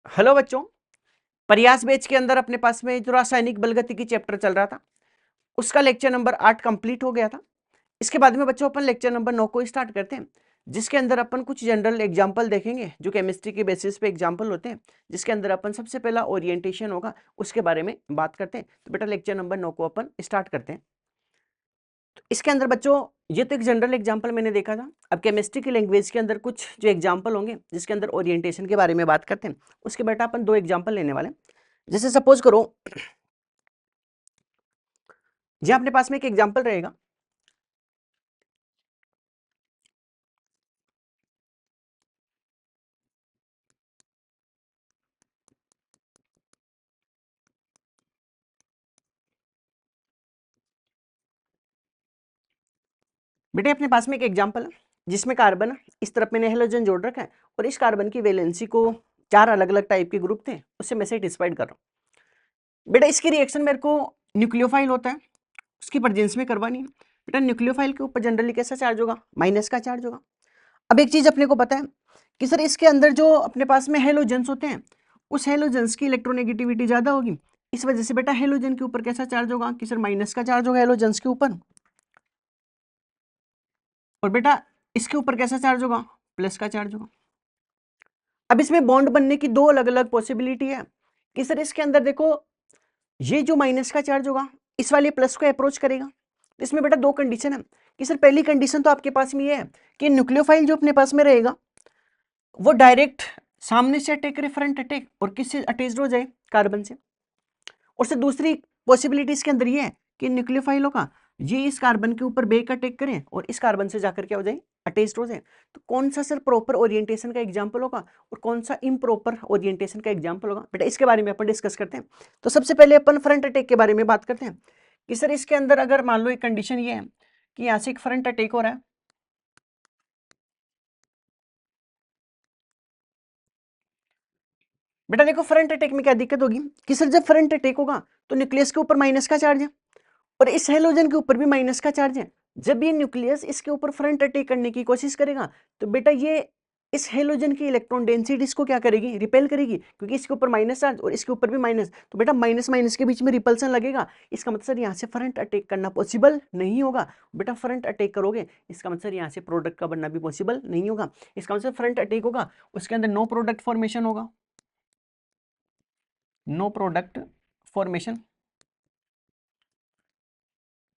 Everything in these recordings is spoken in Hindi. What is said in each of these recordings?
हेलो बच्चों। प्रयास बैच के अंदर अपने पास में जो रासायनिक बलगतिकी चैप्टर चल रहा था उसका लेक्चर नंबर 8 कंप्लीट हो गया था। इसके बाद में बच्चों अपन लेक्चर नंबर 9 को स्टार्ट करते हैं, जिसके अंदर अपन कुछ जनरल एग्जाम्पल देखेंगे जो केमिस्ट्री के बेसिस पे एग्जाम्पल होते हैं, जिसके अंदर अपन सबसे पहला ओरिएंटेशन होगा उसके बारे में बात करते हैं। तो बेटा लेक्चर नंबर 9 को अपन स्टार्ट करते हैं। तो इसके अंदर बच्चों ये तो एक जनरल एग्जाम्पल मैंने देखा था। अब केमिस्ट्री की लैंग्वेज के अंदर कुछ जो एग्जाम्पल होंगे जिसके अंदर ओरिएंटेशन के बारे में बात करते हैं, उसके बेटा अपन दो एग्जाम्पल लेने वाले हैं। जैसे सपोज करो जी अपने पास में एक एग्जाम्पल रहेगा। बेटे अपने पास में एक एग्जाम्पल है जिसमें कार्बन इस तरफ मैंने हेलोजन जोड़ रखा है और इस कार्बन की वैलेंसी को 4 अलग अलग टाइप के ग्रुप थे उससे मैं सेटिस्फाइड कर रहा हूँ। बेटा इसकी रिएक्शन मेरे को न्यूक्लियोफाइल होता है उसकी प्रेजेंस में करवानी है। बेटा न्यूक्लियोफाइल के ऊपर जनरली कैसा चार्ज होगा? माइनस का चार्ज होगा। अब एक चीज अपने को पता है कि सर इसके अंदर जो अपने पास में हेलोजेंस होते हैं उस हेलोजेंस की इलेक्ट्रोनेगेटिविटी ज्यादा होगी। इस वजह से बेटा हेलोजन के ऊपर कैसा चार्ज होगा कि सर माइनस का चार्ज होगा हेलोजेंस के ऊपर। और बेटा इसके ऊपर कैसा चार्ज होगा? प्लस का चार्ज होगा। अब इसमें बॉन्ड बनने की दो अलग अलग पॉसिबिलिटी है कि सर इसके अंदर देखो ये जो माइनस का चार्ज होगा इस वाले प्लस को अप्रोच करेगा। तो इसमें बेटा दो कंडीशन है कि सर पहली कंडीशन तो आपके पास में ये है कि न्यूक्लियोफाइल जो अपने पास में रहेगा वो डायरेक्ट सामने से अटैक करे, फ्रंट अटैक, और किससे अटैच्ड हो जाए? कार्बन से। और से दूसरी पॉसिबिलिटी इसके अंदर ये है कि न्यूक्लियोफाइल होगा ये इस कार्बन के ऊपर बेक अटैक करें और इस कार्बन से जाकर क्या हो जाए? अटैच्ड हो जाए। तो कौन सा सर प्रॉपर ओरिएंटेशन का एग्जांपल होगा और कौन सा इम्प्रॉपर ओरिएंटेशन का एग्जांपल होगा? बेटा इसके बारे में अपन डिस्कस करते हैं। तो सबसे पहले अपन फ्रंट अटैक के बारे में बात करते हैं कि सर इसके अंदर अगर मान लो एक कंडीशन ये है कि यहाँ से एक फ्रंट अटैक हो रहा है। बेटा देखो फ्रंट अटैक में क्या दिक्कत होगी कि सर जब फ्रंट अटैक होगा तो न्यूक्लियस के ऊपर माइनस का चार्ज है और इस हेलोजन के ऊपर भी माइनस का चार्ज है। जब ये न्यूक्लियस इसके ऊपर फ्रंट अटैक करने की कोशिश करेगा तो बेटा ये इस हेलोजन की इलेक्ट्रॉन डेंसिटी इसको क्या करेगी? रिपेल करेगी, क्योंकि इसके ऊपर माइनस चार्ज और इसके ऊपर भी माइनस। तो बेटा माइनस माइनस के बीच में रिपल्सन लगेगा। इसका मतलब यहाँ से फ्रंट अटैक करना पॉसिबल नहीं होगा। बेटा फ्रंट अटैक करोगे इसका मतलब यहाँ से प्रोडक्ट का बनना भी पॉसिबल नहीं होगा। इसका मतलब फ्रंट अटैक होगा उसके अंदर नो प्रोडक्ट फॉर्मेशन होगा, नो प्रोडक्ट फॉर्मेशन।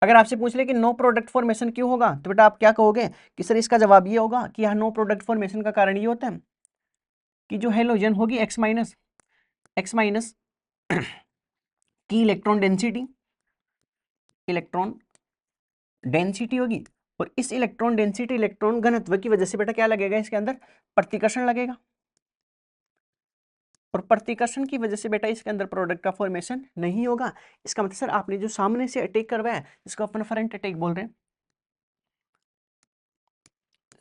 अगर आपसे पूछ ले कि नो प्रोडक्ट फॉर्मेशन क्यों होगा तो बेटा आप क्या कहोगे कि सर इसका जवाब ये होगा कि यहाँ नो प्रोडक्ट फॉर्मेशन का कारण ये होता है कि जो हेलोजन होगी एक्स माइनस की इलेक्ट्रॉन डेंसिटी होगी और इस इलेक्ट्रॉन डेंसिटी इलेक्ट्रॉन घनत्व की वजह से बेटा क्या लगेगा? इसके अंदर प्रतिकर्षण लगेगा और प्रतिकर्षण की वजह से बेटा इसके अंदर प्रोडक्ट का फॉर्मेशन नहीं होगा। इसका मतलब सर आपने जो सामने से अटैक करवाया है इसको अपन फ्रंट अटैक बोल रहे हैं,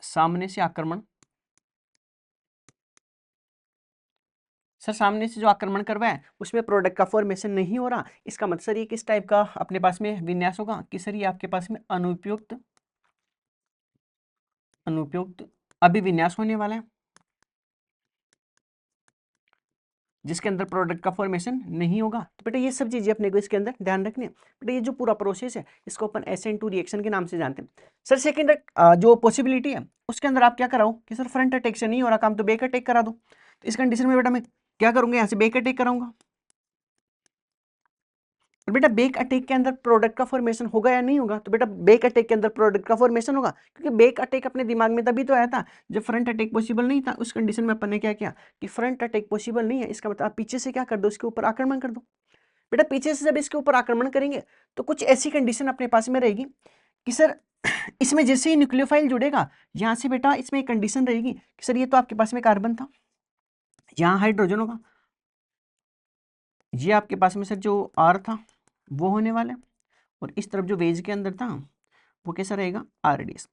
सामने से आक्रमण। सर सामने से जो आक्रमण करवाया है उसमें प्रोडक्ट का फॉर्मेशन नहीं हो रहा। इसका मतलब सर ये किस टाइप का अपने पास में विन्यास होगा कि सर ये आपके पास में अनुपयुक्त अनुपयुक्त अभिविन्यास होने वाला है जिसके अंदर प्रोडक्ट का फॉर्मेशन नहीं होगा। तो बेटा ये सब चीजें अपने को इसके अंदर ध्यान रखनी है। बेटा ये जो पूरा प्रोसेस है इसको अपन SN2 रिएक्शन के नाम से जानते हैं। सर सेकेंड जो पॉसिबिलिटी है उसके अंदर आप क्या कराओ कि सर फ्रंट अटैक से नहीं हो रहा काम तो बैक अटैक करा दो। तो इस कंडीशन में बेटा मैं क्या करूंगा? यहाँ से बैक अटैक कराऊंगा और बेटा बेक अटैक के अंदर प्रोडक्ट का फॉर्मेशन होगा या नहीं होगा? तो बेटा बेक अटैक के अंदर प्रोडक्ट का फॉर्मेशन होगा, क्योंकि बेक अटैक अपने दिमाग में तभी तो आया था जब फ्रंट अटैक पॉसिबल नहीं था। उस कंडीशन में अपन ने क्या किया कि फ्रंट अटैक पॉसिबल नहीं है, इसका मतलब आप पीछे से क्या कर दो? इसके ऊपर आक्रमण कर दो। बेटा पीछे से जब इसके ऊपर आक्रमण करेंगे तो कुछ ऐसी कंडीशन अपने पास में रहेगी कि सर इसमें जैसे ही न्यूक्लियोफाइल जुड़ेगा यहाँ से बेटा इसमें एक कंडीशन रहेगी कि सर ये तो आपके पास में कार्बन था, यहाँ हाइड्रोजन होगा, ये आपके पास में सर जो R था वो होने वाला है और इस तरफ जो वेज के अंदर था वो कैसा रहेगा? RDS।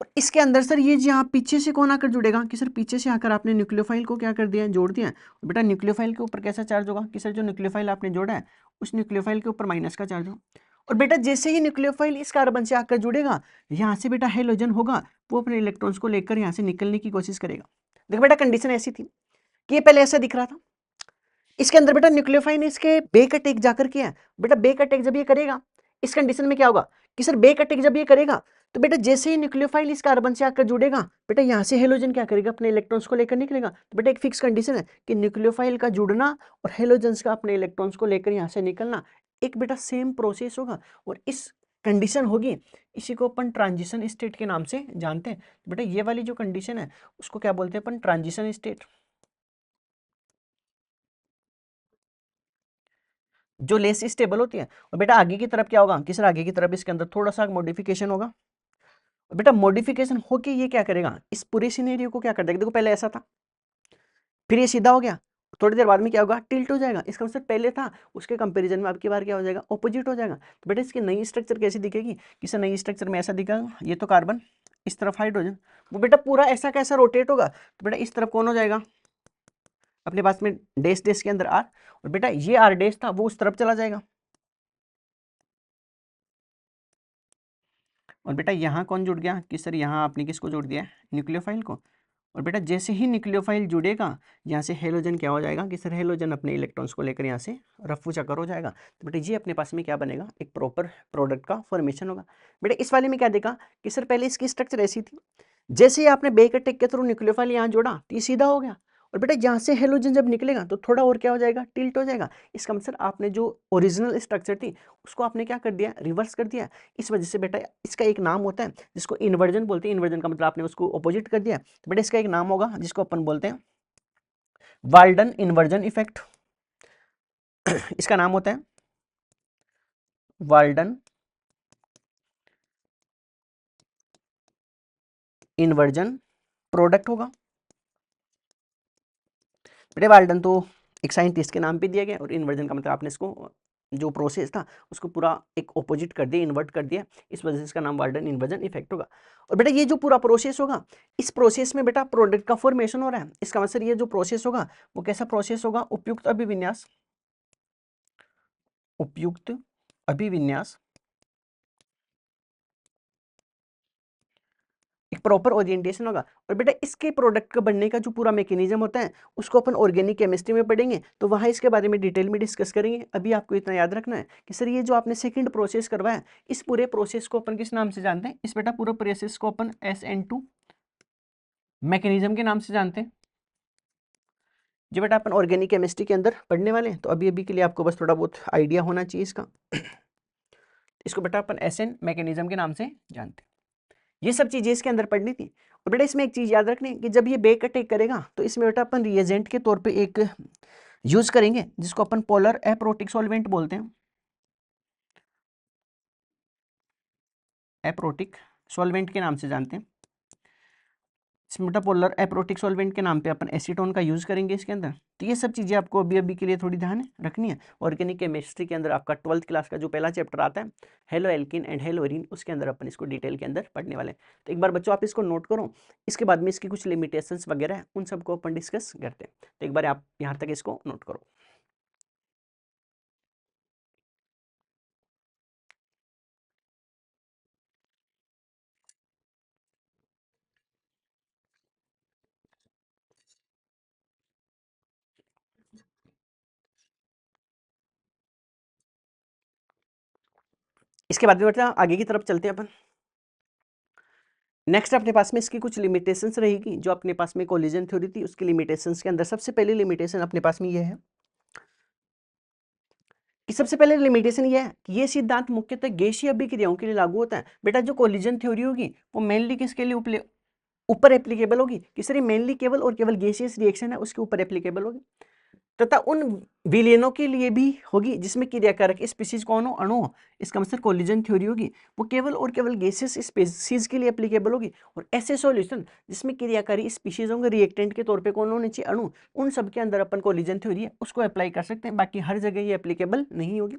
और इसके अंदर सर ये यहाँ पीछे से कौन आकर जुड़ेगा कि सर पीछे से आकर आपने न्यूक्लियोफाइल को क्या कर दिया? जोड़ दिया। और बेटा न्यूक्लियोफाइल के ऊपर कैसा चार्ज होगा कि सर जो न्यूक्लियोफाइल आपने जोड़ा है उस न्यूक्लियोफाइल के ऊपर माइनस का चार्ज होगा। और बेटा जैसे ही न्यूक्लियोफाइल इस कार्बन से आकर जुड़ेगा यहाँ से बेटा हेलोजन होगा वो अपने इलेक्ट्रॉन्स को लेकर यहाँ से निकलने की कोशिश करेगा। देखो बेटा कंडीशन ऐसी थी कि ये पहले ऐसा दिख रहा था इसके अंदर बेटा न्यूक्लियोफाइल ने इसके बेक अटैक जाकर किया है। बेटा बेक अटैक जब ये करेगा इस कंडीशन में क्या होगा कि सर बेक अटैक जब ये करेगा तो बेटा जैसे ही न्यूक्लियोफाइल इस कार्बन से आकर जुड़ेगा बेटा यहाँ से हेलोजन क्या करेगा अपने इलेक्ट्रॉन्स को लेकर निकलेगा। तो बेटा एक फिक्स कंडीशन है कि न्यूक्लियोफाइल का जुड़ना और हेलोजन्स का अपने इलेक्ट्रॉन्स को लेकर यहाँ से निकलना एक बेटा सेम प्रोसेस होगा और इस कंडीशन होगी, इसी को अपन ट्रांजिशन स्टेट के नाम से जानते हैं। तो बेटा ये वाली जो कंडीशन है उसको क्या बोलते हैं अपन ट्रांजिशन स्टेट। जो लेस स्टेबल होती है और बेटा आगे की तरफ क्या होगा कि सर आगे की तरफ इसके अंदर थोड़ा सा मॉडिफिकेशन होगा और बेटा मॉडिफिकेशन होके ये क्या करेगा इस पूरे सिनेरियो को क्या कर देगा। देखो पहले ऐसा था फिर ये सीधा हो गया, थोड़ी देर बाद में क्या होगा टिल्ट हो जाएगा। इसका मतलब पहले था उसके कंपैरिजन में अब की बार क्या हो जाएगा ऑपोजिट हो जाएगा। तो बेटा इसकी नई स्ट्रक्चर कैसी दिखेगी कि सर नई स्ट्रक्चर में ऐसा दिखेगा, ये तो कार्बन इस तरफ हाइड्रोजन, वो बेटा पूरा ऐसा कैसा रोटेट होगा तो बेटा इस तरफ कौन हो जाएगा अपने पास में डैश डैश के अंदर आर और बेटा ये आर डैश था वो उस तरफ चला जाएगा और बेटा यहाँ कौन जुड़ गया कि सर यहाँ आपने किसको जोड़ दिया है न्यूक्लियोफाइल को। और बेटा जैसे ही न्यूक्लियोफाइल जुड़ेगा यहाँ से हेलोजन क्या हो जाएगा कि सर हेलोजन अपने इलेक्ट्रॉन्स को लेकर यहाँ से रफू चक्कर हो जाएगा। तो बेटा ये अपने पास में क्या बनेगा एक प्रॉपर प्रोडक्ट का फॉर्मेशन होगा। बेटा इस वाले में क्या देखा कि सर पहले इसकी स्ट्रक्चर ऐसी थी, जैसे ही आपने बेक अटैक के थ्रू न्यूक्लियोफाइल यहाँ जोड़ा तो ये सीधा हो गया और बेटा यहाँ से हेलोजन जब निकलेगा तो थोड़ा और क्या हो जाएगा टिल्ट हो जाएगा। इसका मतलब आपने जो ओरिजिनल स्ट्रक्चर थी उसको आपने क्या कर दिया रिवर्स कर दिया। इस वजह से बेटा इसका एक नाम होता है जिसको इन्वर्जन बोलते हैं। इन्वर्जन का मतलब आपने उसको अपोजिट कर दिया तो बेटा इसका एक नाम होगा जिसको अपन बोलते हैं वाल्डन इन्वर्जन इफेक्ट। इसका नाम होता है वाल्डन इन्वर्जन प्रोडक्ट होगा। बेटे वाल्डन तो एक साइंटिस्ट के नाम पे दिया गया और इन्वर्जन का मतलब आपने इसको जो प्रोसेस था उसको पूरा एक ऑपोजिट कर दिया इन्वर्ट कर दिया, इस वजह से इसका नाम वाल्डन इन्वर्जन इफेक्ट होगा। और बेटा ये जो पूरा प्रोसेस होगा इस प्रोसेस में बेटा प्रोडक्ट का फॉर्मेशन हो रहा है। इसका मतलब ये जो प्रोसेस होगा वो कैसा प्रोसेस होगा उपयुक्त अभिविन्यास, उपयुक्त अभिविन्यास एक प्रॉपर ओरिएंटेशन होगा। और बेटा इसके प्रोडक्ट का बनने का जो पूरा मैकेनिज्म होता है उसको अपन ऑर्गेनिक केमिस्ट्री में पढ़ेंगे तो वहाँ इसके बारे में डिटेल में डिस्कस करेंगे। अभी आपको इतना याद रखना है कि सर ये जो आपने सेकंड प्रोसेस करवाया इस पूरे प्रोसेस को अपन किस नाम से जानते हैं, इस बेटा पूरा प्रोसेस को अपन SN2 मैकेनिज्म के नाम से जानते हैं। जो बेटा अपन ऑर्गेनिक केमिस्ट्री के अंदर पढ़ने वाले हैं तो अभी अभी के लिए आपको बस थोड़ा बहुत आइडिया होना चाहिए इसका। इसको बेटा अपन SN मैकेनिज्म के नाम से जानते हैं। ये सब चीजें इसके अंदर पढ़नी थी। और बेटा इसमें एक चीज याद रखनी कि जब ये बेक अटैक करेगा तो इसमें बेटा अपन रिएजेंट के तौर पे एक यूज करेंगे जिसको अपन पोलर एप्रोटिक सॉल्वेंट बोलते हैं। एप्रोटिक सॉल्वेंट के नाम से जानते हैं। इसमें बेटा पोलर एप्रोटिक सॉल्वेंट के नाम पे अपन एसीटोन का यूज करेंगे इसके अंदर। तो ये सब चीजें आपको अभी अभी के लिए थोड़ी ध्यान रखनी है। ऑर्गेनिक केमिस्ट्री के अंदर आपका 12th क्लास का जो पहला चैप्टर आता है hello Elkin and hello Erin उसके अंदर अपन इसको डिटेल के अंदर पढ़ने वाले हैं। तो एक बार बच्चों आप इसको नोट करो, इसके बाद में इसकी कुछ लिमिटेशंस वगैरह है उन सबको अपन डिस्कस करते हैं। तो एक बार आप यहाँ तक इसको नोट करो। इसके बाद में बेटा आगे की तरफ चलते हैं अपन। नेक्स्ट अपने पास में इसकी कुछ लिमिटेशंस रहेगी जो अपने पास में कोलिजन थ्योरी थी उसकी लिमिटेशंस के अंदर सबसे पहली लिमिटेशन अपने पास में ये है कि सबसे पहले लिमिटेशन ये है कि ये सिद्धांत मुख्यतः गैसीय अभिक्रियाओं के लिए लागू होता है। बेटा जो कोलिजन थ्योरी होगी वो मेनली किसके लिए ऊपर एप्लीकेबल होगी कि सर ये मेनली केवल और केवल गैसियस रिएक्शन है उसके ऊपर एप्लीकेबल होगी तथा उन विलयनों के लिए भी होगी जिसमें क्रियाकारक स्पीसीज कौन हो अणु हो। इसका मतलब कोलिजन थ्योरी होगी वो केवल और केवल गैसियस स्पीसीज के लिए एप्लीकेबल होगी। और ऐसे सॉल्यूशन जिसमें क्रियाकारी स्पीसीज होंगे रिएक्टेंट के तौर पे कौन होने चाहिए अणु, उन सब के अंदर अपन कोलिजन थ्योरी है उसको अप्लाई कर सकते हैं, बाकी हर जगह ये एप्लीकेबल नहीं होगी।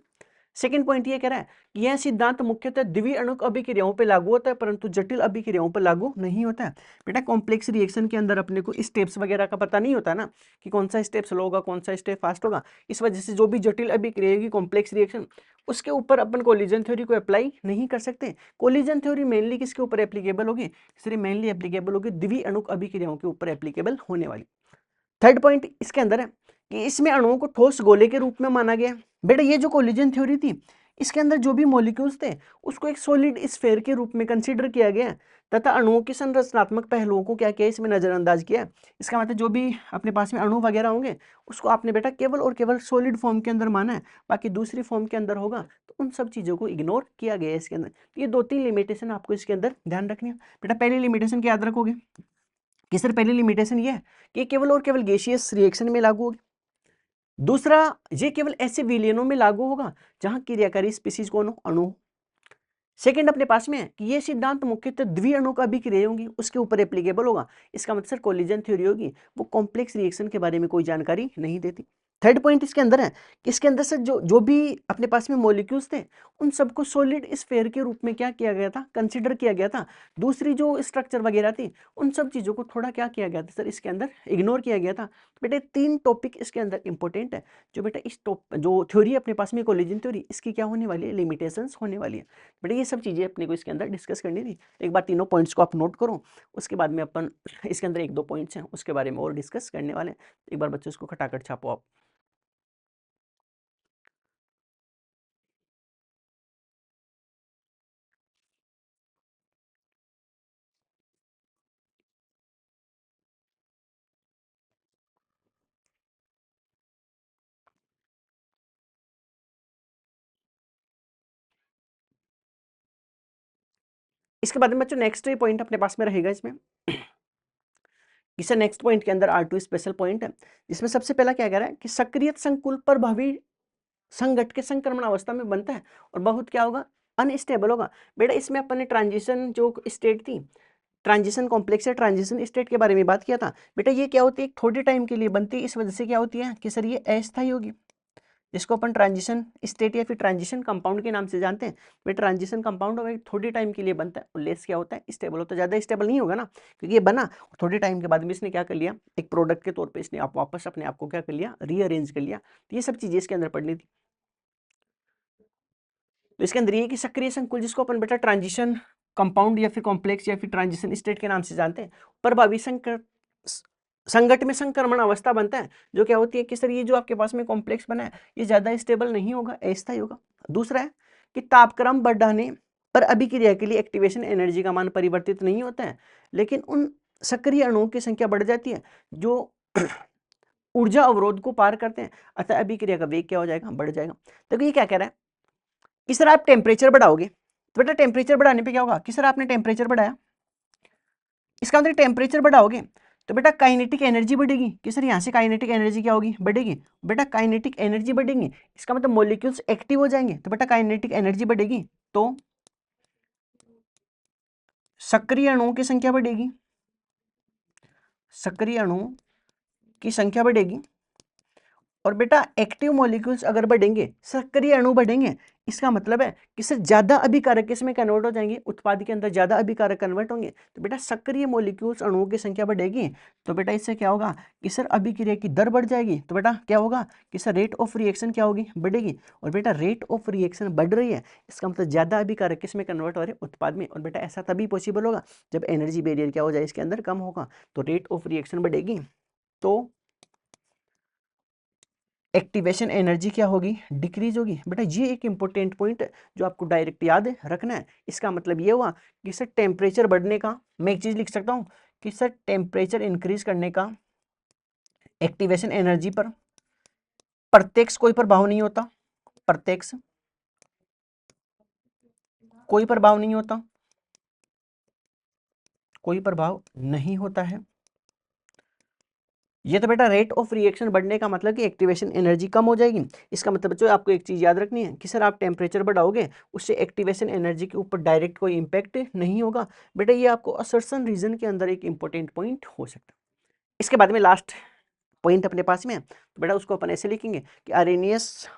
सेकंड पॉइंट ये कह रहा है कि यह सिद्धांत मुख्यतः द्वितीय अणुक अभिक्रियाओं पर लागू होता है परंतु जटिल अभिक्रियाओं पर लागू नहीं होता है। बेटा कॉम्प्लेक्स रिएक्शन के अंदर अपने को स्टेप्स वगैरह का पता नहीं होता ना कि कौन सा स्टेप स्लो होगा कौन सा स्टेप फास्ट होगा। इस वजह से जो भी जटिल अभिक्रिया होगी कॉम्प्लेक्स रिएक्शन उसके ऊपर अपन कोलिजन थ्योरी को अप्लाई नहीं कर सकते। कोलिजन थ्योरी मेनली किसके ऊपर एप्लीकेबल होगी, सिर्फ मेनली एप्लीकेबल होगी द्वितीय अणुक अभिक्रियाओं के ऊपर एप्लीकेबल होने वाली। थर्ड पॉइंट इसके अंदर है कि इसमें अणुओं को ठोस गोले के रूप में माना गया। बेटा ये जो कोलिजन थ्योरी थी इसके अंदर जो भी मॉलिक्यूल्स थे उसको एक सॉलिड स्फेयर के रूप में कंसीडर किया गया तथा अणुओं के संरचनात्मक पहलुओं को क्या किया इसमें नजरअंदाज किया। इसका मतलब जो भी अपने पास में अणु वगैरह होंगे उसको आपने बेटा केवल और केवल सॉलिड फॉर्म के अंदर माना है, बाकी दूसरी फॉर्म के अंदर होगा तो उन सब चीज़ों को इग्नोर किया गया है इसके अंदर। ये 2-3 लिमिटेशन आपको इसके अंदर ध्यान रखनी है। बेटा पहली लिमिटेशन क्या याद रखोगे कि सर पहली लिमिटेशन ये है कि केवल और केवल गैसियस रिएक्शन में लागू होगी। दूसरा ये केवल ऐसे विलयनों में लागू होगा जहां क्रियाकारी स्पीसीज कौन हो, अणु। सेकंड अपने पास में है कि ये सिद्धांत मुख्यतः द्विअणु का अभिक्रिया होंगी उसके ऊपर एप्लीकेबल होगा। इसका मतलब सर कोलिजन थ्योरी होगी वो कॉम्प्लेक्स रिएक्शन के बारे में कोई जानकारी नहीं देती। थर्ड पॉइंट इसके अंदर है कि इसके अंदर से जो जो भी अपने पास में मॉलिक्यूल्स थे उन सबको सॉलिड स्फेयर के रूप में क्या किया गया था, कंसिडर किया गया था। दूसरी जो स्ट्रक्चर वगैरह थी उन सब चीज़ों को थोड़ा क्या किया गया था सर इसके अंदर इग्नोर किया गया था। तो बेटे 3 टॉपिक इसके अंदर इंपॉर्टेंट है जो बेटा इस जो थ्योरी अपने पास में कोलिजन थ्योरी इसकी क्या होने वाली है, लिमिटेशंस होने वाली है। बेटा ये सब चीज़ें अपने को इसके अंदर डिस्कस करनी थी। एक बार तीनों पॉइंट्स को आप नोट करो, उसके बाद में अपन इसके अंदर 1-2 पॉइंट्स हैं उसके बारे में और डिस्कस करने वाले हैं। एक बार बच्चों इसको खटाखट छापो आप। इसके बाद में बच्चों नेक्स्ट पॉइंट अपने पास में रहेगा इसमें इसे नेक्स्ट पॉइंट के अंदर R2 स्पेशल पॉइंट है जिसमें सबसे पहला क्या कह रहा है कि सक्रिय संकुल प्रभावी संगठ के संक्रमण अवस्था में बनता है और बहुत क्या होगा, अनस्टेबल होगा। बेटा इसमें अपन ने ट्रांजिशन जो स्टेट थी, ट्रांजिशन कॉम्प्लेक्स या ट्रांजिशन स्टेट के बारे में बात किया था। बेटा ये क्या होती है, थोड़े टाइम के लिए बनती है, इस वजह से क्या होती है कि सर ये अस्थायी होगी, जिसको अपन ट्रांजिशन स्टेट या फिर ट्रांजिशन कंपाउंड के नाम से जानते हैं। वे ट्रांजिशन कंपाउंड होगा थोड़े टाइम के लिए बनता है और लेस क्या होता है, स्टेबल होता है। ज़्यादा स्टेबल नहीं होगा ना, क्योंकि ये बना थोड़े टाइम के बाद में इसने क्या कर लिया, एक प्रोडक्ट के तौर पे इसने आप वापस अपने आप को क्या कर लिया, रीअरेंज कर लिया। तो ये सब चीज़ें इसके अंदर पढ़नी थी। तो इसके अंदर ये कि सक्रिय संकुल जिसको अपन बेटा ट्रांजिशन कंपाउंड या फिर कॉम्प्लेक्स या फिर ट्रांजिशन स्टेट के नाम से जानते हैं, प्रभावी संगठ में संक्रमण अवस्था बनता है, जो क्या होती है कि सर ये जो आपके पास में कॉम्प्लेक्स बना है ये ज्यादा स्टेबल नहीं होगा, अस्थायी होगा। दूसरा है कि तापक्रम बढ़ाने पर अभिक्रिया के लिए एक्टिवेशन एनर्जी का मान परिवर्तित नहीं होता है, लेकिन उन सक्रिय अणुओं की संख्या बढ़ जाती है जो ऊर्जा अवरोध को पार करते हैं, अतः अभिक्रिया का वेग क्या हो जाएगा, बढ़ जाएगा। तो ये क्या कह रहा है कि सर आप टेम्परेचर बढ़ाओगे तो बेटा टेम्परेचर बढ़ाने पे क्या होगा कि सर आपने टेम्परेचर बढ़ाया, इसका मतलब टेम्परेचर बढ़ाओगे तो बेटा काइनेटिक एनर्जी बढ़ेगी कि सर यहाँ से काइनेटिक एनर्जी क्या होगी, बढ़ेगी। बेटा काइनेटिक एनर्जी बढ़ेगी इसका मतलब मॉलिक्यूल्स एक्टिव हो जाएंगे, तो बेटा काइनेटिक एनर्जी बढ़ेगी तो सक्रिय अणुओं की संख्या बढ़ेगी, सक्रिय अणुओं की संख्या बढ़ेगी। और बेटा एक्टिव मॉलिक्यूल्स अगर बढ़ेंगे, सक्रिय अणु बढ़ेंगे, इसका मतलब है कि सर ज्यादा अभिकारक इसमें कन्वर्ट हो जाएंगे, उत्पाद के अंदर ज्यादा अभिकारक कन्वर्ट होंगे, तो बेटा सक्रिय मॉलिक्यूल्स अणुओं की संख्या बढ़ेगी। तो बेटा इससे क्या होगा कि सर अभिक्रिया की दर बढ़ जाएगी, तो बेटा क्या होगा कि सर रेट ऑफ रिएक्शन क्या होगी, बढ़ेगी। और बेटा रेट ऑफ रिएक्शन बढ़ रही है, इसका मतलब ज्यादा अभिकारक किसमें कन्वर्ट हो रहे हैं, उत्पाद में। और बेटा ऐसा तभी पॉसिबल होगा जब एनर्जी बैरियर क्या हो जाए इसके अंदर कम होगा, तो रेट ऑफ रिएक्शन बढ़ेगी तो एक्टिवेशन एनर्जी क्या होगी, डिक्रीज होगी। बेटा ये एक इंपॉर्टेंट पॉइंट है जो आपको डायरेक्ट याद रखना है। इसका मतलब ये हुआ कि सर टेम्परेचर बढ़ने का, मैं एक चीज लिख सकता हूँ कि सर टेम्परेचर इंक्रीज करने का एक्टिवेशन एनर्जी पर प्रत्यक्ष कोई प्रभाव नहीं होता, प्रत्यक्ष कोई प्रभाव नहीं होता, कोई प्रभाव नहीं होता है। ये तो बेटा रेट ऑफ रिएक्शन बढ़ने का मतलब कि एक्टिवेशन एनर्जी कम हो जाएगी। इसका मतलब बच्चों आपको एक चीज याद रखनी है कि सर आप टेम्परेचर बढ़ाओगे उससे एक्टिवेशन एनर्जी के ऊपर डायरेक्ट कोई इंपैक्ट नहीं होगा। बेटा ये आपको असर्शन रीजन के अंदर एक इंपॉर्टेंट पॉइंट हो सकता है। इसके बाद में लास्ट पॉइंट अपने पास में है, तो बेटा उसको अपन ऐसे लिखेंगे कि आरेनियस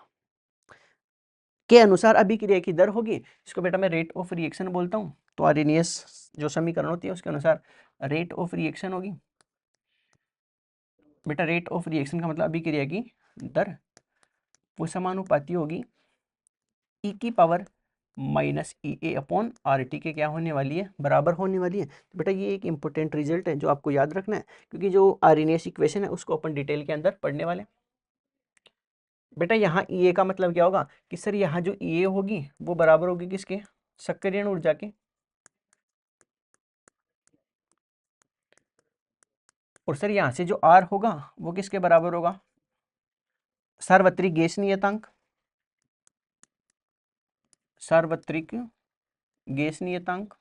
के अनुसार अभिक्रिया की दर होगी, इसको बेटा मैं रेट ऑफ रिएक्शन बोलता हूँ। तो आरेनियस जो समीकरण होती है उसके अनुसार रेट ऑफ रिएक्शन होगी। बेटा रेट ऑफ रिएक्शन का मतलब अभिक्रिया की दर वो समानुपाती होगी e की power minus E A upon R T के क्या होने वाली है, बराबर होने वाली है। तो बेटा ये एक इंपॉर्टेंट रिजल्ट है जो आपको याद रखना है, क्योंकि जो आरएनएस इक्वेशन है उसको अपन डिटेल के अंदर पढ़ने वाले हैं। बेटा यहाँ ई ए का मतलब क्या होगा कि सर यहाँ जो ई ए होगी वो बराबर होगी किसके, सक्रियण ऊर्जा के, और सर यहाँ से जो आर होगा वो किसके बराबर होगा, सार्वत्रिक गैस नियतांक, सार्वत्रिक गैस नियतांक।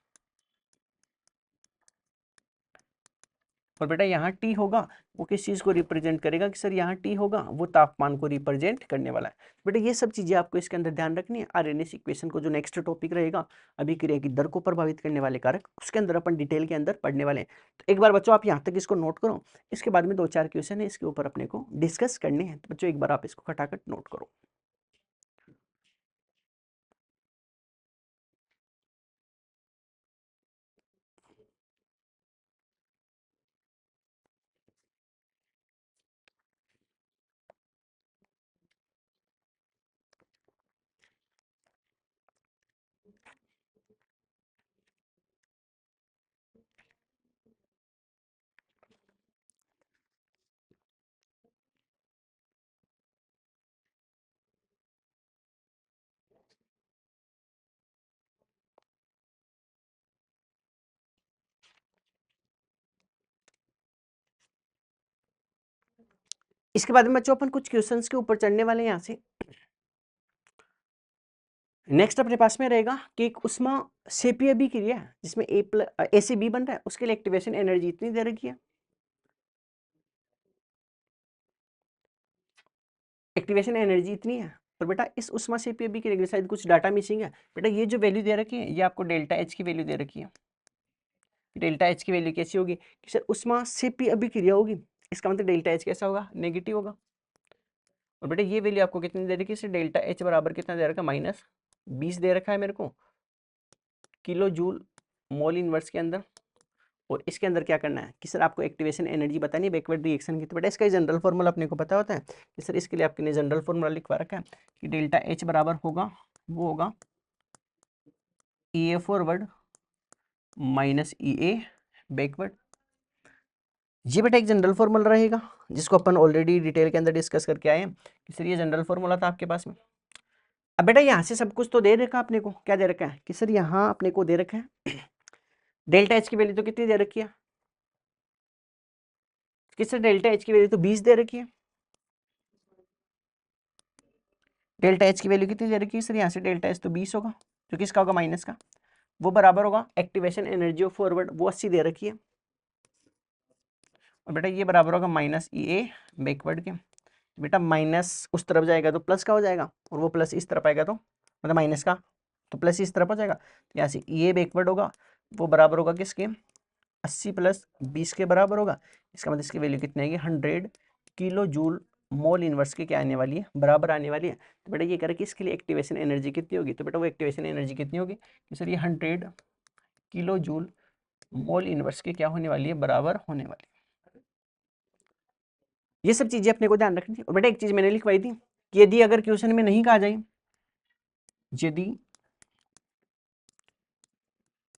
और बेटा यहाँ टी होगा वो किस चीज को रिप्रेजेंट करेगा कि सर यहाँ टी होगा वो तापमान को रिप्रेजेंट करने वाला है। बेटा ये सब चीजें आपको इसके अंदर ध्यान रखनी है। आरएनएस इक्वेशन को जो नेक्स्ट टॉपिक रहेगा अभिक्रिया की दर को प्रभावित करने वाले कारक, उसके अंदर अपन डिटेल के अंदर पढ़ने वाले हैं। तो एक बार बच्चों आप यहाँ तक इसको नोट करो, इसके बाद में 2-4 क्वेश्चन है इसके ऊपर अपने को डिस्कस करने हैं। तो बच्चों एक बार आप इसको खटाखट नोट करो। इसके बाद में बच्चों अपन कुछ क्वेश्चंस के ऊपर चढ़ने वाले हैं। यहाँ से नेक्स्ट अपने पास में रहेगा कि एक उष्मा सेपी अभिक्रिया जिसमें ए से बी बन रहा है, उसके लिए एक्टिवेशन एनर्जी इतनी दे रखी है, एक्टिवेशन एनर्जी इतनी है। और बेटा इस उष्मा सेपी अभिक्रिया के लिए शायद कुछ डाटा मिसिंग है। बेटा ये जो वैल्यू दे रखी है ये आपको डेल्टा एच की वैल्यू दे रखी है। डेल्टा एच की वैल्यू कैसी होगी कि सर उष्मा सेपी अभिक्रिया होगी, इसका मतलब डेल्टा एच कैसा होगा, नेगेटिव होगा। और बेटा ये वैल्यू आपको कितनी दे रखी है, डेल्टा एच बराबर कितना दे रखा है, -20 दे रखा है मेरे को किलो जूल मोल इनवर्स के अंदर। और इसके अंदर क्या करना है कि सर आपको एक्टिवेशन एनर्जी बतानी है बैकवर्ड रिएक्शन की। तो बेटा इसका जनरल फॉर्मूला अपने को पता होता है कि सर इसके लिए आपने जनरल फॉर्मूला लिखवा रखा है कि डेल्टा एच बराबर होगा, वो होगा ई A forward minus E A backward. ये बेटा एक जनरल फॉर्मूला रहेगा जिसको अपन ऑलरेडी डिटेल के अंदर डिस्कस करके आए हैं कि सर ये जनरल फॉर्मूला था आपके पास में। अब बेटा यहाँ से सब कुछ तो दे रखा अपने को, क्या दे रखा है कि सर यहाँ अपने को दे रखा है डेल्टा एच की वैल्यू तो कितनी दे रखी है कि सर डेल्टा एच की वैल्यू तो 20 दे रखी है। डेल्टा एच की वैल्यू कितनी दे रखी है सर, यहाँ से डेल्टा एच तो 20 होगा जो किसका होगा, माइनस का, वो बराबर होगा एक्टिवेशन एनर्जी ऑफ फॉरवर्ड वो 80 दे रखी है। और बेटा ये बराबर होगा माइनस ई ए बैकवर्ड के। बेटा माइनस उस तरफ जाएगा तो प्लस का हो जाएगा, और वो प्लस इस तरफ आएगा तो मतलब माइनस का तो प्लस इस तरफ हो जाएगा। तो यहाँ से ई ए बैकवर्ड होगा वो बराबर होगा किसके, 80 + 20 के बराबर होगा। इसका मतलब इसकी वैल्यू कितनी आएगी, 100 किलो जूल मोल इनवर्स के क्या आने वाली है, बराबर आने वाली है। तो बेटा ये कह रहा है कि इसके लिए एक्टिवेशन एनर्जी कितनी होगी, तो बेटा वो एक्टिवेशन एनर्जी कितनी होगी कि सर ये 100 किलो जूल मोल इनवर्स के क्या होने वाली है, बराबर होने वाली है। ये सब चीजें अपने को ध्यान रखनी थी। और बेटा एक चीज मैंने लिखवाई थी कि यदि अगर क्वेश्चन में नहीं कहा जाए, यदि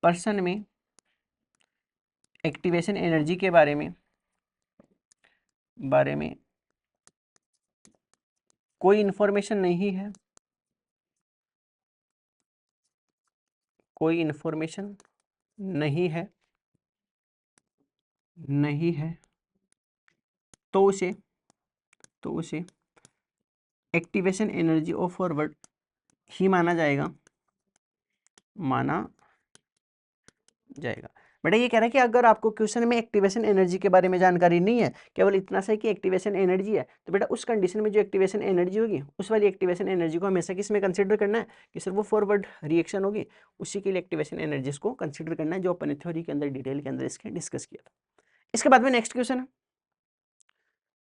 पर्सन में एक्टिवेशन एनर्जी के बारे में कोई इंफॉर्मेशन नहीं है, कोई इंफॉर्मेशन नहीं है तो उसे एक्टिवेशन एनर्जी ऑफ फॉरवर्ड ही माना जाएगा। बेटा ये कह रहा है कि अगर आपको क्वेश्चन में एक्टिवेशन एनर्जी के बारे में जानकारी नहीं है, केवल इतना सा कि एक्टिवेशन एनर्जी है, तो बेटा उस कंडीशन में जो एक्टिवेशन एनर्जी होगी उस वाली एक्टिवेशन एनर्जी को हमेशा किस में कंसीडर करना है कि सर वो फॉरवर्ड रिएक्शन होगी, उसी के लिए एक्टिवेशन एनर्जीज को कंसीडर करना है, जो अपन ने थ्योरी के अंदर डिटेल के अंदर इसके डिस्कस किया था। इसके बाद में नेक्स्ट क्वेश्चन है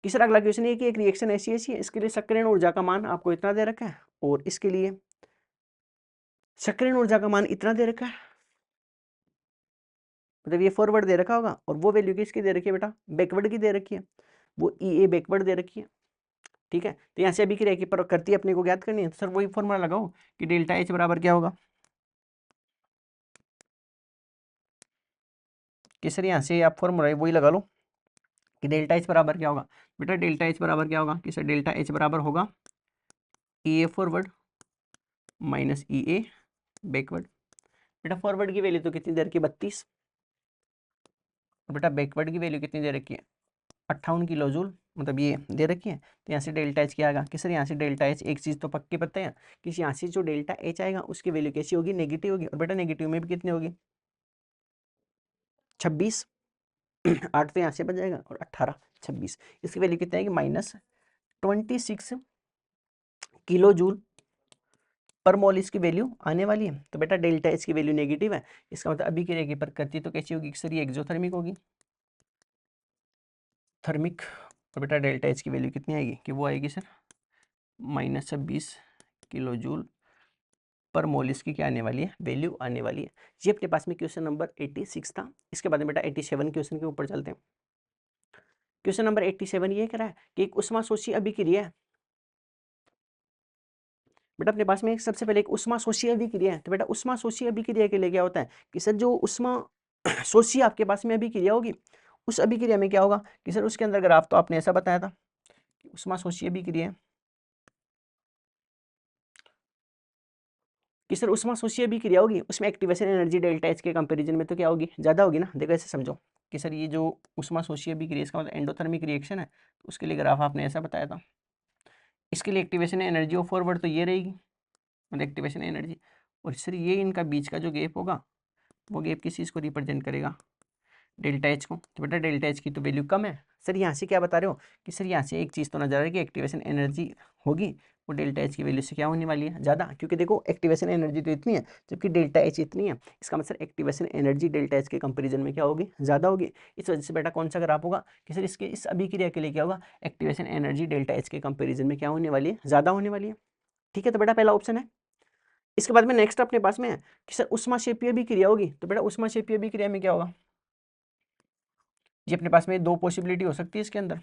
कि सर अगला क्वेश्चन ये कि एक रिएक्शन ऐसी है, इसके लिए सक्रियण ऊर्जा का मान आपको इतना दे रखा है, और इसके लिए सक्रियण ऊर्जा का मान इतना दे रखा है, मतलब ये फॉरवर्ड दे रखा होगा, और वो वैल्यू किसकी दे रखी है बेटा, बैकवर्ड की दे रखी है, वो ई ए बैकवर्ड दे रखी है। ठीक है, तो यहाँ से अभी की प्रकृति अपने को ज्ञात करनी है, तो सर वही फॉर्मूला लगाओ कि डेल्टा एच बराबर क्या होगा, कि सर यहाँ से आप फॉर्मूला वही लगा लो कि डेल्टा एच बराबर क्या होगा। बेटा डेल्टा एच बराबर क्या होगा कि सर डेल्टा एच बराबर होगा ई A forward minus E A backward. बेटा फॉरवर्ड की वैल्यू तो कितनी दे रखी है 32, और बेटा बैकवर्ड की वैल्यू कितनी दे रखी है 58 किलो जूल, मतलब ये दे रखी है। तो यहाँ से डेल्टा एच क्या आएगा कि सर यहाँ से डेल्टा एच एक चीज़ तो पक्की पता है कि यहाँ से जो डेल्टा एच आएगा उसकी वैल्यू कैसी होगी, नेगेटिव होगी। और बेटा नेगेटिव में भी कितनी होगी 26, 8 तो यहाँ से बच जाएगा और 18 26, इसकी वैल्यू कितनी आएगी -26 किलो जूल पर मोल इसकी वैल्यू आने वाली है। तो बेटा डेल्टा एच की वैल्यू नेगेटिव है, इसका मतलब अभी की प्रकृति तो कैसी होगी सर, ये एक्सोथर्मिक होगी, थर्मिक। और बेटा डेल्टा एच की वैल्यू कितनी आएगी कि वो आएगी सर -26 किलो जूल पर मोल इसकी क्या आने वाली है, वैल्यू आने वाली है। ये अपने पास में क्वेश्चन नंबर 86 था। इसके बाद में बेटा 87 क्वेश्चन के ऊपर चलते हैं। क्वेश्चन नंबर 87 ये कह रहा है कि एक उष्माशोषी अभिक्रिया है। बेटा अपने पास में सबसे पहले एक उष्माशोषी अभिक्रिया है। तो बेटा उष्माशोषी अभिक्रिया के लिए क्या होता है कि सर जो उष्माशोषी आपके पास में अभिक्रिया होगी, उस अभिक्रिया में क्या होगा कि सर उसके अंदर ग्राफ तो आपने ऐसा बताया था कि उष्माशोषी अभिक्रिया कि सर उष्माशोषी अभिक्रिया होगी, उसमें एक्टिवेशन एनर्जी डेल्टा एच के कंपैरिजन में तो क्या होगी, ज़्यादा होगी ना। देखो ऐसे समझो कि सर ये जो उष्माशोषी अभिक्रिया इसका मतलब एंडोथर्मिक रिएक्शन है, तो उसके लिए ग्राफ आपने ऐसा बताया था। इसके लिए एक्टिवेशन एनर्जी ऑफ फॉरवर्ड तो ये रहेगी, मतलब एक्टिवेशन एनर्जी, और सर ये इनका बीच का जो गैप होगा वो गैप किस चीज़ को रिप्रेजेंट करेगा, डेल्टा एच को। तो बेटा डेल्टा एच की तो वैल्यू कम है। सर यहाँ से क्या बता रहे हो कि सर यहाँ से एक चीज़ तो नजर आ रही है कि एक्टिवेशन एनर्जी होगी वो डेल्टा एच की वैल्यू से क्या होने वाली है, ज़्यादा, क्योंकि देखो एक्टिवेशन एनर्जी तो इतनी है जबकि डेल्टा एच इतनी है, इसका मतलब एक्टिवेशन एनर्जी डेल्टा एच के कंपेरिजन में क्या होगी, ज़्यादा होगी। इस वजह से बेटा कौन सा ग्राफ होगा कि सर इसके इस अभिक्रिया के लिए क्या होगा, एक्टिवेशन एनर्जी डेल्टा एच के कंपेरिजन में क्या होने वाली है, ज़्यादा होने वाली है। ठीक है, तो बेटा पहला ऑप्शन है। इसके बाद में नेक्स्ट अपने पास में है कि सर उष्माक्षेपीय अभिक्रिया होगी। तो बेटा उष्माक्षेपीय अभिक्रिया में क्या होगा, ये अपने पास में दो पॉसिबिलिटी हो सकती है इसके अंदर।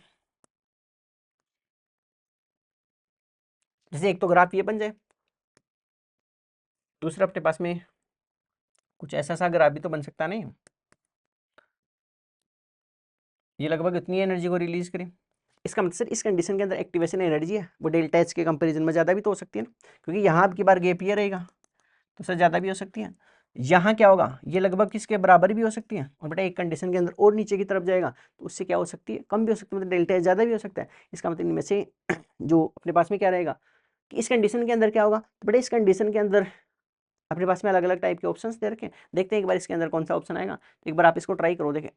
जैसे एक तो ग्राफ ये बन जाए, दूसरा अपने पास में कुछ ऐसा सा ग्राफ भी तो बन सकता नहीं, ये लगभग इतनी एनर्जी को रिलीज करें। इसका मतलब सर इस कंडीशन के अंदर एक्टिवेशन एनर्जी है वो डेल्टा एच के कंपैरिजन में ज़्यादा भी तो हो सकती है ना, क्योंकि यहाँ अब की बार गैप ये रहेगा तो सर ज़्यादा भी हो सकती है। यहाँ क्या होगा, ये लगभग किसके बराबर भी हो सकती है, और बेटा एक कंडीशन के अंदर और नीचे की तरफ जाएगा तो उससे क्या हो सकती है, कम भी हो सकती है, मतलब डेल्टा एच ज़्यादा भी हो सकता है। इसका मतलब इनमें से जो अपने पास में क्या रहेगा कि इस कंडीशन के अंदर क्या होगा, तो बेटा इस कंडीशन के अंदर अपने पास में अलग अलग टाइप के ऑप्शंस दे रखे हैं। देखते हैं एक बार इसके अंदर कौन सा ऑप्शन आएगा, तो एक बार आप इसको ट्राई करो देखें।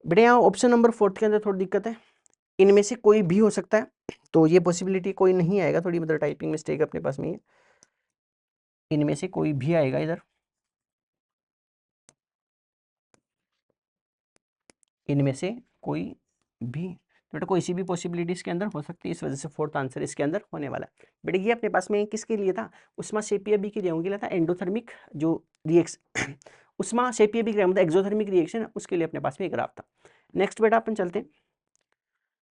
बेटा यहाँ ऑप्शन नंबर 4 के अंदर थोड़ी दिक्कत है, इनमें से कोई भी हो सकता है, तो ये पॉसिबिलिटी कोई नहीं आएगा, थोड़ी मतलब टाइपिंग मिस्टेक अपने पास में है, इनमें से कोई भी आएगा इधर, इनमें से कोई भी, तो बेटा कोई सी भी पॉसिबिलिटी इसके अंदर हो सकती है, इस वजह से फोर्थ आंसर इसके अंदर होने वाला है। बेटा ये अपने पास में किसके लिए था, उष्माक्षेपीय अभिक्रियाओं के लिए था, एंडोथर्मिक जो रिएक्शन उष्माक्षेपीय अभिक्रिया मतलब एक्सोथर्मिक रिएक्शन उसके लिए अपने पास में एक ग्राफ था। नेक्स्ट बेटा अपन चलते हैं।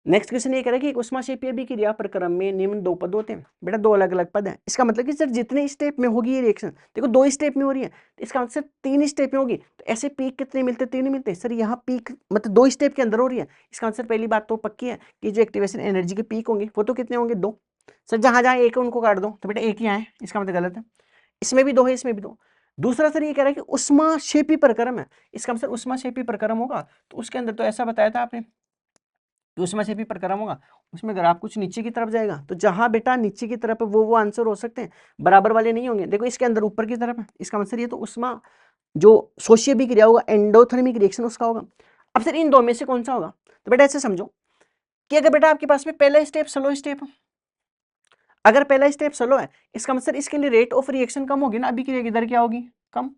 नेक्स्ट क्वेश्चन ये कह रहा है कि एक उष्माक्षेपीय अभिक्रिया प्रक्रम में निम्न दो पद होते हैं। बेटा दो अलग अलग पद हैं, इसका मतलब कि सर जितने स्टेप में होगी ये रिएक्शन, देखो दो स्टेप में हो रही है, तो इसका मतलब सर 3 स्टेप में होगी, तो ऐसे पीक कितने मिलते हैं, 3 मिलते हैं। सर यहाँ पीक मतलब 2 स्टेप के अंदर हो रही है, इसका आंसर पहली बात तो पक्की है कि जो एक्टिवेशन एनर्जी के पीक होंगे वो तो कितने होंगे, 2। सर जहां जहां एक है उनको काट दो, तो बेटा एक ही आए, इसका मतलब गलत है। इसमें भी 2 है, इसमें भी 2। दूसरा सर ये कह रहा है कि उष्माक्षेपी प्रक्रम है, इसका मतलब उष्माक्षेपी प्रक्रम होगा, तो उसके अंदर तो ऐसा बताया था आपने कि उष्माक्षेपी प्रक्रम होगा, उसमें ग्राफ कुछ नीचे की तरफ जाएगा, तो जहां बेटा नीचे की तरफ है वो आंसर हो सकते हैं, बराबर वाले नहीं होंगे। देखो इसके अंदर ऊपर की तरफ है, इसका मतलब ये तो उष्मा जो सोशियल भी क्रिया होगा, एंडोथर्मिक रिएक्शन उसका होगा। अब सर इन दो में से कौन सा होगा, तो बेटा ऐसे समझो कि अगर बेटा आपके पास में पहला स्टेप स्लो स्टेप, अगर पहला स्टेप स्लो है इसका मतलब इसके लिए रेट ऑफ रिएक्शन कम होगी ना, अभी की दर क्या होगी, कम।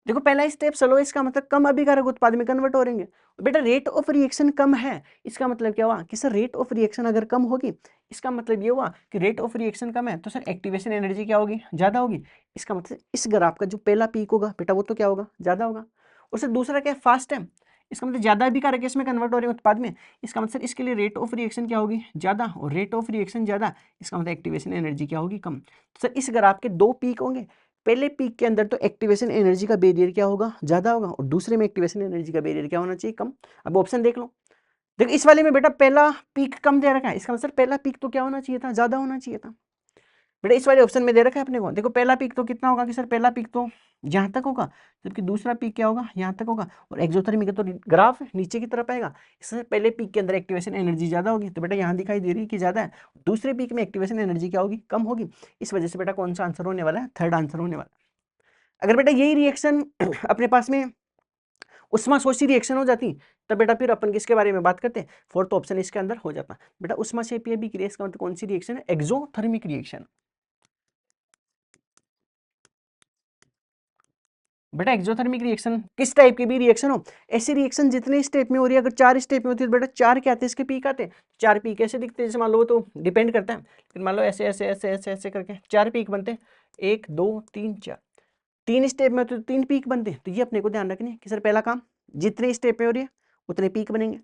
देखो पहला स्टेप स्लो, इसका मतलब कम अभिकारक उत्पाद में कन्वर्ट हो रहेंगे। बेटा रेट ऑफ रिएक्शन कम है, इसका मतलब क्या हुआ कि सर रेट ऑफ रिएक्शन अगर कम होगी, इसका मतलब ये हुआ कि रेट ऑफ रिएक्शन कम है तो सर एक्टिवेशन एनर्जी क्या होगी, ज्यादा होगी। इसका मतलब इस ग्राफ का जो पहला पीक होगा बेटा वो तो क्या होगा, ज्यादा होगा। और सर दूसरा क्या है, फास्ट है, इसका मतलब ज्यादा अभिकारक इसमें कन्वर्ट हो रहे हैं उत्पाद में, इसका मतलब इसके लिए रेट ऑफ रिएक्शन क्या होगी, ज्यादा, और रेट ऑफ रिएक्शन ज्यादा, इसका मतलब एक्टिवेशन एनर्जी क्या होगी, कम। तो सर इस ग्राफ के दो पीक होंगे, पहले पीक के अंदर तो एक्टिवेशन एनर्जी का बैरियर क्या होगा, ज्यादा होगा, और दूसरे में एक्टिवेशन एनर्जी का बैरियर क्या होना चाहिए, कम। अब ऑप्शन देख लो, देखो इस वाले में बेटा पहला पीक कम दे रखा है, इसका मतलब पहला पीक तो क्या होना चाहिए था, ज्यादा होना चाहिए था। बेटा इस वाले ऑप्शन में दे रखा है अपने को, देखो पहला पीक तो कितना होगा कि सर पहला पीक तो यहाँ तक होगा, जबकि दूसरा पीक क्या होगा, यहाँ तक होगा, और एक्सोथर्मिक का तो ग्राफ नीचे की तरफ आएगा, इससे पहले पीक के अंदर एक्टिवेशन एनर्जी ज्यादा होगी, तो बेटा यहाँ दिखाई दे रही है कि ज्यादा है, दूसरे पीक में एक्टिवेशन एनर्जी क्या होगी, कम होगी। इस वजह से बेटा कौन सा आंसर होने वाला है, थर्ड आंसर होने वाला है। अगर बेटा यही रिएक्शन अपने पास में उष्माशोषी रिएक्शन हो जाती, तब बेटा फिर अपन किसके बारे में बात करते हैं, फोर्थ ऑप्शन इसके अंदर हो जाता। बेटा उष्माक्षेपीय अभिक्रिया इसका मतलब कौन सी रिएक्शन है, एक्सोथर्मिक रिएक्शन। बेटा एक्सोथर्मिक रिएक्शन किस टाइप की भी रिएक्शन हो, ऐसी रिएक्शन जितने स्टेप में हो रही है, अगर 4 स्टेप में होती है तो बेटा 4 क्या आते हैं, इसके पीक आते हैं। 4 पीक ऐसे दिखते हैं, जैसे मान लो, तो डिपेंड करता है, लेकिन मान लो ऐसे ऐसे ऐसे ऐसे ऐसे करके 4 पीक बनते हैं, 1 2 3 4, 3 स्टेप में होते तो 3 पीक बनते हैं। तो ये अपने को ध्यान रखने कि सर पहला काम, जितने स्टेप में हो रही है उतने पीक बनेंगे।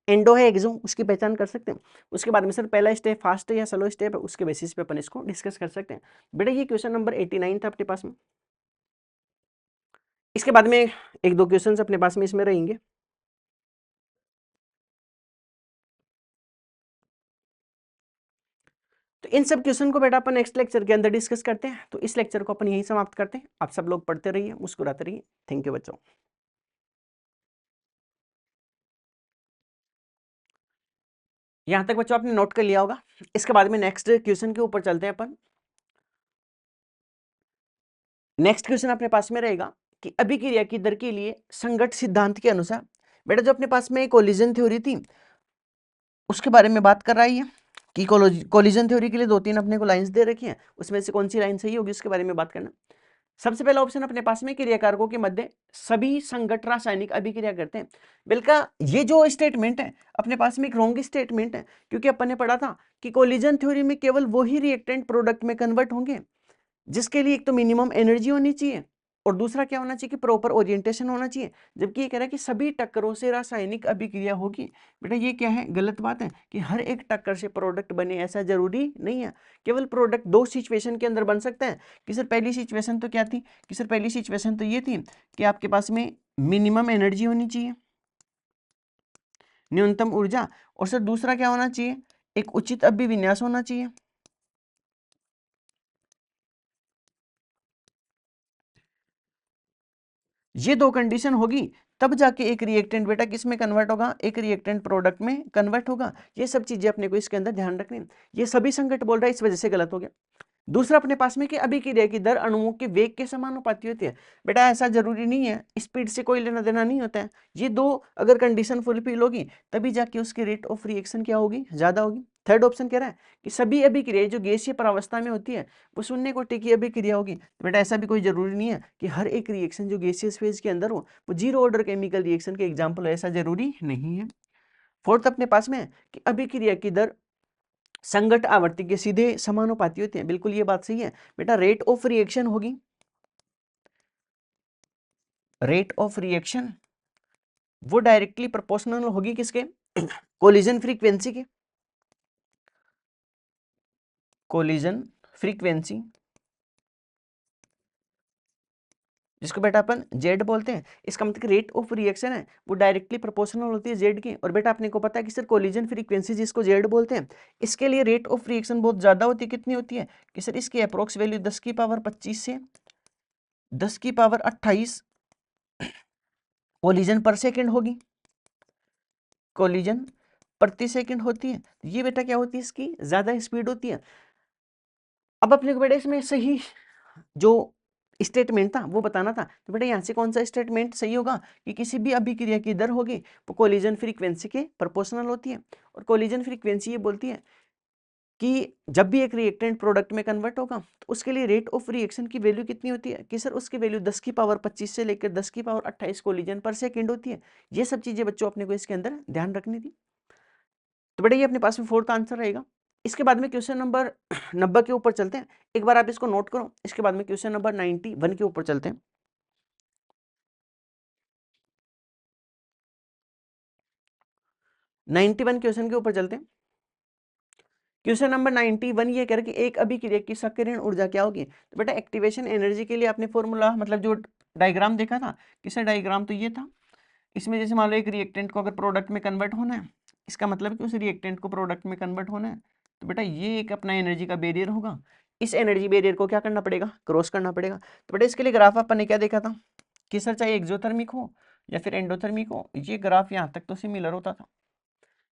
एंडो है एक्सो, उसकी पहचान कर सकते हैं। उसके बाद में सर पहला स्टेप फास्ट है या स्लो स्टेप है, उसके बेसिस पे अपन इसको डिस्कस कर सकते हैं। बेटा ये क्वेश्चन नंबर 89 था अपने पास में। इसके बाद में एक दो क्वेश्चन अपने पास में इसमें रहेंगे। तो इन सब क्वेश्चन को बेटा अपन नेक्स्ट लेक्चर के अंदर डिस्कस करते हैं। तो इस लेक्चर को अपन यही समाप्त करते हैं। आप सब लोग पढ़ते रहिए, मुस्कुराते रहिए। थैंक यू बच्चों। यहां तक बच्चों आपने नोट कर लिया होगा। इसके बाद में नेक्स्ट क्वेश्चन के ऊपर चलते हैं अपन। नेक्स्ट क्वेश्चन अपने पास में रहेगा कि अभिक्रिया की दर के लिए संगत सिद्धांत के अनुसार, बेटा जो अपने पास में कोलिजन थ्योरी थी उसके बारे में बात कर रहा है कि कोलिजन थ्योरी के लिए 2-3 अपने को लाइंस दे रखी हैं, उसमें से कौन सी लाइन सही होगी उसके बारे में बात करना। सबसे पहला ऑप्शन अपने पास में, क्रियाकारकों के मध्य सभी संगत रासायनिक अभिक्रिया करते हैं। बिल्कुल ये जो स्टेटमेंट है अपने पास में एक रॉन्ग स्टेटमेंट है, क्योंकि अपन ने पढ़ा था कि कोलिजन थ्योरी में केवल वही रिएक्टेंट प्रोडक्ट में कन्वर्ट होंगे जिसके लिए एक तो मिनिमम एनर्जी होनी चाहिए, और दूसरा क्या होना चाहिए कि प्रॉपर ओरिएंटेशन होना चाहिए। जबकि ये कह रहा है कि सभी टक्करों से रासायनिक अभिक्रिया होगी। बेटा ये क्या है, गलत बात है कि हर एक टक्कर से प्रोडक्ट बने, ऐसा जरूरी नहीं है। केवल प्रोडक्ट दो सिचुएशन के अंदर बन सकता है। कि सर पहली सिचुएशन तो क्या थी, कि सर पहली सिचुएशन तो ये थी कि आपके पास में मिनिमम एनर्जी होनी चाहिए, न्यूनतम ऊर्जा, और सर दूसरा क्या होना चाहिए, एक उचित अभिविन्यास होना चाहिए। ये दो कंडीशन होगी तब जाके एक रिएक्टेंट बेटा किस में कन्वर्ट होगा, एक रिएक्टेंट प्रोडक्ट में कन्वर्ट होगा। ये सब चीजें अपने को इसके अंदर ध्यान रखनी। ये सभी संकट बोल रहा है, इस वजह से गलत हो गया। दूसरा अपने पास में कि अभिक्रिया की दर अणुओं के वेग के समानुपाती होती है। बेटा ऐसा जरूरी नहीं है, स्पीड से कोई लेना देना नहीं होता है। ये दो अगर कंडीशन फुलफिल होगी तभी जाके उसकी रेट ऑफ रिएक्शन क्या होगी, ज्यादा होगी। थर्ड ऑप्शन कह रहा है कि सभी अभिक्रिया जो गैसीय परावस्था में होती है वो शून्य कोटि की अभिक्रिया होगी। तो बेटा ऐसा भी कोई जरूरी नहीं है कि हर एक रिएक्शन जो गैसियस फेज के अंदर हो वो जीरो ऑर्डर केमिकल रिएक्शन के एग्जाम्पल हो, ऐसा जरूरी नहीं है। फोर्थ अपने पास में कि अभिक्रिया की दर संगत आवर्ती के सीधे समानुपाती होते हैं। बिल्कुल ये बात सही है बेटा। रेट ऑफ रिएक्शन होगी, रेट ऑफ रिएक्शन वो डायरेक्टली प्रोपोर्शनल होगी किसके, कोलिजन फ्रीक्वेंसी के, कोलिजन फ्रीक्वेंसी जिसको बेटा अपन जेड बोलते हैं। इसका मतलब रेट ऑफ रिएक्शन है वो डायरेक्टली प्रोपोर्शनल होती है जेड की। और बेटा अपने को पता है कि सर कोलिजन फ्रीक्वेंसी जिसको जेड बोलते हैं इसके लिए रेट ऑफ रिएक्शन बहुत ज्यादा होती है। कितनी होती है कि सर इसकी अप्रोक्स वैल्यू 10 की पावर 25 से 10 की पावर 28 कोलिजन पर सेकेंड होगी, कोलिजन प्रति सेकंड होती है। ये बेटा क्या होती है, इसकी ज्यादा स्पीड होती है। अब अपने को बेटा इसमें सही जो स्टेटमेंट था वो बताना था। तो बेटा यहाँ से कौन सा स्टेटमेंट सही होगा कि किसी भी अभिक्रिया की दर होगी वो कोलिजन फ्रीक्वेंसी के प्रोपोर्शनल होती है। और कोलिजन फ्रीक्वेंसी ये बोलती है कि जब भी एक रिएक्टेंट प्रोडक्ट में कन्वर्ट होगा तो उसके लिए रेट ऑफ रिएक्शन की वैल्यू कितनी होती है कि सर उसकी वैल्यू 10 की पावर 25 से लेकर 10 की पावर 28 कोलिजन पर सेकंड होती है। ये सब चीजें बच्चों अपने को इसके अंदर ध्यान रखनी थी। तो बेटा ये अपने पास में फोर्थ आंसर रहेगा। इसके बाद में क्वेश्चन नंबर 90 के ऊपर चलते हैं। एक बार आप इसको नोट करो। इसके बाद में क्वेश्चन नंबर 91 के ऊपर चलते हैं। 91 क्वेश्चन के ऊपर चलते हैं। क्वेश्चन नंबर 91 ये कह रहा है कि एक अभिक्रिया की सक्रियण ऊर्जा क्या होगी। तो बेटा एक्टिवेशन एनर्जी के लिए आपने फॉर्मूला मतलब जो डायग्राम देखा था, किसका डायग्राम तो ये था। इसमें जैसे मान लो एक रिएक्टेंट को अगर प्रोडक्ट में कन्वर्ट होना है, इसका मतलब कि उस रिएक्टेंट को प्रोडक्ट में कन्वर्ट होना है, तो बेटा ये एक अपना एनर्जी का बैरियर होगा। इस एनर्जी बैरियर को क्या करना पड़ेगा, क्रॉस करना पड़ेगा। तो बेटा इसके लिए ग्राफ अपन ने क्या देखा था कि सर चाहे एक्सोथर्मिक हो या फिर एंडोथर्मिक हो, ये ग्राफ यहाँ तक तो सिमिलर होता था।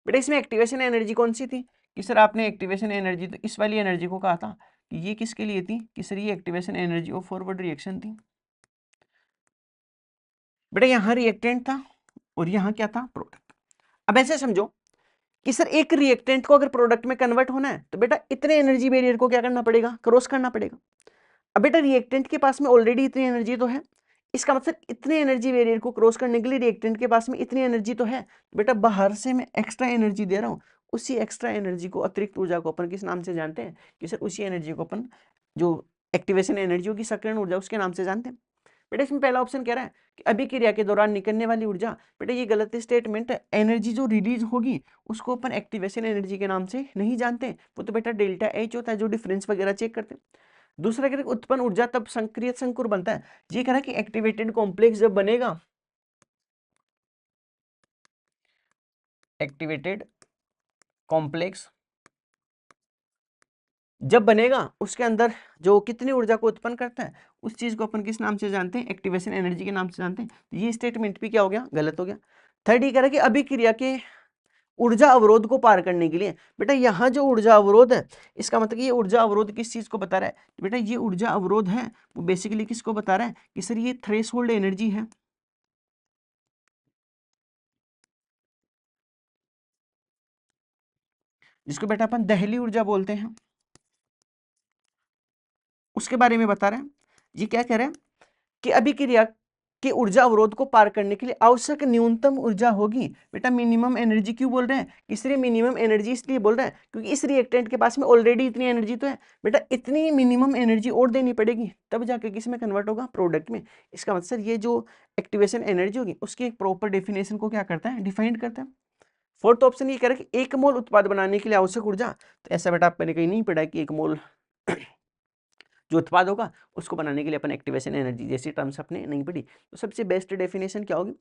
बेटा इसमें एक्टिवेशन एनर्जी कौन सी थी कि सर आपने एक्टिवेशन एनर्जी तो इस वाली एनर्जी को कहा था कि ये किसके लिए थी कि सर ये activation energy of forward reaction थी। बेटा यहाँ रिएक्टेंट था और यहाँ क्या था, प्रोडक्ट। अब ऐसे समझो कि सर एक रिएक्टेंट को अगर प्रोडक्ट में कन्वर्ट होना है तो बेटा इतने एनर्जी बैरियर को क्या करना पड़ेगा, क्रॉस करना पड़ेगा। अब बेटा रिएक्टेंट के पास में ऑलरेडी इतनी एनर्जी तो है, इसका मतलब इतने एनर्जी बैरियर को क्रॉस करने के लिए रिएक्टेंट के पास में इतनी एनर्जी तो है। बेटा बाहर से मैं एक्स्ट्रा एनर्जी दे रहा हूँ, उसी एक्स्ट्रा एनर्जी को, अतिरिक्त ऊर्जा को अपन किस नाम से जानते हैं कि सर उसी एनर्जी को अपन जो एक्टिवेशन एनर्जी होगी सक्रियण ऊर्जा उसके नाम से जानते हैं। बेटा इसमें पहला ऑप्शन कह रहा है कि अभिक्रिया के दौरान निकलने वाली ऊर्जा, बेटा ये गलत स्टेटमेंट है। एनर्जी जो रिलीज होगी उसको अपन एक्टिवेशन एनर्जी के नाम से नहीं जानते, वो तो बेटा डेल्टा एच होता है जो डिफरेंस वगैरह चेक करते हैं। दूसरा कह रहा है उत्पन्न ऊर्जा तब संक्रिय संकुर बनता है। ये कह रहा है कि एक्टिवेटेड कॉम्प्लेक्स जब बनेगा, एक्टिवेटेड कॉम्प्लेक्स जब बनेगा उसके अंदर जो कितनी ऊर्जा को उत्पन्न करता है उस चीज को अपन किस नाम से जानते हैं, एक्टिवेशन एनर्जी के नाम से जानते हैं। ये स्टेटमेंट भी क्या हो गया, गलत हो गया। थर्ड ये कह रहा है कि अभिक्रिया के ऊर्जा अवरोध को पार करने के लिए, बेटा यहाँ जो ऊर्जा अवरोध है इसका मतलब ये ऊर्जा अवरोध किस चीज को बता रहा है, बेटा ये ऊर्जा अवरोध है वो बेसिकली किसको बता रहा है कि सर ये थ्रेशोल्ड एनर्जी है। जिसको बेटा अपन दहली ऊर्जा बोलते हैं, उसके बारे में बता रहे हैं। ये क्या कह रहे हैं कि अभिक्रिया के ऊर्जा अवरोध को पार करने के लिए आवश्यक न्यूनतम ऊर्जा होगी। बेटा मिनिमम एनर्जी क्यों बोल रहे हैं, इसलिए मिनिमम एनर्जी इसलिए बोल रहे हैं क्योंकि इस रिएक्टेंट के पास में ऑलरेडी इतनी एनर्जी तो है। बेटा इतनी मिनिमम एनर्जी और देनी पड़ेगी तब जाके किस में कन्वर्ट होगा, प्रोडक्ट में। इसका मतलब सर ये जो एक्टिवेशन एनर्जी होगी उसकी एक प्रॉपर डेफिनेशन को क्या करता है, डिफाइंड करता है। फोर्थ ऑप्शन ये कह रहा है कि एक मोल उत्पाद बनाने के लिए आवश्यक ऊर्जा, तो ऐसा बेटा आपने कहीं नहीं पढ़ा कि एक मोल जो उत्पाद होगा उसको बनाने के लिए अपन एक्टिवेशन एनर्जी जैसी टर्म्स अपने नहीं पढ़ी। तो सबसे बेस्ट डेफिनेशन क्या होगी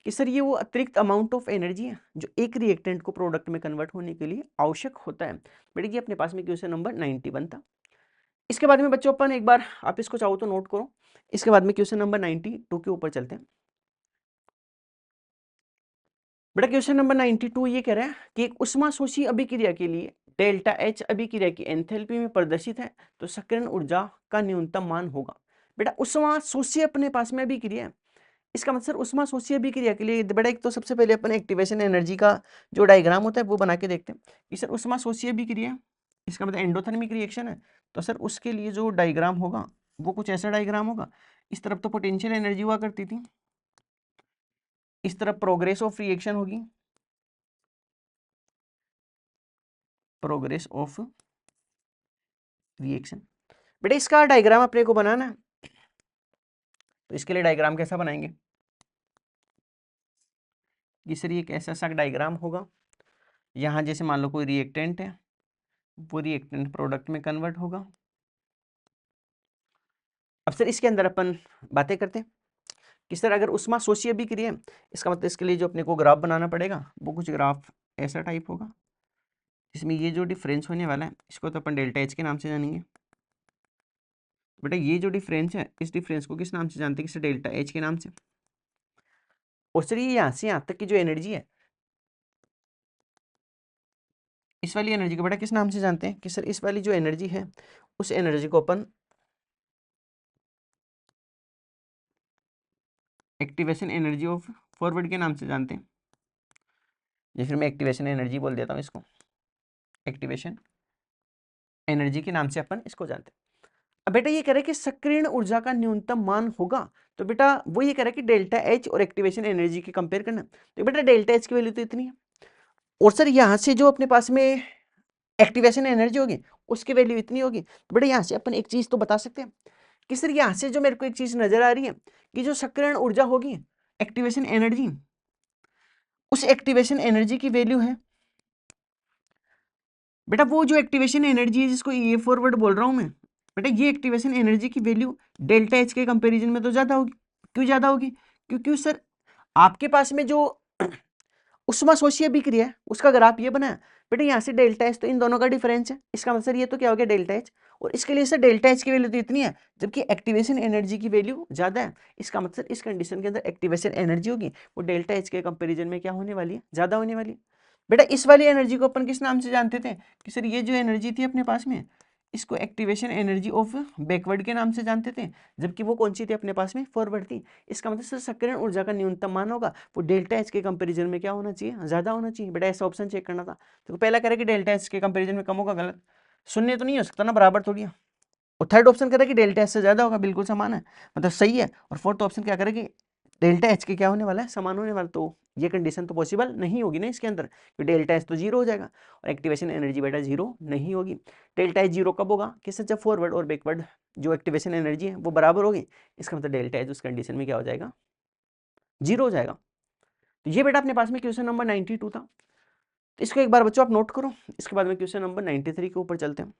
कि सर ये वो अतिरिक्त अमाउंट ऑफ एनर्जी है जो एक रिएक्टेंट को प्रोडक्ट में कन्वर्ट होने के लिए आवश्यक होता है। बेटा ये अपने पास में क्वेश्चन नंबर 91 था। इसके बाद में बच्चों अपन एक बार आप इसको चाहो तो नोट करो। इसके बाद में क्वेश्चन नंबर 92 के ऊपर चलते हैं। बेटा क्वेश्चन नंबर 92 ये कह रहा है कि एक उष्माशोषी अभिक्रिया के लिए डेल्टा एच अभिक्रिया की एंथैल्पी में प्रदर्शित है तो सक्रियण ऊर्जा का न्यूनतम मान होगा। बेटा उष्माशोषी अपने पास में अभिक्रिया है, इसका मतलब उष्माशोषी अभिक्रिया के लिए बेटा एक तो सबसे पहले अपन एक्टिवेशन एनर्जी का जो डायग्राम होता है वो बना के देखते हैं कि सर उष्माशोषी अभिक्रिया, इसका मतलब एंडोथर्मिक रिएक्शन है। तो सर उसके लिए जो डायग्राम होगा वो कुछ ऐसा डायग्राम होगा। इस तरफ तो पोटेंशियल एनर्जी हुआ करती थी, इस तरफ प्रोग्रेस ऑफ रिएक्शन होगी, प्रोग्रेस ऑफ रिएक्शन। बेटा इसका डायग्राम अपने को बनाना है, तो इसके लिए डायग्राम कैसा बनाएंगे कि सर ये कैसा सा डायग्राम होगा। यहाँ जैसे मान लो कोई रिएक्टेंट है, वो रिएक्टेंट प्रोडक्ट में कन्वर्ट होगा। अब सर इसके अंदर अपन बातें करते हैं कि सर अगर उष्माशोषी अभिक्रिया है, इसका मतलब इसके लिए जो अपने को ग्राफ बनाना पड़ेगा वो कुछ ग्राफ ऐसा टाइप होगा जिसमें ये जो डिफरेंस होने वाला है इसको तो अपन डेल्टा एच के नाम से जानेंगे। बेटा ये जो डिफरेंस है इस डिफरेंस को किस नाम से जानते हैं, किस डेल्टा एच के नाम से। और सर ये यहाँ से यहाँ तक की जो एनर्जी है इस वाली एनर्जी को बेटा किस नाम से जानते हैं कि सर इस वाली जो एनर्जी है उस एनर्जी को अपन एक्टिवेशन एनर्जी ऑफ फॉरवर्ड के नाम से जानते हैं। या फिर मैं एक्टिवेशन एनर्जी बोल देता हूँ इसको, एक्टिवेशन एनर्जी के नाम से अपन इसको जानते हैं। अब बेटा ये कह रहा है कि सक्रियण ऊर्जा का न्यूनतम मान होगा, तो बेटा वो ये कह रहा है कि डेल्टा एच और एक्टिवेशन एनर्जी की कंपेयर करना। तो बेटा डेल्टा एच की वैल्यू तो इतनी है, और सर यहाँ से जो अपने पास में एक्टिवेशन एनर्जी होगी उसकी वैल्यू इतनी होगी। तो बेटा यहाँ से अपन एक चीज तो बता सकते हैं कि सर यहाँ से जो मेरे को एक चीज नजर आ रही है कि जो सक्रियण ऊर्जा होगी, एक्टिवेशन एनर्जी, उस एक्टिवेशन एनर्जी की वैल्यू है बेटा वो जो एक्टिवेशन एनर्जी है जिसको ये फॉरवर्ड बोल रहा हूं मैं, बेटा ये एक्टिवेशन एनर्जी की वैल्यू डेल्टा एच के कंपैरिजन में तो ज्यादा होगी। क्यों ज्यादा होगी? क्योंकि सर आपके पास में जो उष्माशोषी अभिक्रिया है उसका ग्राफ ये बना है बेटा, यहाँ से डेल्टा एच तो इन दोनों का डिफरेंस है, इसका मतलब ये तो क्या हो गया डेल्टा एच, और इसके लिए सर डेल्टा एच की वैल्यू तो इतनी है जबकि एक्टिवेशन एनर्जी की वैल्यू ज्यादा है। इसका मतलब इस कंडीशन के अंदर एक्टिवेशन एनर्जी होगी वो डेल्टा एच के कंपेरिजन में क्या होने वाली है, ज्यादा होने वाली है। बेटा इस वाली एनर्जी को अपन किस नाम से जानते थे कि सर ये जो एनर्जी थी अपने पास में इसको एक्टिवेशन एनर्जी ऑफ बैकवर्ड के नाम से जानते थे, जबकि वो कौन सी थी अपने पास में, फॉरवर्ड थी। इसका मतलब सर सक्रियण ऊर्जा का न्यूनतम मान होगा वो डेल्टा एच के कंपैरिजन में क्या होना चाहिए, ज्यादा होना चाहिए। बेटा ऐसा ऑप्शन चेक करना था, तो पहला कह रहा है कि डेल्टा एच के कंपैरिजन में कम होगा, गलत, शून्य तो नहीं हो सकता ना, बराबर थोड़ी है। और थर्ड ऑप्शन कह रहा है कि डेल्टा एच से ज्यादा होगा, बिल्कुल समान है, मतलब सही है। और फोर्थ ऑप्शन क्या करेगा कि डेल्टा एच के क्या होने वाला है, समान होने वाला। तो ये कंडीशन तो पॉसिबल नहीं होगी ना इसके अंदर, कि डेल्टा एच तो जीरो हो जाएगा और एक्टिवेशन एनर्जी बेटा जीरो नहीं होगी। डेल्टा एच जीरो कब होगा, किससे, जब फॉरवर्ड और बैकवर्ड जो एक्टिवेशन एनर्जी है वो बराबर होगी। इसका मतलब डेल्टा एच उस कंडीशन में क्या हो जाएगा, जीरो हो जाएगा। तो ये बेटा अपने पास में क्वेश्चन नंबर 92 था। तो इसको एक बार बच्चों आप नोट करो, इसके बाद में क्वेश्चन नंबर 93 के ऊपर चलते हैं।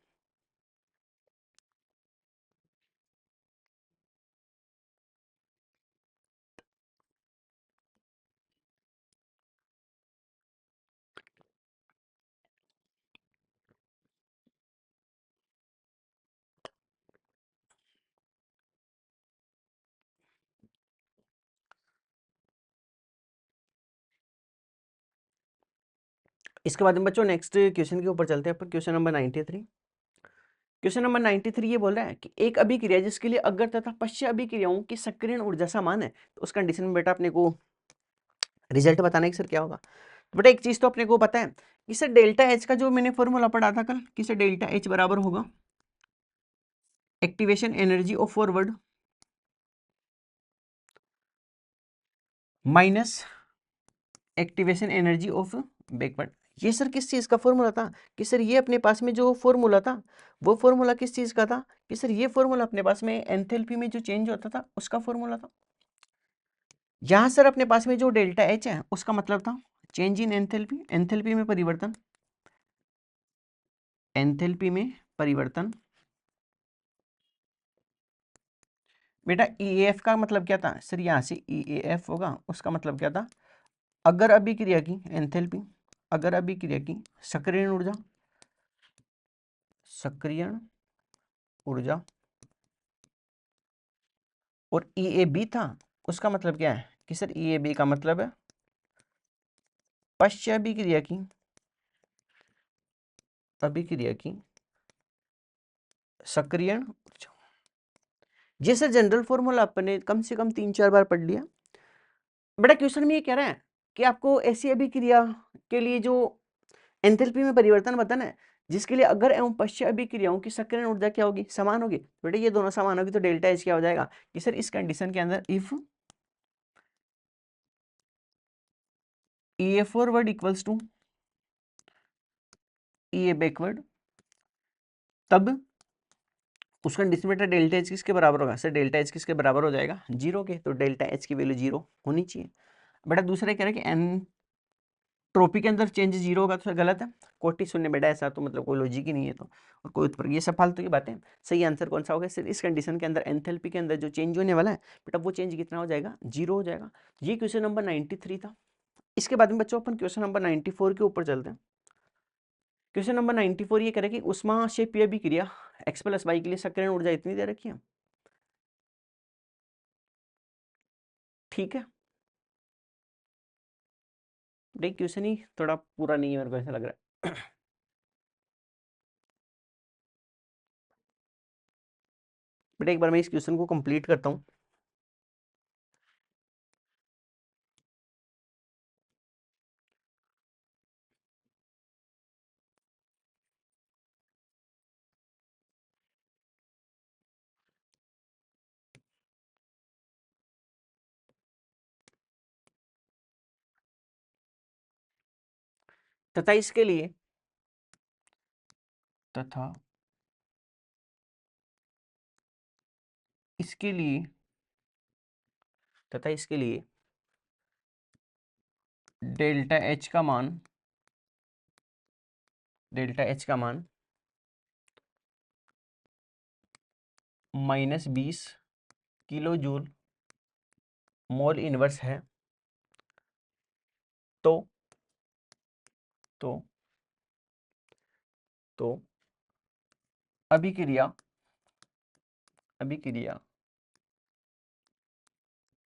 इसके बाद में बच्चों नेक्स्ट क्वेश्चन के ऊपर चलते हैं अपन, क्वेश्चन नंबर 93। क्वेश्चन नंबर 93 ये बोल रहा है कि एक अभिक्रिया जिसके लिए अग्र तथा पश्च अभिक्रियाओं की सक्रियण ऊर्जा समान है, तो उस कंडीशन में बेटा अपने को रिजल्ट बताना है कि सर क्या होगा। तो बेटा एक चीज तो अपने को पता है कि सर डेल्टा एच का जो मैंने फॉर्मूला पढ़ा था कल, कि सर डेल्टा एच बराबर होगा activation energy of forward minus activation energy of backward. ये सर किस चीज का फॉर्मूला था, कि सर ये अपने पास में जो फॉर्मूला था वो फॉर्मूला किस चीज का था, कि सर ये फॉर्मूला अपने पास में एंथैल्पी में जो चेंज होता था उसका फॉर्मूला था। यहां सर अपने पास में जो डेल्टा एच है उसका मतलब था चेंज इन एंथैल्पी, एंथैल्पी में परिवर्तन, एंथैल्पी में परिवर्तन। बेटा ईएफ का मतलब क्या था सर, यहां से ईएफ होगा, उसका मतलब क्या था, अगर अभिक्रिया की एंथैल्पी, अगर अभिक्रिया की सक्रियण ऊर्जा, सक्रियण ऊर्जा, और ई ए बी था, उसका मतलब क्या है कि सर ई ए बी का मतलब है पश्च अभिक्रिया की, अभिक्रिया की सक्रियण ऊर्जा। ये सर जनरल फॉर्मूला अपने कम से कम 3-4 बार पढ़ लिया। बेटा क्वेश्चन में ये कह रहा है कि आपको ऐसी अभिक्रिया के लिए जो एंथैल्पी में परिवर्तन बताना है जिसके लिए अगर एवं पश्च अभिक्रियाओं की सक्रियण ऊर्जा क्या होगी, समान होगी। बेटा ये दोनों समान होगी तो डेल्टा एच क्या हो जाएगा कि सर इस कंडीशन के अंदर if E A forward equals to E A backward, तब उस कंडीशन में डेल्टा एच किसके बराबर होगा, सर डेल्टा एच किसके बराबर हो जाएगा, जीरो के। तो डेल्टा एच की वैल्यू जीरो होनी चाहिए। बेटा दूसरा कह रहा है कि एंट्रोपी के अंदर चेंज जीरो होगा, तो सर गलत है, कोटि शून्य। बेटा ऐसा तो मतलब कोई लॉजिक ही नहीं है, तो और कोई उत्तर, ये सब फालतू की बातें। सही आंसर कौन सा होगा, सर इस कंडीशन के अंदर एंथैल्पी के अंदर जो चेंज होने वाला है बेटा वो चेंज कितना हो जाएगा, जीरो हो जाएगा। ये क्वेश्चन नंबर 93 था। इसके बाद में बच्चों अपन क्वेश्चन नंबर 94 के ऊपर चलते हैं। क्वेश्चन नंबर 94 ये कह रहा है कि ऊष्माक्षेपीय अभिक्रिया x प्लस वाई के लिए सक्रियण ऊर्जा इतनी दे रखी है, ठीक है। देख क्वेश्चन ही थोड़ा पूरा नहीं है, मेरे को ऐसा लग रहा है। बेटा एक बार मैं इस क्वेश्चन को कंप्लीट करता हूँ। तथा इसके लिए तथा इसके लिए तथा इसके लिए डेल्टा एच का मान -20 किलो जूल मोल इनवर्स है, तो तो तो अभिक्रिया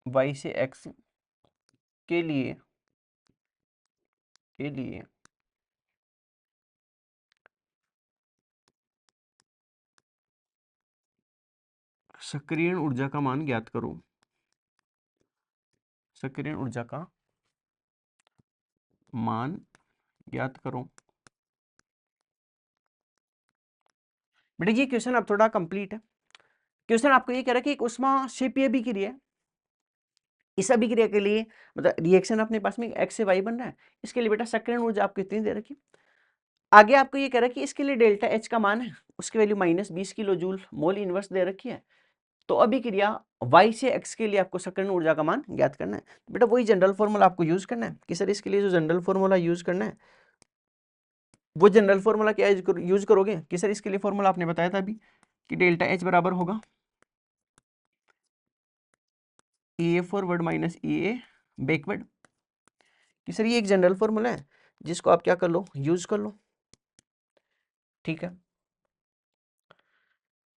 y से x के लिए सक्रियण ऊर्जा का मान ज्ञात करो। सक्रियण ऊर्जा का मान ज्ञात करो। बेटा ये क्वेश्चन अब थोड़ा कंप्लीट है। क्वेश्चन आपको ये कह रहा है कि एक उष्मा क्षेपीय अभिक्रिया, इस अभिक्रिया के लिए मतलब रिएक्शन अपने पास में x से y बन रहा है, इसके लिए बेटा सक्रियण ऊर्जा आपको इतनी दे रखी। आगे आपको ये कह रहा है कि इसके लिए डेल्टा एच का मान है, उसकी value -20 kilo joule mole inverse दे रखी है। तो अभिक्रिया y से x के लिए आपको सक्रियण ऊर्जा का मान ज्ञात करना है। बेटा वही जनरल फॉर्मूला आपको यूज करना है कि सर इसके लिए जो जनरल फॉर्मूला यूज करना है वो जनरल फॉर्मूला क्या यूज करोगे कि सर इसके लिए फॉर्मूला आपने बताया था अभी कि डेल्टा एच बराबर होगा ए फॉरवर्ड माइनस ए बैकवर्ड। कि सर ये एक जनरल फॉर्मूला है जिसको आप क्या कर लो, यूज कर लो। ठीक है,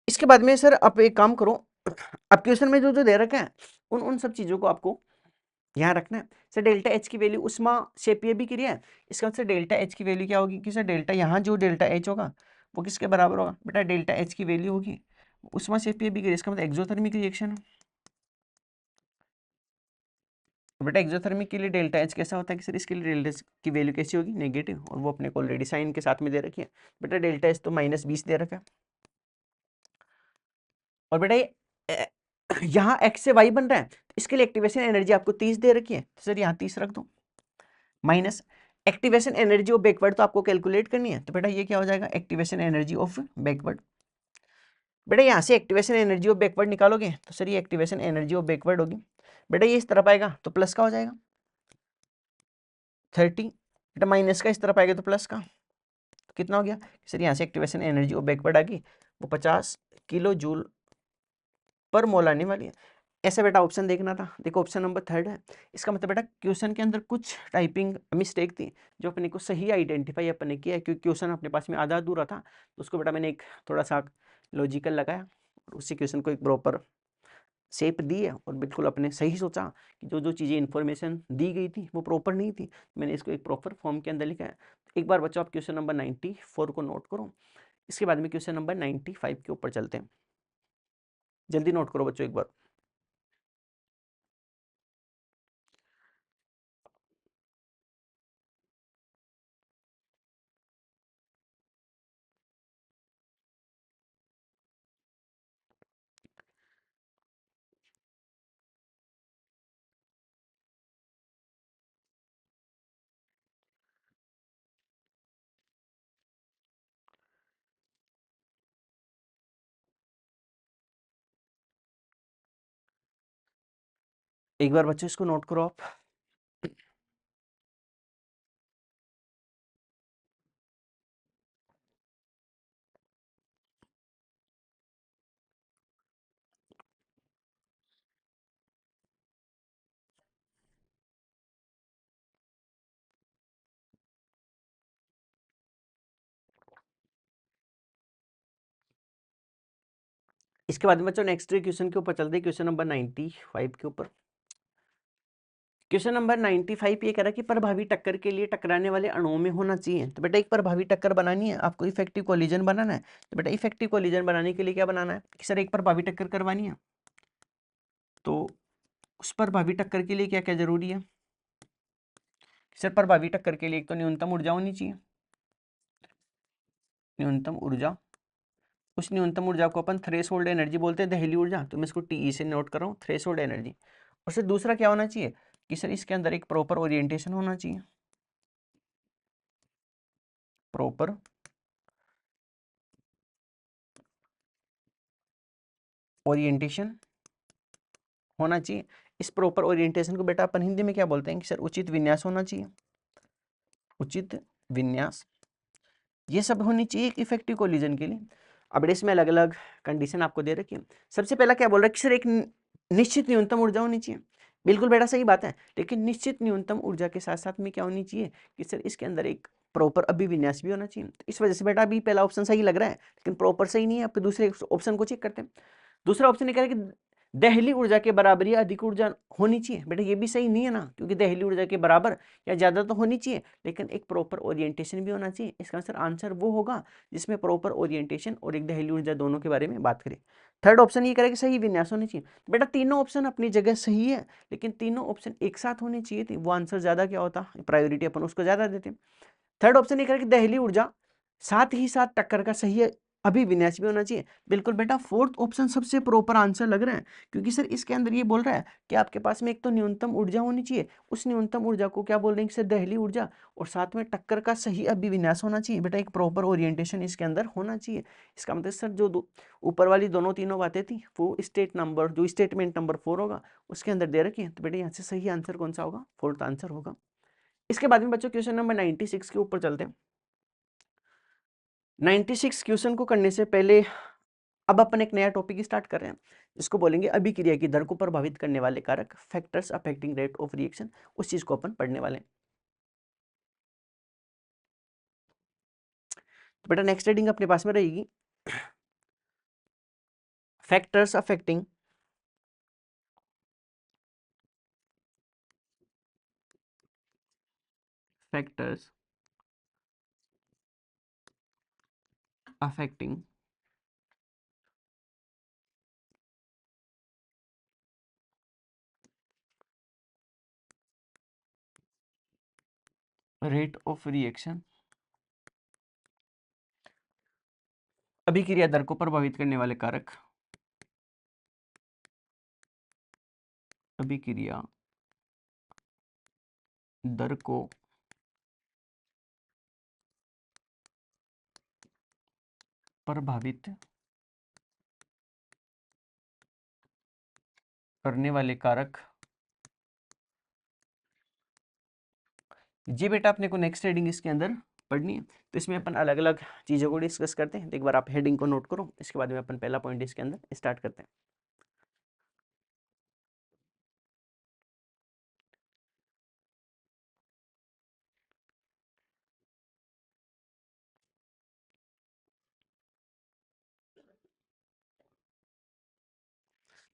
इसके बाद में सर आप एक काम करो, अब क्वेश्चन में जो जो दे रखा है उन सब चीजों को आपको यहाँ रखना है। सर डेल्टा एच की वैल्यू उष्मा क्षेपीय अभिक्रिया है, इसका मतलब डेल्टा एच की वैल्यू क्या होगी कि सर डेल्टा यहाँ जो डेल्टा एच होगा वो किसके बराबर होगा, बेटा डेल्टा एच की वैल्यू होगी उष्मा क्षेपीय अभिक्रिया, इसका मतलब एक्सोथर्मिक रिएक्शन है। बेटा एक्सोथर्मिक के लिए डेल्टा एच कैसा होता है कि सर इसके लिए डेल्टा एच की वैल्यू कैसी होगी, नेगेटिव, और वो अपने को ऑलरेडी साइन के साथ में दे रखी है। बेटा डेल्टा एच तो -20 दे रखा है, और बेटा ये यहाँ x से y बन रहा है, इसके लिए एक्टिवेशन एनर्जी आपको 30 दे रखी है, तो सर यहाँ 30 रख दो, minus activation energy of backward तो आपको कैलकुलेट करनी है। तो बेटा ये क्या हो जाएगा, एक्टिवेशन एनर्जी ऑफ बैकवर्ड। बेटा यहाँ से एक्टिवेशन एनर्जी ऑफ बैकवर्ड निकालोगे तो सर ये एक्टिवेशन एनर्जी ऑफ बैकवर्ड होगी। बेटा ये इस तरफ आएगा तो प्लस का हो जाएगा 30, बेटा माइनस का इस तरफ आएगा तो प्लस का, तो कितना हो गया सर, यहाँ से एक्टिवेशन एनर्जी ऑफ बैकवर्ड आ गई वो 50 किलो जूल पर मोल आने वाली है। ऐसा बेटा ऑप्शन देखना था, देखो ऑप्शन नंबर 3 है। इसका मतलब बेटा क्वेश्चन के अंदर कुछ टाइपिंग मिस्टेक थी जो अपने को सही आइडेंटिफाई अपने किया है, क्योंकि क्वेश्चन अपने पास में आधा अधूरा था, तो उसको बेटा मैंने एक थोड़ा सा लॉजिकल लगाया और उसी क्वेश्चन को एक प्रॉपर शेप दी है, और बिल्कुल अपने सही सोचा कि जो जो चीज़ें इन्फॉर्मेशन दी गई थी वो प्रॉपर नहीं थी, मैंने इसको एक प्रॉपर फॉर्म के अंदर लिखा है। एक बार बच्चों आप क्वेश्चन नंबर 94 को नोट करो, इसके बाद में क्वेश्चन नंबर 95 के ऊपर चलते हैं। जल्दी नोट करो बच्चों एक बार। एक बार बच्चों इसको नोट करो आप। इसके बाद में बच्चों नेक्स्ट क्वेश्चन के ऊपर चलते हैं, क्वेश्चन नंबर 95 के ऊपर। क्वेश्चन नंबर 95 ये कह रहा है कि प्रभावी टक्कर के लिए टकराने वाले अणुओं में होना चाहिए। तो बेटा एक प्रभावी टक्कर बनानी है आपको, इफेक्टिव कोलिजन बनाना है। तो बेटा इफेक्टिव कोलिजन बनाने के लिए क्या बनाना है कि सर एक प्रभावी टक्कर करवानी है, तो उस प्रभावी टक्कर के लिए क्या क्या जरूरी है सर, प्रभावी टक्कर के लिए एक तो न्यूनतम ऊर्जा होनी चाहिए, न्यूनतम ऊर्जा, उस न्यूनतम ऊर्जा को अपन थ्रेशोल्ड एनर्जी बोलते हैं, दहली ऊर्जा, तो मैं इसको टीई से नोट कर रहा हूँ, थ्रेशोल्ड एनर्जी। और सर दूसरा क्या होना चाहिए कि सर इसके अंदर एक प्रॉपर ओरिएंटेशन होना चाहिए, प्रॉपर ओरिएंटेशन होना चाहिए। इस प्रॉपर ओरिएंटेशन को बेटा अपन हिंदी में क्या बोलते हैं कि सर उचित विन्यास होना चाहिए, उचित विन्यास, ये सब होनी चाहिए एक इफेक्टिव कोलिजन के लिए। अब इसमें अलग अलग कंडीशन आपको दे रखी है। सबसे पहला क्या बोल रहा है कि सर एक निश्चित न्यूनतम ऊर्जा होनी चाहिए, बिल्कुल बेटा सही बात है, लेकिन निश्चित न्यूनतम ऊर्जा के साथ साथ में क्या होनी चाहिए कि सर इसके अंदर एक प्रॉपर अभिविन्यास भी होना चाहिए। इस वजह से बेटा अभी पहला ऑप्शन सही लग रहा है, लेकिन प्रॉपर सही नहीं है। आपके दूसरे ऑप्शन को चेक करते हैं। दूसरा ऑप्शन ये कह रहा है कि दहली ऊर्जा के बराबर या अधिक ऊर्जा होनी चाहिए। बेटा ये भी सही नहीं है ना, क्योंकि दहली ऊर्जा के बराबर या ज्यादा तो होनी चाहिए, लेकिन एक प्रॉपर ओरिएंटेशन भी होना चाहिए। इसका आंसर वो होगा जिसमें प्रॉपर ओरिएंटेशन और एक दहली ऊर्जा दोनों के बारे में बात करें। थर्ड ऑप्शन ये करेगा सही विन्यास होनी चाहिए। बेटा तीनों ऑप्शन अपनी जगह सही है, लेकिन तीनों ऑप्शन एक साथ होने चाहिए थे, वो आंसर ज्यादा क्या होता, प्रायोरिटी अपन उसको ज्यादा देते हैं। थर्ड ऑप्शन ये करेगा कि दहली ऊर्जा साथ ही साथ टक्कर का सही है अभिविन्यास भी होना चाहिए। बिल्कुल बेटा फोर्थ ऑप्शन सबसे प्रॉपर आंसर लग रहा है, क्योंकि सर इसके अंदर ये बोल रहा है कि आपके पास में एक तो न्यूनतम ऊर्जा होनी चाहिए, उस न्यूनतम ऊर्जा को क्या बोल रहे हैं सर दहली ऊर्जा, और साथ में टक्कर का सही अभिविन्यास होना चाहिए। बेटा एक प्रॉपर ओरिएंटेशन इसके अंदर होना चाहिए। इसका मतलब सर जो ऊपर वाली दोनों तीनों बातें थी वो स्टेट नंबर जो स्टेटमेंट नंबर 4 होगा उसके अंदर दे रखी है। तो बेटा यहाँ से सही आंसर कौन सा होगा, फोर्थ आंसर होगा। इसके बाद में बच्चों क्वेश्चन नंबर 96 के ऊपर चलते हैं। 96 क्वेश्चन को करने से पहले अब अपन एक नया टॉपिक स्टार्ट कर रहे हैं, जिसको बोलेंगे अभिक्रिया की दर को प्रभावित करने वाले कारक, factors affecting rate of reaction. उस चीज को अपन पढ़ने वाले हैं। तो बेटा नेक्स्ट रीडिंग अपने पास में रहेगी factors affecting factors affecting rate of reaction, अभिक्रिया दर को प्रभावित करने वाले कारक, अभिक्रिया दर को प्रभावित करने वाले कारक। ये बेटा अपने को नेक्स्ट हेडिंग इसके अंदर पढ़नी है, तो इसमें अपन अलग अलग चीज़ों को डिस्कस करते हैं। तो एक बार आप हेडिंग को नोट करो, इसके बाद में अपन पहला पॉइंट इसके अंदर स्टार्ट करते हैं।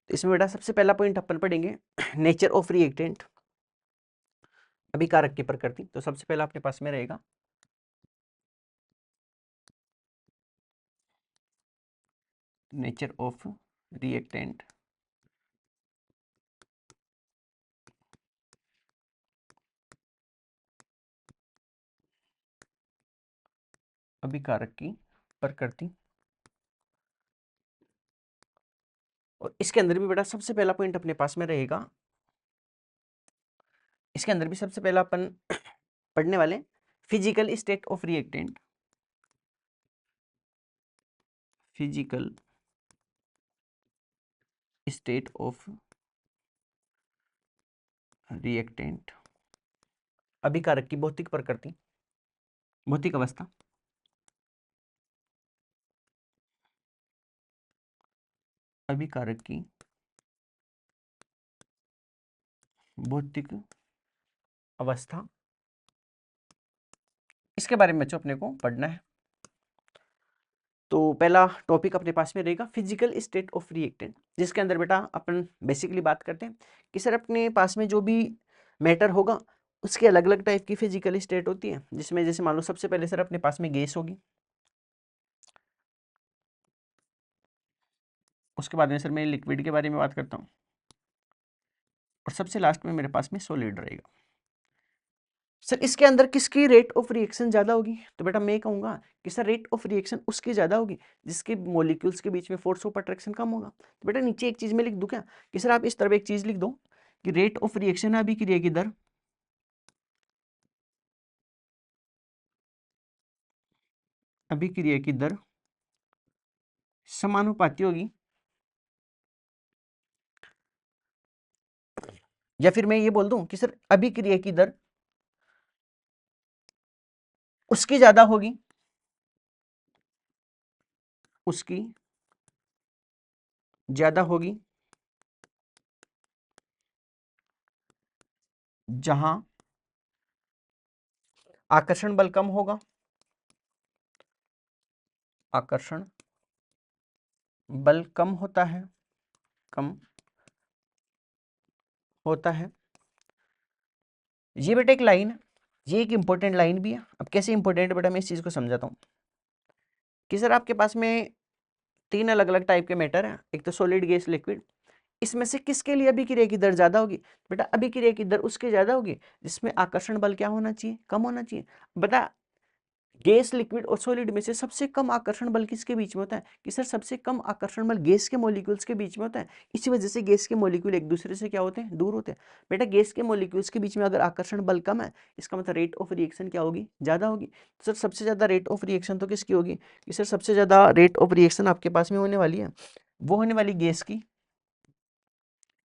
तो इसमें बेटा सबसे पहला पॉइंट अपन पढ़ेंगे नेचर ऑफ रिएक्टेंट, अभिकारक की प्रकृति। तो सबसे पहला अपने पास में रहेगा नेचर ऑफ रिएक्टेंट, अभिकारक की प्रकृति। और इसके अंदर भी बेटा सबसे पहला पॉइंट अपने पास में रहेगा, इसके अंदर भी सबसे पहला अपन पढ़ने वाले physical state of reactant, physical state of reactant, अभिकारक की भौतिक प्रकृति, भौतिक अवस्था, अभिकारक की भौतिक अवस्था, इसके बारे में बच्चों अपने को पढ़ना है। तो पहला टॉपिक अपने पास में रहेगा फिजिकल स्टेट ऑफ रिएक्टेंट, जिसके अंदर बेटा अपन बेसिकली बात करते हैं कि सर अपने पास में जो भी मैटर होगा उसके अलग अलग टाइप की फिजिकल स्टेट होती है, जिसमें जैसे मान लो सबसे पहले सर अपने पास में गैस होगी, उसके बाद में सर मैं लिक्विड के बारे में बात करता हूँ, और सबसे लास्ट में मेरे पास में सॉलिड रहेगा। सर इसके अंदर किसकी रेट ऑफ रिएक्शन ज़्यादा होगी, तो बेटा मैं कहूँगा कि सर रेट ऑफ रिएक्शन उसकी ज़्यादा होगी जिसके मॉलिक्यूल्स के बीच में फोर्स ऑफ अट्रैक्शन कम होगा। तो बेटा नीचे एक चीज़ में लिख दूँ क्या कि सर आप इस तरफ एक चीज़ लिख दो कि रेट ऑफ रिएक्शन है अभिक्रिया की दर अभिक्रिया की दर समानुपाती होगी, या फिर मैं ये बोल दूं कि सर अभिक्रिया की दर उसकी ज्यादा होगी, उसकी ज्यादा होगी जहां आकर्षण बल कम होगा, आकर्षण बल कम होता है, कम होता है। ये बेटा एक लाइन है, ये एक इंपॉर्टेंट लाइन भी है। अब कैसे इंपॉर्टेंट बेटा मैं इस चीज को समझाता हूं कि सर आपके पास में तीन अलग अलग टाइप के मैटर है, एक तो सॉलिड, गैस, लिक्विड। इसमें से किसके लिए अभिक्रिया की दर ज्यादा होगी? बेटा अभिक्रिया की दर उसके ज्यादा होगी जिसमें आकर्षण बल क्या होना चाहिए? कम होना चाहिए। बता गैस, लिक्विड और सॉलिड में से सबसे कम आकर्षण बल किसके बीच में होता है? कि सर सबसे कम आकर्षण बल गैस के मॉलिक्यूल्स के बीच में होता है। इसी वजह से गैस के मॉलिक्यूल एक दूसरे से क्या होते हैं? दूर होते हैं। बेटा गैस के मॉलिक्यूल्स के बीच में अगर आकर्षण बल कम है, इसका मतलब रेट ऑफ रिएक्शन क्या होगी? ज्यादा होगी। सर सबसे ज्यादा रेट ऑफ रिएक्शन तो किसकी होगी? कि सर सबसे ज्यादा रेट ऑफ रिएक्शन आपके पास में होने वाली है, वो होने वाली गैस की।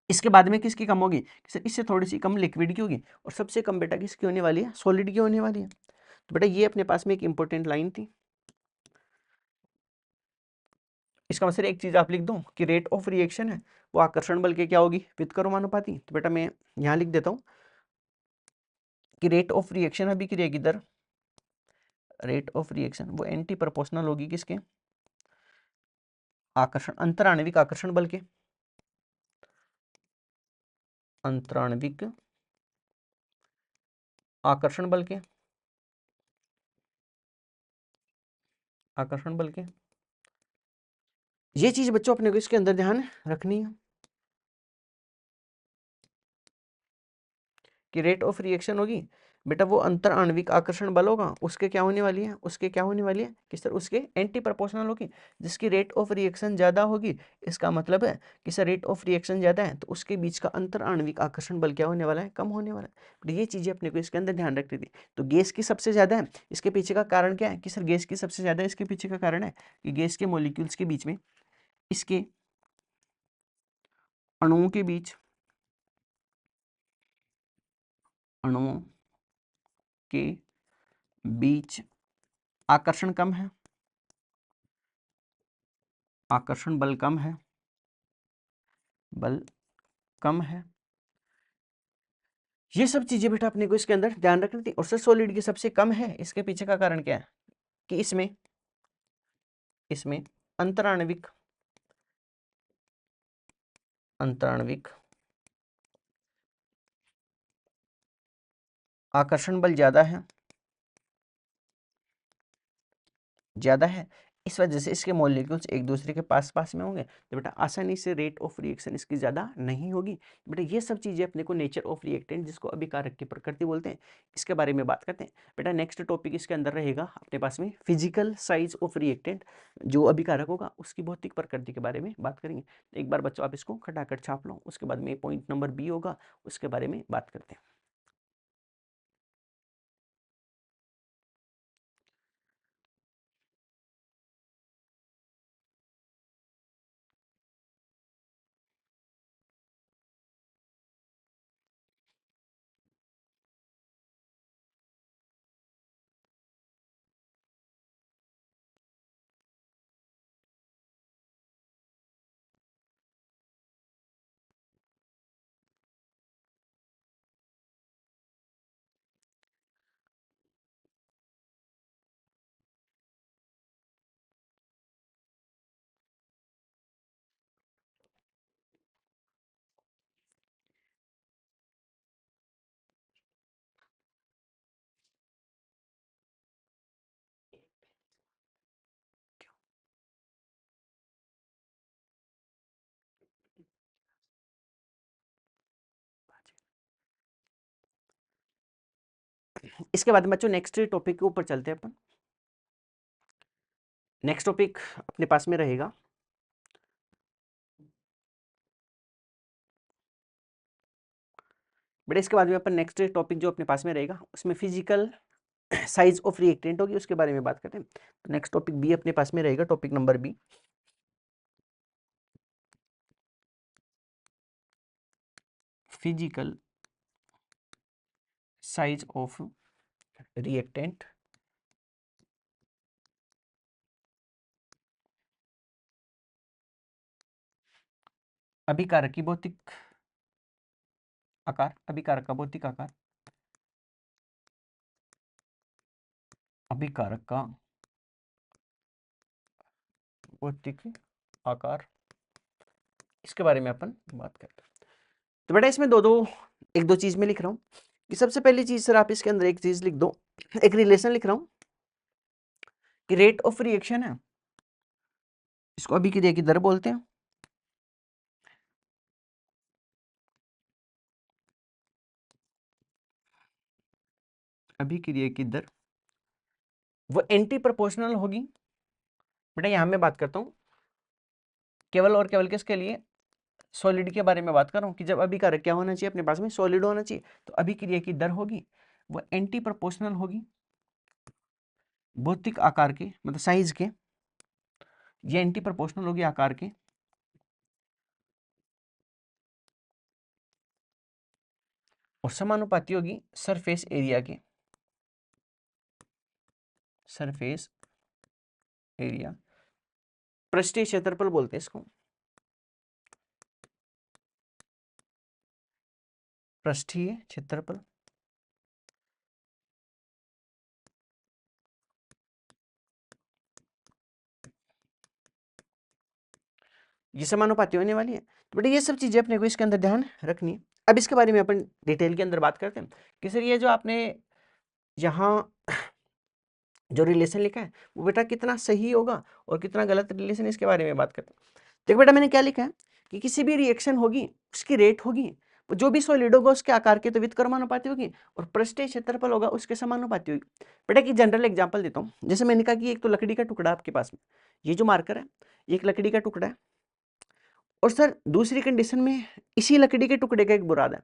इसके बाद में किसकी कम होगी? सर इससे थोड़ी सी कम लिक्विड की होगी। और सबसे कम बेटा किसकी होने वाली है? सॉलिड की होने वाली है। तो बेटा ये अपने पास में एक इंपॉर्टेंट लाइन थी। इसका मतलब एक चीज आप लिख दो कि रेट ऑफ रिएक्शन है वो आकर्षण बल के क्या होगी? व्युत्क्रमानुपाती। तो बेटा मैं यहां लिख देता हूं कि रेट ऑफ रिएक्शन अभिक्रिया की दर, रेट ऑफ रिएक्शन वो एंटी प्रोपोर्शनल होगी किसके? आकर्षण, अंतराण्विक आकर्षण बल के, अंतराण्विक आकर्षण बल के, आकर्षण बल के। ये चीज बच्चों अपने को इसके अंदर ध्यान रखनी है कि रेट ऑफ रिएक्शन होगी बेटा वो अंतर आणविक आकर्षण बल होगा, उसके क्या होने वाली है? उसके क्या होने वाली है कि सर उसके एंटी प्रोपोर्शनल होगी। जिसकी रेट ऑफ रिएक्शन ज्यादा होगी इसका मतलब है कि सर रेट ऑफ रिएक्शन ज्यादा है तो उसके बीच का अंतर आणविक आकर्षण बल क्या होने वाला है? कम होने वाला है। तो ये चीजें अपने को इसके अंदर ध्यान रखनी थी। तो गैस की सबसे ज्यादा है, इसके पीछे का कारण क्या है? कि सर गैस की सबसे ज्यादा है, इसके पीछे का कारण है कि गैस के मोलिक्यूल्स के बीच में, इसके अणुओं के बीच, अणुओं के बीच आकर्षण कम है, आकर्षण बल कम है, बल कम है। ये सब चीजें बेटा अपने को इसके अंदर ध्यान रखनी थी। और सर सॉलिड की सबसे कम है, इसके पीछे का कारण क्या है? कि इसमें, इसमें अंतराण्विक, अंतराण्विक आकर्षण बल ज्यादा है, ज्यादा है। इस वजह से इसके मॉलिक्यूल्स एक दूसरे के पास पास में होंगे तो बेटा आसानी से रेट ऑफ रिएक्शन इसकी ज्यादा नहीं होगी। बेटा ये सब चीजें अपने को नेचर ऑफ रिएक्टेंट, जिसको अभिकारक की प्रकृति बोलते हैं, इसके बारे में बात करते हैं। बेटा नेक्स्ट टॉपिक इसके अंदर रहेगा अपने पास में फिजिकल साइज ऑफ रिएक्टेंट, जो अभिकारक होगा उसकी भौतिक प्रकृति के बारे में बात करेंगे। एक बार बच्चों आप इसको खटाखट छाप लो, उसके बाद में पॉइंट नंबर बी होगा, उसके बारे में बात करते हैं। इसके बाद बच्चों नेक्स्ट टॉपिक के ऊपर चलते हैं अपन। नेक्स्ट टॉपिक अपने पास में रहेगा बेटा, इसके बाद में अपन नेक्स्ट टॉपिक जो अपने पास में रहेगा उसमें फिजिकल साइज ऑफ रिएक्टेंट होगी उसके बारे में बात करते हैं। तो नेक्स्ट टॉपिक बी अपने पास में रहेगा, topic number B, physical size of reactant अभिकारक की भौतिक आकार, अभिकारक का भौतिक आकार, अभिकारक का भौतिक आकार, इसके बारे में अपन बात करते हैं। तो बेटा इसमें एक दो चीज में लिख रहा हूं कि सबसे पहली चीज सर आप इसके अंदर एक चीज लिख दो, एक रिलेशन लिख रहा हूं कि रेट ऑफ रिएक्शन है, इसको अभिक्रिया की दर बोलते हैं, अभिक्रिया की दर वो एंटी प्रोपोर्शनल होगी। बेटा यहां मैं बात करता हूं केवल और केवल किसके लिए, सॉलिड के बारे में बात कर रहा हूं कि जब अभिकारक क्या होना चाहिए अपने पास में, सॉलिड होना चाहिए, तो अभिक्रिया की दर होगी वो एंटी प्रोपोर्शनल होगी भौतिक आकार के, मतलब साइज के, ये एंटी प्रोपोर्शनल होगी आकार के, और समानुपाती होगी सरफेस एरिया के, सरफेस एरिया, पृष्ठीय क्षेत्रफल बोलते हैं इसको, पृष्ठीय क्षेत्रफल, ये समानुपाती होने वाली है। तो बेटा ये सब चीजें अपने को इसके अंदर ध्यान रखनी है। अब इसके बारे में अपन डिटेल के अंदर बात करते हैं कि सर ये जो आपने यहाँ जो रिलेशन लिखा है वो बेटा कितना सही होगा और कितना गलत रिलेशन, इसके बारे में बात करते हैं। देखो बेटा मैंने क्या लिखा है कि किसी भी रिएक्शन होगी उसकी रेट होगी वो जो भी सॉलिड होगा उसके आकार के तो व्युत्क्रमानुपाती होगी, और पृष्ठीय क्षेत्रफल होगा उसके समानुपाती होगी। बेटा की जनरल एग्जांपल देता हूँ, जैसे मैंने कहा कि एक तो लकड़ी का टुकड़ा आपके पास में, ये जो मार्कर है ये एक लकड़ी का टुकड़ा है, और सर दूसरी कंडीशन में इसी लकड़ी के टुकड़े का एक बुरादा है।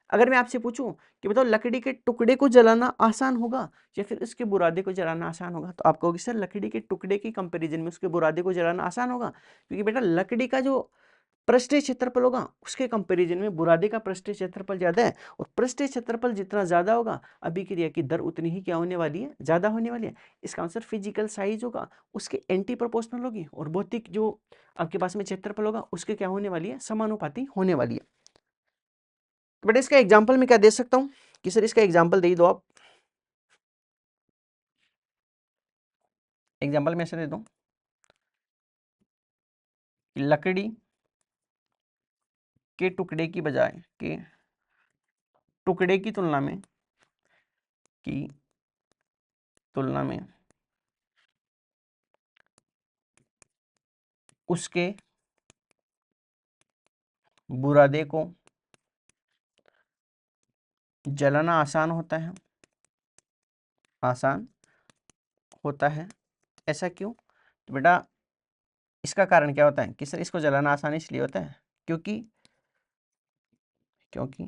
अगर मैं आपसे पूछूं कि बताओ लकड़ी के टुकड़े को जलाना आसान होगा या फिर उसके बुरादे को जलाना आसान होगा, तो आप कहोगे सर लकड़ी के टुकड़े की कंपैरिजन में उसके बुरादे को जलाना आसान होगा, क्योंकि बेटा लकड़ी का जो पृष्ठीय क्षेत्रफल होगा उसके कंपैरिजन में बुरादे का पृष्ठीय क्षेत्रफल ज्यादा है, और पृष्ठीय क्षेत्रफल जितना ज्यादा होगा अभिक्रिया की दर उतनी ही क्या होने वाली है, ज्यादा होने वाली है। इसका आंसर फिजिकल साइज होगा उसके एंटी प्रोपोर्शनल होगी, और भौतिक जो आपके पास में क्षेत्रफल होगा उसके क्या होने वाली है, समानुपाती होने वाली है। बट इसका एग्जाम्पल मैं क्या दे सकता हूं कि सर इसका एग्जाम्पल दे दो आप, एग्जाम्पल मैं ऐसे दे दूं कि लकड़ी के टुकड़े की बजाय के टुकड़े की तुलना में उसके बुरादे को जलाना आसान होता है, आसान होता है। ऐसा क्यों? तो बेटा इसका कारण क्या होता है कि सर इसको जलाना आसान इसलिए होता है क्योंकि क्योंकि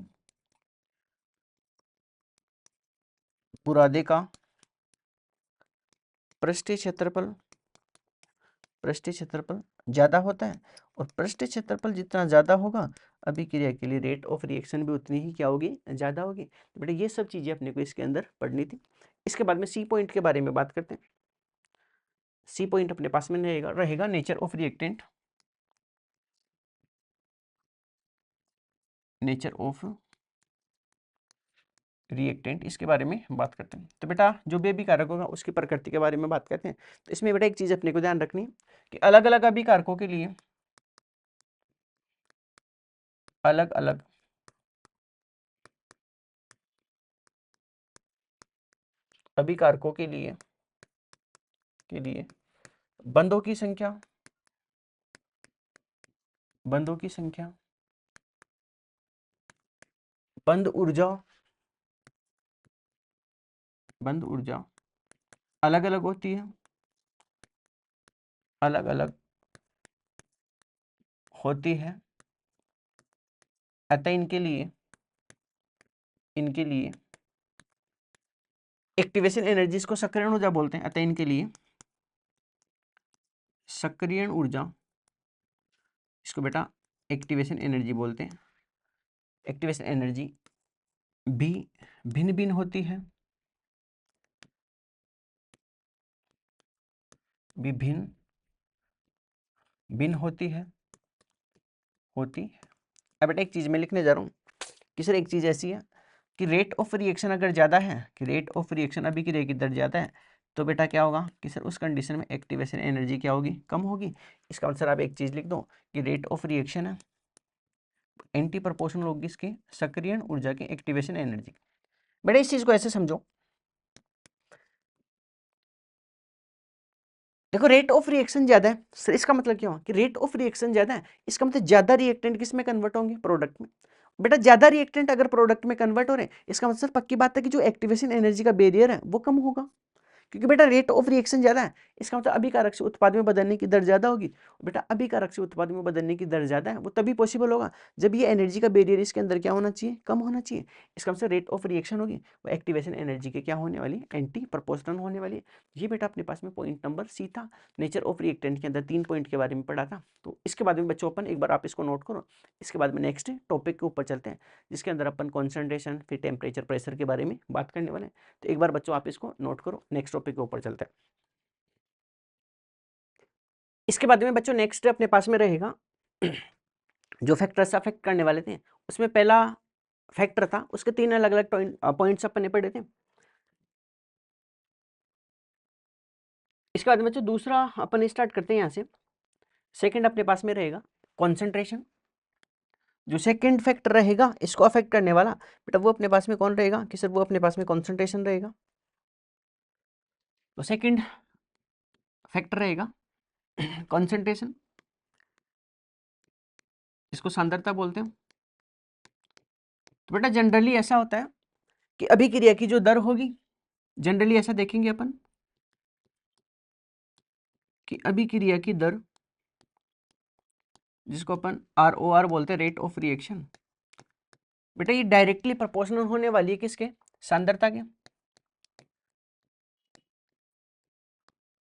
बुरादे का पृष्ठीय क्षेत्रफल ज्यादा होता है, और पृष्ठीय क्षेत्रफल जितना ज्यादा होगा अभिक्रिया के लिए रेट ऑफ रिएक्शन भी उतनी ही क्या होगी, ज्यादा होगी। तो बेटा ये सब चीजें अपने को इसके अंदर पढ़नी थी। इसके बाद में सी पॉइंट के बारे में बात करते हैं। सी पॉइंट अपने पास में रहेगा nature of reactant, nature of reactant, इसके बारे में बात करते हैं। तो बेटा जो भी अभिकारक होगा उसकी प्रकृति के बारे में बात करते हैं। तो इसमें बेटा एक चीज अपने को ध्यान रखनी है कि अलग अलग अभिकारकों के लिए अलग अलग अभिकारकों के लिए बंधों की संख्या, बंधों की संख्या, बंध ऊर्जा, बंध ऊर्जा अलग अलग होती है, अलग अलग होती है। अतः इनके लिए एक्टिवेशन एनर्जी को सक्रियण ऊर्जा बोलते हैं, अतः इनके लिए सक्रियण ऊर्जा, इसको बेटा एक्टिवेशन एनर्जी बोलते हैं। एक्टिवेशन एनर्जी भी भिन्न भिन्न होती है, विभिन्न भिन्न होती है। अब बेटा एक चीज मैं लिखने जा रहा हूँ कि सर एक चीज ऐसी है कि रेट ऑफ रिएक्शन अगर ज्यादा है, कि रेट ऑफ रिएक्शन अभिक्रिया की दर ज्यादा है, तो बेटा क्या होगा कि सर उस कंडीशन में एक्टिवेशन एनर्जी क्या होगी, कम होगी। इसका मतलब आप एक चीज लिख दो कि रेट ऑफ रिएक्शन है एंटी प्रोपोर्शनल होगी इसके सक्रियण ऊर्जा की एक्टिवेशन एनर्जी। बेटा इस चीज को ऐसे समझो, देखो रेट ऑफ रिएक्शन ज्यादा है सर, इसका मतलब क्या हुआ कि रेट ऑफ रिएक्शन ज्यादा है, इसका मतलब ज्यादा रिएक्टेंट किस में कन्वर्ट होंगे, प्रोडक्ट में। बेटा ज्यादा रिएक्टेंट अगर प्रोडक्ट में कन्वर्ट हो रहे हैं, इसका मतलब पक्की बात है कि जो एक्टिवेशन एनर्जी का बैरियर है वो कम होगा, क्योंकि बेटा रेट ऑफ रिएक्शन ज्यादा है, इसका मतलब अभिकारक से उत्पाद में बदलने की दर ज्यादा होगी। बेटा अभिकारक से उत्पाद में बदलने की दर ज्यादा है, वो तभी पॉसिबल होगा जब ये एनर्जी का बैरियर इसके अंदर क्या होना चाहिए, कम होना चाहिए। इसका मतलब रेट ऑफ रिएक्शन होगी वो एक्टिवेशन एनर्जी के क्या होने वाली, एंटी प्रोपोर्शनल होने वाली है। ये बेटा अपने पास में पॉइंट नंबर सी था। नेचर ऑफ रिएक्टेंट के अंदर 3 पॉइंट के बारे में पढ़ा था, तो इसके बाद में बच्चों अपन एक बार आप इसको नोट करो। इसके बाद में नेक्स्ट टॉपिक के ऊपर चलते हैं, जिसके अंदर अपन कॉन्सेंट्रेशन फिर टेम्परेचर प्रेशर के बारे में बात करने वाले हैं। तो एक बार बच्चों आप इसको नोट करो, नेक्स्ट टॉपिक के ऊपर चलते हैं। इसके बाद में बच्चों नेक्स्ट अपने पास में रहेगा जो फैक्टर्स अफेक्ट करने वाले थे, उसमें पहला फैक्टर था, उसके 3 अलग अलग पॉइंट्स अपन ने पढ़े थे। इसके बाद में बच्चों दूसरा अपन स्टार्ट करते हैं यहाँ से। सेकंड अपने पास में रहेगा कॉन्सेंट्रेशन। जो सेकंड फैक्टर रहेगा इसको अफेक्ट करने वाला, बेटा वो अपने पास में कौन रहेगा कि सर वो अपने पास में कॉन्सेंट्रेशन रहेगा। तो सेकंड फैक्टर रहेगा कॉन्सेंट्रेशन, इसको सांद्रता बोलते हैं। तो बेटा जनरली ऐसा होता है कि अभिक्रिया की जो दर होगी, जनरली ऐसा देखेंगे अपन कि अभिक्रिया की दर, जिसको अपन ROR बोलते हैं, रेट ऑफ रिएक्शन, बेटा ये डायरेक्टली प्रोपोर्शनल होने वाली है किसके, सांद्रता के।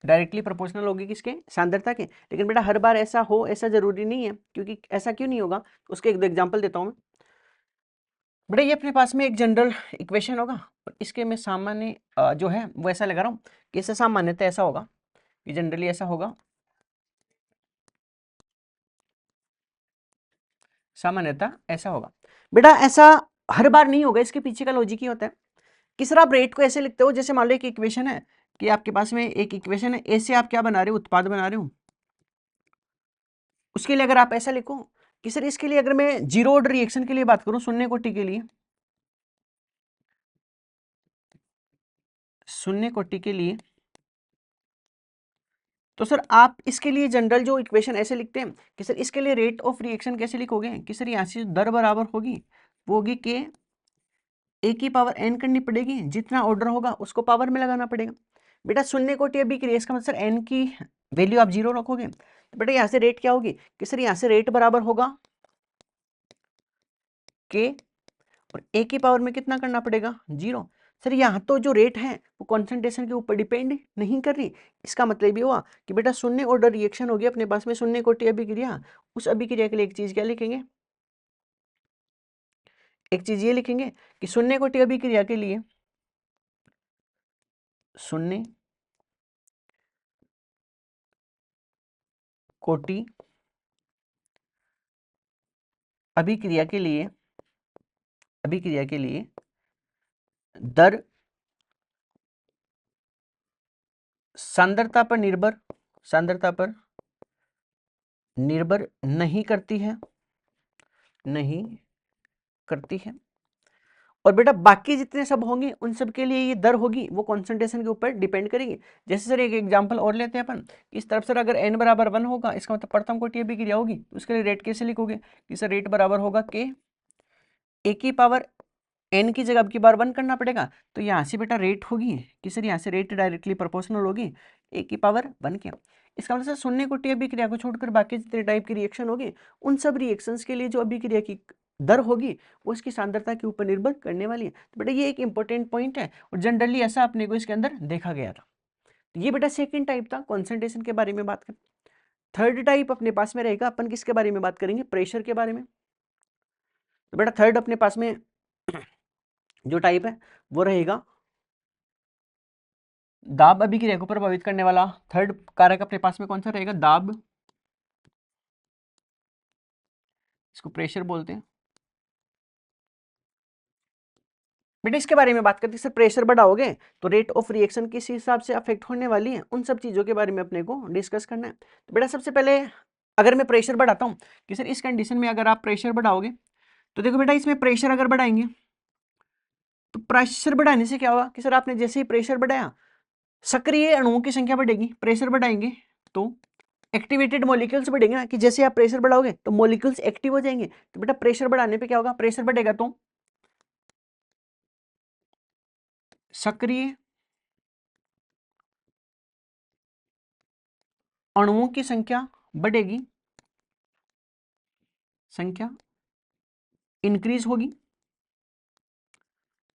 डायरेक्टली प्रोपोर्शनल होगी किसके, सांद्रता के। लेकिन बेटा हर बार ऐसा हो ऐसा जरूरी नहीं है, क्योंकि ऐसा क्यों नहीं होगा, उसके एक एग्जांपल देता हूं मैं। बेटा ये अपने पास में एक जनरल इक्वेशन होगा, और इसके मैं सामान्य जो है वो ऐसा लगा रहा हूँ कि इससे सामान्यतः ऐसा होगा कि जनरली ऐसा होगा, सामान्यतः ऐसा होगा। बेटा ऐसा हर बार नहीं होगा, इसके पीछे का लॉजिक ही होता है कि सर आप रेट को ऐसे लिखते हो, जैसे मान लो एक इक्वेशन है कि आपके पास में एक इक्वेशन है, ए से आप क्या बना रहे हो, उत्पाद बना रहे हो। उसके लिए अगर आप ऐसा लिखो कि सर इसके लिए अगर मैं जीरो ऑर्डर रिएक्शन के लिए बात करूं, शून्य कोटि के लिए, शून्य कोटि के लिए, तो सर आप इसके लिए जनरल जो इक्वेशन ऐसे लिखते हैं कि सर इसके लिए रेट ऑफ रिएक्शन कैसे लिखोगे कि सर यहाँ से दर बराबर होगी वो होगी के ए की पावर एन करनी पड़ेगी, जितना ऑर्डर होगा उसको पावर में लगाना पड़ेगा। बेटा शून्य कोटि अभिक्रिया, इसका मतलब सर एन की वैल्यू आप जीरो रखोगे, तो बेटा यहाँ से रेट क्या होगी कि सर यहाँ से रेट बराबर होगा के, और ए की पावर में कितना करना पड़ेगा, जीरो। सर यहाँ तो जो रेट है वो कॉन्सेंट्रेशन के ऊपर डिपेंड नहीं कर रही, इसका मतलब ये हुआ कि बेटा शून्य ऑर्डर रिएक्शन हो गया अपने पास में, शून्य कोटि अभिक्रिया। उस अभिक्रिया के लिए एक चीज क्या लिखेंगे, एक चीज ये लिखेंगे कि शून्य कोटि अभिक्रिया के लिए, शून्य कोटि अभिक्रिया के लिए, अभिक्रिया के लिए दर सांद्रता पर निर्भर, सांद्रता पर निर्भर नहीं करती है, नहीं करती है। और बेटा बाकी जितने सब होंगे उन सब के लिए ये दर होगी वो कॉन्सेंट्रेशन के ऊपर डिपेंड करेगी। जैसे सर एक एग्जांपल और लेते हैं अपन, इस तरफ सर अगर n बराबर 1 होगा, इसका मतलब प्रथम कोटि अभिक्रिया होगी, तो उसके लिए रेट कैसे लिखोगे कि सर रेट बराबर होगा के ए की पावर n की जगह अब की बार 1 करना पड़ेगा, तो यहाँ से बेटा रेट होगी कि सर यहाँ से रेट डायरेक्टली प्रोपोर्शनल होगी ए की पावर 1 के। इसका मतलब शून्य कोटि अभिक्रिया को छोड़कर बाकी जितने टाइप की रिएक्शन होगी उन सब रिएक्शंस के लिए जो अभिक्रिया की दर होगी वो इसकी सांद्रता के ऊपर निर्भर करने वाली है। तो बेटा ये एक इंपॉर्टेंट पॉइंट है और जनरली ऐसा अपने को इसके अंदर देखा गया था। तो ये बेटा सेकंड टाइप था, कंसंट्रेशन के बारे में बात करें। थर्ड टाइप अपने पास में रहेगा, अपन किसके बारे में बात करेंगे, प्रेशर के बारे में। तो बेटा थर्ड अपने पास में जो टाइप है वो रहेगा दाब अभिक्रिया को प्रभावित करने वाला। थर्ड कारक अपने पास में कौन सा रहेगा, दाब, इसको प्रेशर बोलते हैं। बेटा इसके बारे में बात करते हैं, सर प्रेशर बढ़ाओगे तो रेट ऑफ रिएक्शन किस हिसाब से अफेक्ट होने वाली है, उन सब चीजों के बारे में अपने को डिस्कस करना है। तो बेटा सबसे पहले अगर मैं प्रेशर बढ़ाता हूं कि सर इस कंडीशन में अगर आप प्रेशर बढ़ाओगे तो देखो बेटा इसमें प्रेशर अगर बढ़ाएंगे तो प्रेशर बढ़ाने से क्या होगा कि सर आपने जैसे ही प्रेशर बढ़ाया सक्रिय अणुओं की संख्या बढ़ेगी। प्रेशर बढ़ाएंगे तो एक्टिवेटेड मॉलिक्यूल्स बढ़ेंगे ना, कि जैसे आप प्रेशर बढ़ाओगे तो मॉलिक्यूल्स एक्टिव हो जाएंगे। तो बेटा प्रेशर बढ़ाने पे क्या होगा, प्रेशर बढ़ेगा तो सक्रिय अणुओं की संख्या बढ़ेगी, संख्या इंक्रीज होगी।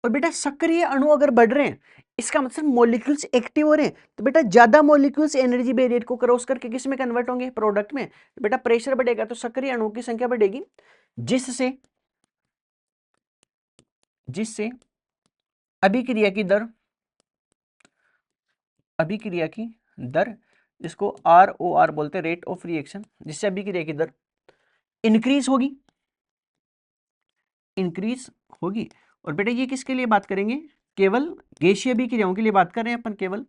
और बेटा सक्रिय अणु अगर बढ़ रहे हैं इसका मतलब मॉलिक्यूल्स एक्टिव हो रहे हैं, तो बेटा ज्यादा मॉलिक्यूल्स एनर्जी बैरियर को क्रॉस करके किस में कन्वर्ट होंगे, प्रोडक्ट में। तो बेटा प्रेशर बढ़ेगा तो सक्रिय अणुओं की संख्या बढ़ेगी, जिससे जिससे अभिक्रिया की दर, अभिक्रिया की दर जिसको ROR बोलते हैं, रेट ऑफ रिएक्शन, जिससे अभिक्रिया की दर इंक्रीज होगी, इंक्रीज होगी। और बेटा ये किसके लिए बात करेंगे, केवल गैसीय अभिक्रियाओं के लिए बात कर रहे हैं अपन, केवल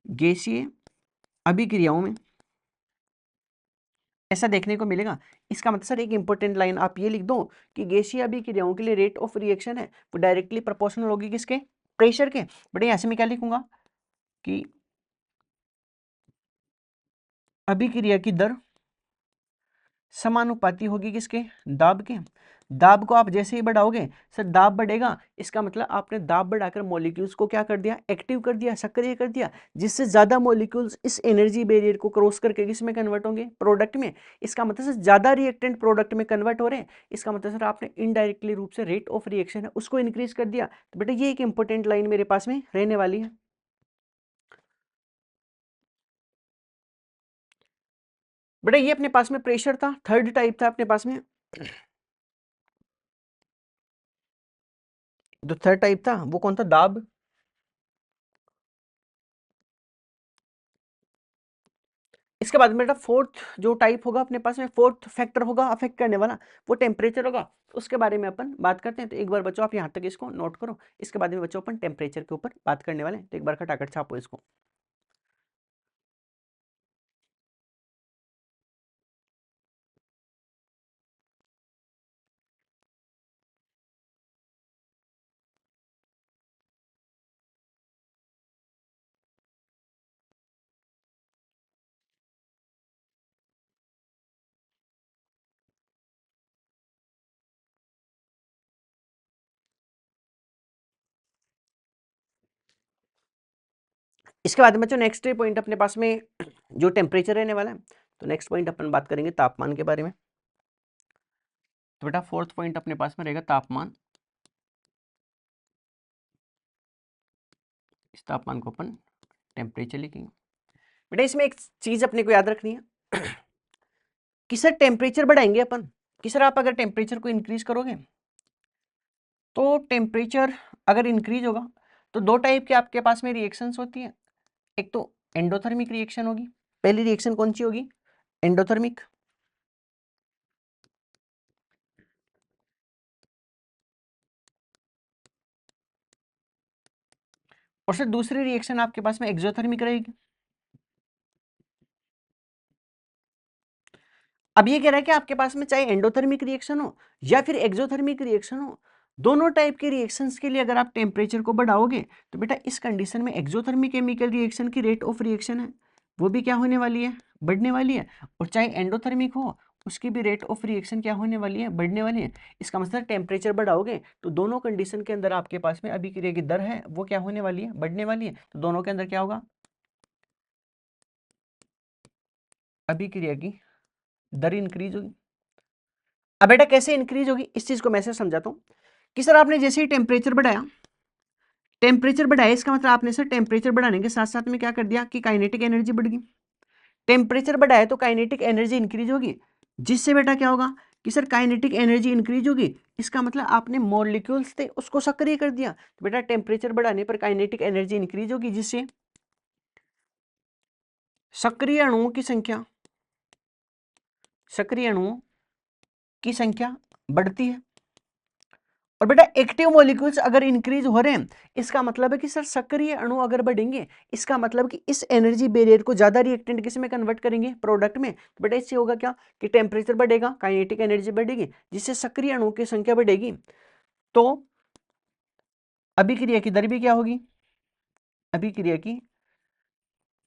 गैसीय अभिक्रियाओं में ऐसा देखने को मिलेगा। इसका मतलब सर एक इंपॉर्टेंट लाइन आप ये लिख दो कि गैसीय अभिक्रियाओं के लिए रेट ऑफ रिएक्शन है वो डायरेक्टली प्रोपोर्शनल होगी किसके, प्रेशर के। बेटा ऐसे में क्या लिखूंगा कि अभिक्रिया की दर समानुपाती होगी किसके, दाब के। दाब को आप जैसे ही बढ़ाओगे सर दाब बढ़ेगा, इसका मतलब आपने दाब बढ़ाकर मॉलिक्यूल्स को क्या कर दिया, एक्टिव कर दिया, सक्रिय कर दिया, जिससे ज्यादा मॉलिक्यूल्स इस एनर्जी बैरियर को क्रॉस करके किस में कन्वर्ट होंगे, प्रोडक्ट में। इसका मतलब सर ज्यादा रिएक्टेंट प्रोडक्ट में कन्वर्ट हो रहे हैं, इसका मतलब सर आपने इनडायरेक्टली रूप से रेट ऑफ रिएक्शन है उसको इंक्रीज कर दिया। तो बेटा ये एक इंपॉर्टेंट लाइन मेरे पास में रहने वाली है। बेटा ये अपने पास में प्रेशर था, थर्ड टाइप था अपने पास में। जो थर्ड टाइप था वो कौन था, दाब। इसके बाद में बेटा फोर्थ जो टाइप होगा अपने पास में, फोर्थ फैक्टर होगा अफेक्ट करने वाला, वो टेम्परेचर होगा। तो उसके बारे में अपन बात करते हैं। तो एक बार बच्चों आप यहाँ तक इसको नोट करो, इसके बाद में बच्चों अपन टेम्परेचर के ऊपर बात करने वाले हैं। तो एक बार खटाखट छापो इसको। इसके बाद में बच्चों नेक्स्ट पॉइंट अपने पास में जो टेम्परेचर रहने वाला है, तो नेक्स्ट पॉइंट अपन बात करेंगे तापमान के बारे में। तो बेटा फोर्थ पॉइंट अपने पास में रहेगा तापमान। इस तापमान को अपन टेम्परेचर लिखेंगे। बेटा इसमें एक चीज अपने को याद रखनी है कि सर टेम्परेचर बढ़ाएंगे अपन, कि सर आप अगर टेम्परेचर को इंक्रीज करोगे तो टेम्परेचर अगर इंक्रीज होगा तो दो टाइप के आपके पास में रिएक्शंस होती है। एक तो एंडोथर्मिक रिएक्शन होगी, पहली रिएक्शन कौन सी होगी, एंडोथर्मिक। और फिर दूसरी रिएक्शन आपके पास में एक्सोथर्मिक रहेगी। अब ये कह रहा है कि आपके पास में चाहे एंडोथर्मिक रिएक्शन हो या फिर एक्सोथर्मिक रिएक्शन हो, दोनों टाइप के रिएक्शंस के लिए अगर आप टेम्परेचर को बढ़ाओगे तो बेटा इस कंडीशन में एक्सोथर्मिक केमिकल रिएक्शन की रेट ऑफ रिएक्शन है वो भी क्या होने वाली है, बढ़ने वाली है। और चाहे एंडोथर्मिक हो उसकी भी रेट ऑफ रिएक्शन क्या होने वाली है, बढ़ने वाली है। इसका मतलब टेम्परेचर बढ़ाओगे तो दोनों कंडीशन के अंदर आपके पास में अभिक्रिया की दर है वो क्या होने वाली है, बढ़ने वाली है। तो दोनों के अंदर क्या होगा, अभिक्रिया की दर इंक्रीज होगी। अब बेटा कैसे इंक्रीज होगी इस चीज को मैं से समझाता हूं कि सर आपने जैसे ही टेम्परेचर बढ़ाया, टेम्परेचर बढ़ाया इसका मतलब आपने सर टेम्परेचर बढ़ाने के साथ साथ में क्या कर दिया कि काइनेटिक एनर्जी बढ़ गई। टेम्परेचर बढ़ाया तो काइनेटिक एनर्जी इंक्रीज होगी, जिससे बेटा क्या होगा कि सर काइनेटिक एनर्जी इंक्रीज होगी, इसका मतलब आपने मॉलिक्यूल्स थे उसको सक्रिय कर दिया, तो बेटा टेम्परेचर बढ़ाने पर काइनेटिक एनर्जी इंक्रीज होगी, जिससे सक्रिय अणुओं की संख्या, सक्रिय अणुओं की संख्या बढ़ती है। और बेटा एक्टिव मॉलिक्यूल्स अगर इंक्रीज हो रहे हैं, इसका मतलब है कि सर सक्रिय अणु अगर बढ़ेंगे, इसका मतलब कि इस एनर्जी बैरियर को ज्यादा रिएक्टेंट किस में कन्वर्ट करेंगे, प्रोडक्ट में। तो बेटा इससे होगा क्या कि टेम्परेचर बढ़ेगा, काइनेटिक एनर्जी बढ़ेगी, जिससे सक्रिय अणु की संख्या बढ़ेगी, तो अभिक्रिया की दर भी क्या होगी, अभिक्रिया की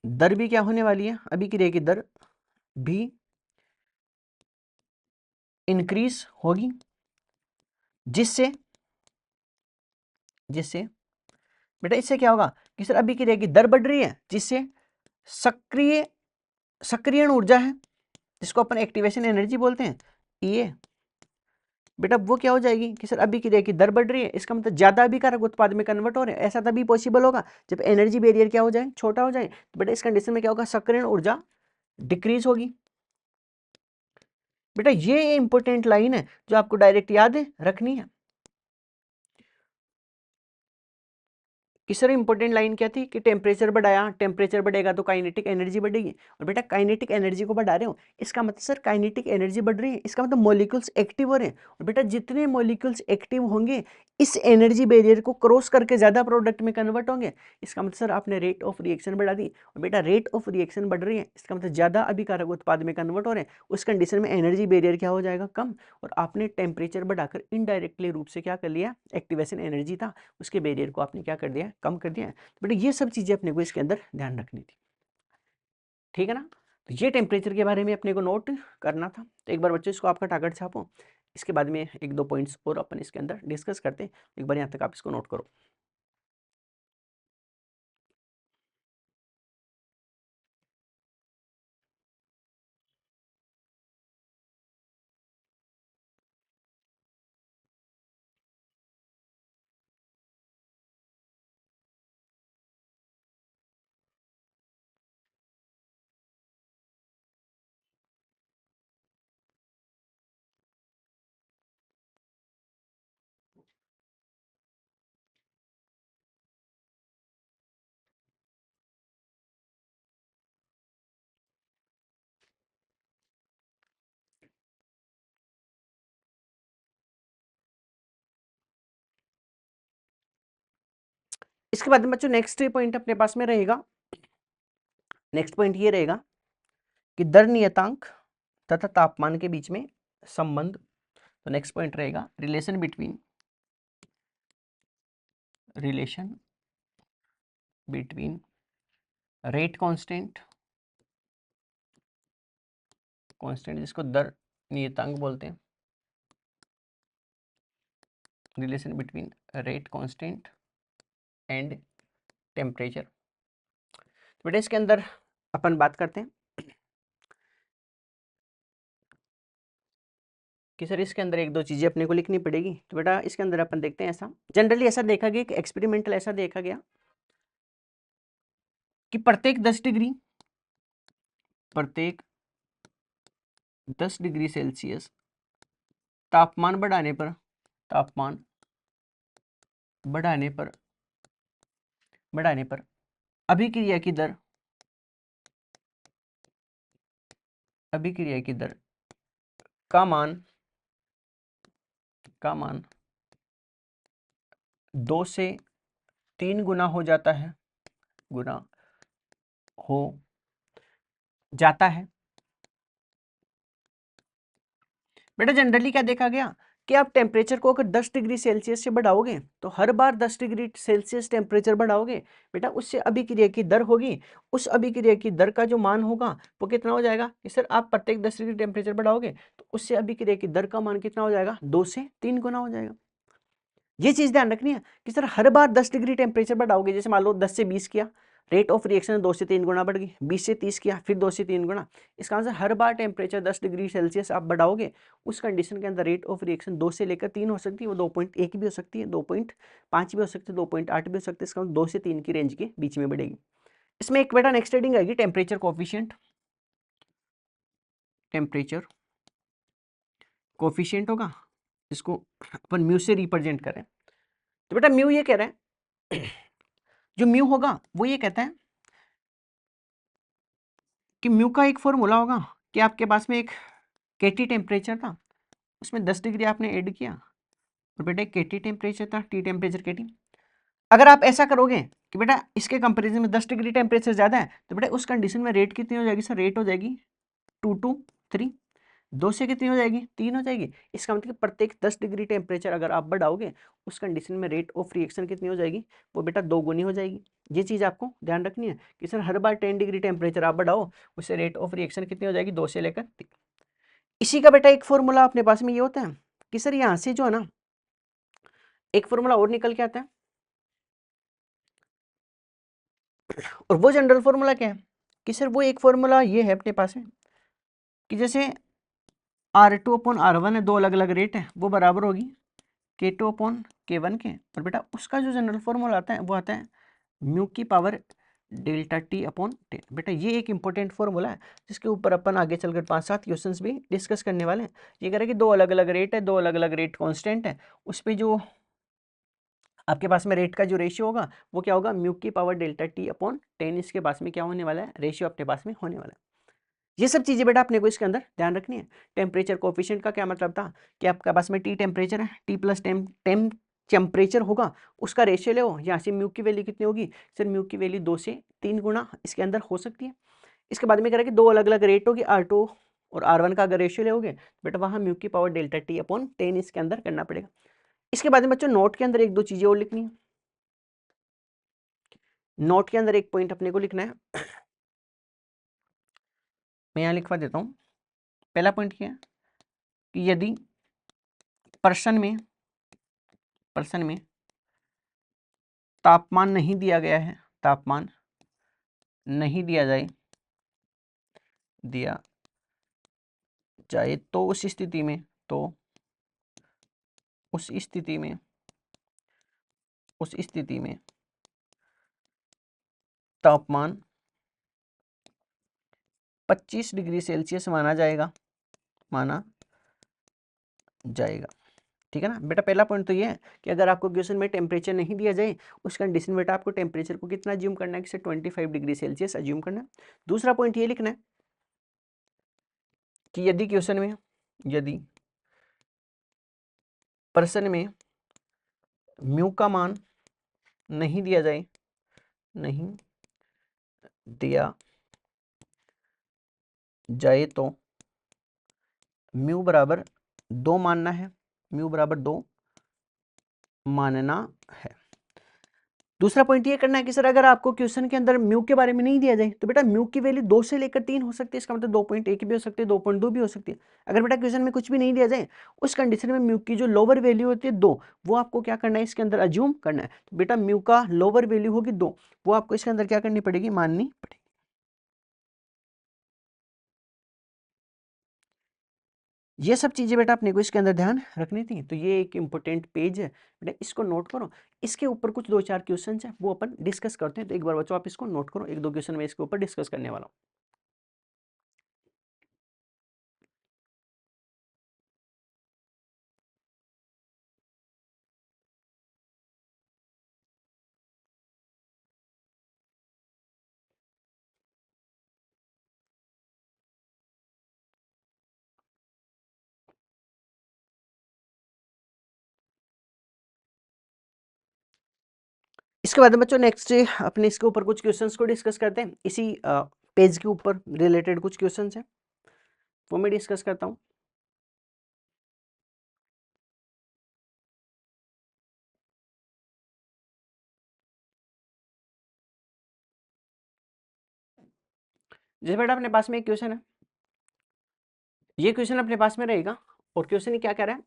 दर भी क्या होने वाली है, अभिक्रिया की दर भी इंक्रीज होगी, जिससे जिससे बेटा इससे क्या होगा कि सर अभिक्रिया की दर बढ़ रही है, जिससे सक्रिय सक्रियण ऊर्जा है जिसको अपन एक्टिवेशन एनर्जी बोलते हैं, ये बेटा वो क्या हो जाएगी कि सर अभिक्रिया की दर बढ़ रही है, इसका मतलब ज्यादा अभिकारक उत्पाद में कन्वर्ट हो रहे हैं। ऐसा तभी पॉसिबल होगा जब एनर्जी बैरियर क्या हो जाए, छोटा हो जाए। तो बेटा इस कंडीशन में क्या होगा, सक्रियण ऊर्जा डिक्रीज होगी। बेटा ये इंपॉर्टेंट लाइन है जो आपको डायरेक्ट याद रखनी है कि सर इंपॉर्टेंट लाइन क्या थी कि टेम्परेचर बढ़ाया, टेम्परेचर बढ़ेगा तो काइनेटिक एनर्जी बढ़ेगी, और बेटा काइनेटिक एनर्जी को बढ़ा रहे हो, इसका मतलब सर काइनेटिक एनर्जी बढ़ रही है, इसका मतलब मॉलिक्यूल्स एक्टिव हो रहे हैं, और बेटा जितने मॉलिक्यूल्स एक्टिव होंगे इस एनर्जी बैरियर को क्रॉस करके ज्यादा प्रोडक्ट में कन्वर्ट होंगे, इसका मतलब सर आपने रेट ऑफ रिएक्शन बढ़ा दी, और बेटा रेट ऑफ रिएक्शन बढ़ रही है, इसका मतलब ज्यादा अभिकारक उत्पाद में कन्वर्ट हो रहे हैं, उस कंडीशन में एनर्जी बैरियर क्या हो जाएगा, कम, और आपने टेम्परेचर बढ़ाकर इनडायरेक्टली रूप से क्या कर लिया, एक्टिवेशन एनर्जी था उसके बैरियर को आपने क्या कर दिया, कम कर दिया। बेटा ये सब चीजें अपने को इसके अंदर ध्यान रखनी थी, ठीक है ना। तो ये टेम्परेचर के बारे में अपने को नोट करना था। तो एक बार बच्चों इसको आपका टारगेट छापो, इसके बाद में एक दो पॉइंट्स और अपन इसके अंदर डिस्कस करते हैं। एक बार यहाँ तक आप इसको नोट करो। इसके बाद में बच्चों नेक्स्ट पॉइंट अपने पास में रहेगा, नेक्स्ट पॉइंट ये रहेगा कि दर नियतांक तथा तापमान के बीच में संबंध। तो नेक्स्ट पॉइंट रहेगा रिलेशन बिटवीन रेट कांस्टेंट जिसको दर नियतांक बोलते हैं, relation between rate constant and temperature. तो बेटा इसके अंदर अपन बात करते हैं कि सर इसके अंदर एक दो चीजें अपने को लिखनी पड़ेगी। तो बेटा इसके अंदर अपन देखते हैं, ऐसा जनरली ऐसा देखा गया कि एक्सपेरिमेंटल ऐसा देखा गया कि प्रत्येक 10 डिग्री सेल्सियस तापमान बढ़ाने पर अभिक्रिया की दर का मान 2 से 3 गुना हो जाता है, बेटा जनरली क्या देखा गया कि आप टेम्परेचर को अगर 10 डिग्री सेल्सियस से बढ़ाओगे तो हर बार 10 डिग्री सेल्सियस टेम्परेचर बढ़ाओगे बेटा उससे अभिक्रिया की दर होगी, उस अभिक्रिया की दर का जो मान होगा वो कितना हो जाएगा कि सर आप प्रत्येक 10 डिग्री टेम्परेचर बढ़ाओगे तो उससे अभिक्रिया की दर का मान कितना हो जाएगा, 2 से 3 गुना हो जाएगा। ये चीज ध्यान रखनी है कि सर हर बार 10 डिग्री टेम्परेचर बढ़ाओगे, जैसे मान लो 10 से 20 किया रेट ऑफ रिएक्शन 2 से 3 गुना बढ़ गई, 20 से 30 किया, फिर 2 से 3 गुना। इसका आंसर हर बार टेम्परेचर 10 डिग्री सेल्सियस आप बढ़ाओगे, उस कंडीशन के अंदर रेट ऑफ रिएक्शन 2 से लेकर 3 हो सकती है, वो 2.1 भी हो सकती है, 2.5 भी हो सकती है, 2.8 भी हो सकती है। इसका 2 से 3 की रेंज के बीच में बढ़ेगी। इसमें एक बेटा नेक्स्ट हेडिंग आएगी टेम्परेचर कोफिशिएंट। टेम्परेचर कोफिशिएंट होगा, इसको अपन म्यू से रिप्रेजेंट करें। तो बेटा म्यू ये कह रहा है, जो म्यू होगा वो ये कहता है कि म्यू का एक फॉर्मूला होगा कि आपके पास में एक केटी टेम्परेचर था, उसमें 10 डिग्री आपने ऐड किया, और बेटा एक केटी टेम्परेचर था, टी टेम्परेचर केटी। अगर आप ऐसा करोगे कि बेटा इसके कंपैरिजन में 10 डिग्री टेम्परेचर ज़्यादा है, तो बेटा उस कंडीशन में रेट कितनी हो जाएगी सर? रेट हो जाएगी 2 to 3। 2 से कितनी हो जाएगी? 3 हो जाएगी। इसका मतलब कि प्रत्येक 10 डिग्री टेम्परेचर अगर आप बढ़ाओगे, उस कंडीशन में रेट ऑफ रिएक्शन कितनी हो जाएगी? वो बेटा 2 गुनी हो जाएगी। ये चीज़ आपको ध्यान रखनी है कि सर हर बार 10 डिग्री टेम्परेचर आप बढ़ाओ, उससे रेट ऑफ रिएक्शन कितनी हो जाएगी? 2 से लेकर 3। इसी का बेटा एक फॉर्मूला अपने पास में ये होता है कि सर यहाँ से जो है ना, एक फॉर्मूला और निकल के आता है, और वो जनरल फॉर्मूला क्या है कि सर वो एक फॉर्मूला ये है अपने पास में कि जैसे R2 अपॉन R1 है, दो अलग अलग रेट है, वो बराबर होगी K2 अपॉन K1 के। और बेटा उसका जो जनरल फॉर्मूला आता है वो आता है म्यू की पावर डेल्टा टी अपॉन 10। बेटा ये एक इंपॉर्टेंट फॉर्मूला है जिसके ऊपर अपन आगे चलकर 5-7 क्वेश्चंस भी डिस्कस करने वाले हैं। ये कह रहा है कि दो अलग अलग रेट है, दो अलग अलग रेट कांस्टेंट है, उस पर जो आपके पास में रेट का जो रेशियो होगा वो क्या होगा? म्यू की पावर डेल्टा टी अपॉन 10। इसके पास में क्या होने वाला है? रेशियो अपने पास में होने वाला है। ये सब चीजें बेटा अपने को इसके अंदर ध्यान रखनी है। टेम्परेचर कोफिशिएंट का क्या मतलब था कि आपके पास में टी टेम्परेचर है, टी प्लस टेम टेम्परेचर होगा, उसका रेशियो ले, यहाँ से म्यू की वैल्यू कितनी होगी? सर म्यू की वैल्यू 2 से 3 गुना इसके अंदर हो सकती है। इसके बाद में कह रहा है कि दो अलग अलग रेट होगी, R2 और R1 का अगर रेशियो लेोगे बेटा वहाँ म्यू की पावर डेल्टा टी अपॉन 10 इसके अंदर करना पड़ेगा। इसके बाद में बच्चों नोट के अंदर एक दो चीजें और लिखनी है। नोट के अंदर एक पॉइंट अपने को लिखना है, मैं यहाँ लिखवा देता हूँ। पहला पॉइंट क्या है कि यदि पर्सन में तापमान नहीं दिया गया है, तापमान नहीं दिया जाए तो उस स्थिति में तापमान 25 डिग्री सेल्सियस माना जाएगा। ठीक है ना बेटा? पहला पॉइंट तो ये है कि अगर आपको क्वेश्चन में टेम्परेचर नहीं दिया जाए, उस कंडीशन में बेटा आपको टेम्परेचर को कितना अज्यूम करना है कि 25 डिग्री सेल्सियस अज्यूम करना है। दूसरा पॉइंट ये लिखना है कि यदि क्वेश्चन में पर्सन में म्यू का मान नहीं दिया जाए तो म्यू बराबर 2 मानना है, है। दूसरा पॉइंट ये करना है कि सर अगर आपको क्वेश्चन के अंदर म्यू के बारे में नहीं दिया जाए तो बेटा म्यू की वैल्यू 2 से लेकर 3 हो सकती है। इसका मतलब 2.1 भी हो सकती है, 2.2 भी हो सकती है। अगर बेटा क्वेश्चन में कुछ भी नहीं दिया जाए, उस कंडीशन में म्यू की जो लोअर वैल्यू होती है 2, वो आपको क्या करना है? इसके अंदर अज्यूम करना है। तो बेटा म्यू का लोअर वैल्यू होगी 2, वो आपको इसके अंदर क्या करनी पड़ेगी? माननी पड़ेगी। ये सब चीजें बेटा अपने को इसके अंदर ध्यान रखनी थी। तो ये एक इंपॉर्टेंट पेज है बेटा, इसको नोट करो। इसके ऊपर कुछ 2-4 क्वेश्चन है वो अपन डिस्कस करते हैं। तो एक बार बच्चों आप इसको नोट करो, एक दो क्वेश्चन मैं इसके ऊपर डिस्कस करने वाला हूँ। इसके बाद में बच्चों नेक्स्ट अपने इसके ऊपर कुछ क्वेश्चंस को डिस्कस करते हैं। इसी पेज के ऊपर रिलेटेड कुछ क्वेश्चंस हैं वो मैं डिस्कस करता हूँ। जैसे बेटा अपने पास में एक क्वेश्चन है, ये क्वेश्चन अपने पास में रहेगा, और क्वेश्चन क्या कह रहा है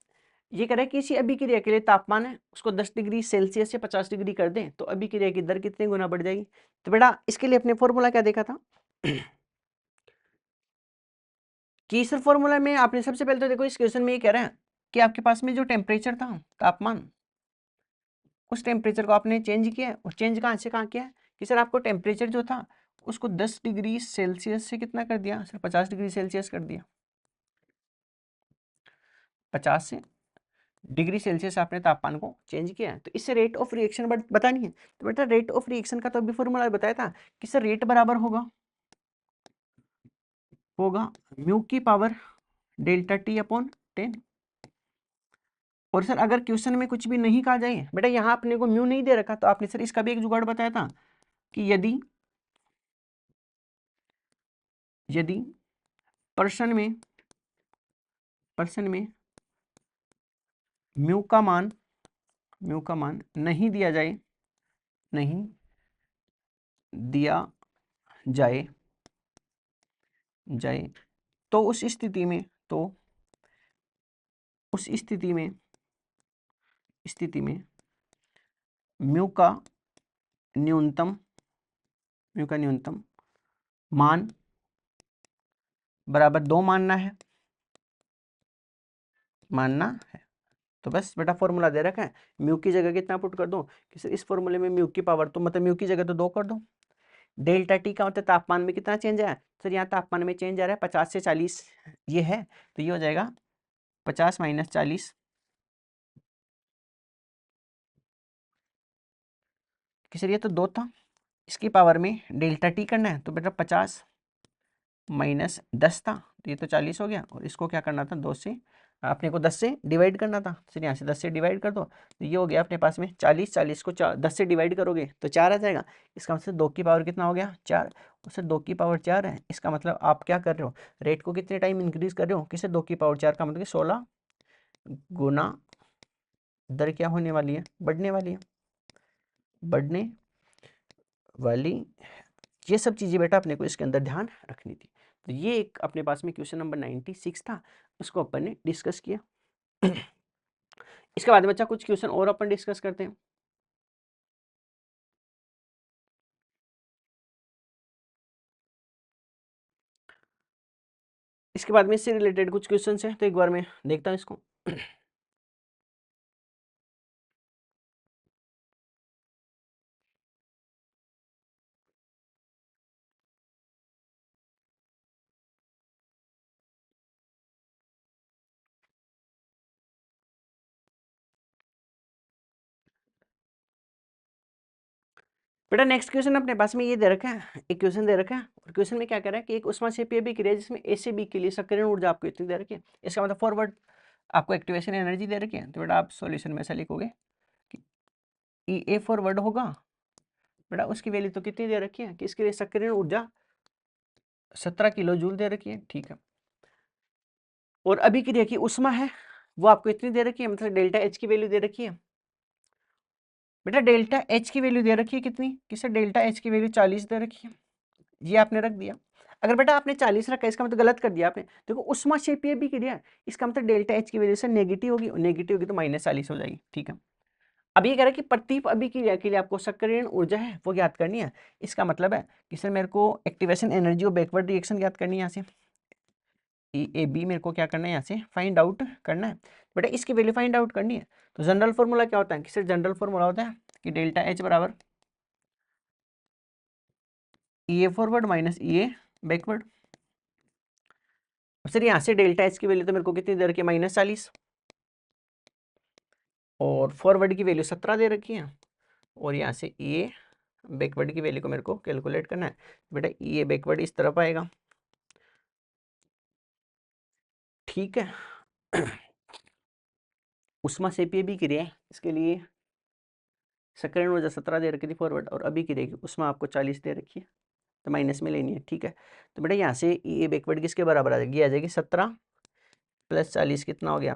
ये कह रहा है कि किसी अभिक्रिया के लिए तापमान है उसको 10 डिग्री सेल्सियस से 50 डिग्री कर दें तो अभिक्रिया की दर कितने गुना बढ़ जाएगी। तो बेटा इसके लिए अपने फॉर्मूला क्या देखा था कि इस फॉर्मूला में आपने सबसे पहले तो देखो इस क्वेश्चन में ये कह रहा है कि आपके पास में जो टेम्परेचर था तापमान, उस टेम्परेचर को आपने चेंज किया है और चेंज कहाँ से कहाँ किया है कि सर आपको टेम्परेचर जो था उसको 10 डिग्री सेल्सियस से कितना कर दिया सर 50 डिग्री सेल्सियस कर दिया। 50 से डिग्री सेल्सियस आपने तापमान को चेंज किया है तो इससे रेट ऑफ रिएक्शन बतानी है। तो बेटा रेट ऑफ रिएक्शन का तो अभी फॉर्मूला बताया था कि सर रेट बराबर होगा म्यू की पावर डेल्टा टी अपॉन 10। और सर अगर क्वेश्चन में कुछ भी नहीं कहा जाए बेटा यहाँ अपने को म्यू नहीं दे रखा तो आपने सर इसका भी एक जुगाड़ बताया था कि यदि पर्सन में म्यू का मान नहीं दिया जाए तो उस स्थिति में म्यू का न्यूनतम मान बराबर 2 मानना है। तो बस बेटा फॉर्मूला दे रखा है, म्यू की जगह कितना पुट कर दो कि सर इस फॉर्मूले में म्यू की पावर तो मतलब म्यू की जगह तो 2 कर दो। डेल्टा टी का मतलब तापमान में कितना चेंज आया सर, यहाँ तापमान में चेंज आ रहा है 50 से 40 ये है तो ये हो जाएगा 50 माइनस 40 कि सर ये तो 2 था, इसकी पावर में डेल्टा टी करना है तो बेटा 50 माइनस 10 था तो ये तो 40 हो गया और इसको क्या करना था 2 से अपने को 10 से डिवाइड करना था। सर यहाँ से 10 से डिवाइड कर दो तो ये हो गया अपने पास में 40 को 10 से डिवाइड करोगे तो 4 आ जाएगा। इसका मतलब 2 की पावर कितना हो गया 4। और सर 2 की पावर 4 है, इसका मतलब आप क्या कर रहे हो रेट को कितने टाइम इंक्रीज कर रहे हो कि सर 2 की पावर 4 का मतलब 16 गुना दर क्या होने वाली है बढ़ने वाली। ये सब चीज़ें बेटा अपने को इसके अंदर ध्यान रखनी थी। तो ये एक अपने पास में क्वेश्चन नंबर 96 था, उसको अपन ने डिस्कस किया। इसके बाद में बच्चा कुछ क्वेश्चन और अपन डिस्कस करते हैं। इसके बाद में इससे रिलेटेड कुछ क्वेश्चन है तो एक बार मैं देखता हूँ इसको। बेटा नेक्स्ट क्वेश्चन अपने पास में ये दे रखा है, एक क्वेश्चन दे रखा है और क्वेश्चन में क्या कह रहा है कि एक उष्माक्षेपीय अभिक्रिया जिसमें ए से बी के लिए सक्रियण ऊर्जा आपको इतनी दे रखी है, इसका मतलब फॉरवर्ड आपको एक्टिवेशन एनर्जी दे रखी है। तो बेटा आप सॉल्यूशन में ऐसा लिखोगे कि ई ए फॉरवर्ड होगा बेटा उसकी वैल्यू तो कितनी दे रखी है कि इसके लिए सक्रियण ऊर्जा 17 किलो जूल दे रखी है, ठीक है। और अभिक्रिया की उष्मा है वो आपको इतनी दे रखी है, मतलब डेल्टा एच की वैल्यू दे रखी है। बेटा डेल्टा एच की वैल्यू दे रखी है कितनी कि सर डेल्टा एच की वैल्यू 40 दे रखी है, ये आपने रख दिया। अगर बेटा आपने 40 रखा इसका मतलब गलत कर दिया आपने, देखो उष्मा क्षेपीय अभिक्रिया इसका मतलब डेल्टा एच की वैल्यू से नेगेटिव होगी, नेगेटिव होगी तो माइनस 40 हो जाएगी, ठीक है। अब ये कह रहा है कि प्रतीप अभिक्रिया के लिए आपको सक्रियण ऊर्जा है वो ज्ञात करनी है। इसका मतलब है कि सर मेरे को एक्टिवेशन एनर्जी और बैकवर्ड रिएक्शन ज्ञात करनी है। यहाँ से ई ए बी मेरे को क्या करना है यहाँ से फाइंड आउट करना है। बेटा इसकी वैल्यू फाइंड आउट करनी है तो जनरल फॉर्मूला क्या होता है कि सर जनरल फॉर्मूला होता है कि डेल्टा एच बराबर ई A forward minus E A backward. Sir यहाँ से डेल्टा एच की वैल्यू तो मेरे को कितनी दे रखी है -40 और फॉरवर्ड की वैल्यू 17 दे रखी है और यहाँ से ई ए बैकवर्ड की वैल्यू को मेरे को कैलकुलेट करना है। बेटा ई ए बैकवर्ड इस तरफ आएगा, ठीक है। उष्मा सेपी भी क्रिया है, इसके लिए सक्रियण ऊर्जा 17 दे रखी थी फॉरवर्ड और अभी की रहेगी उष्मा आपको 40 दे रखी है तो माइनस में लेनी है, ठीक है। तो बेटा यहाँ से ई ए बैकवर्ड किसके बराबर आ जाएगी, आ जाएगी 17 + 40 कितना हो गया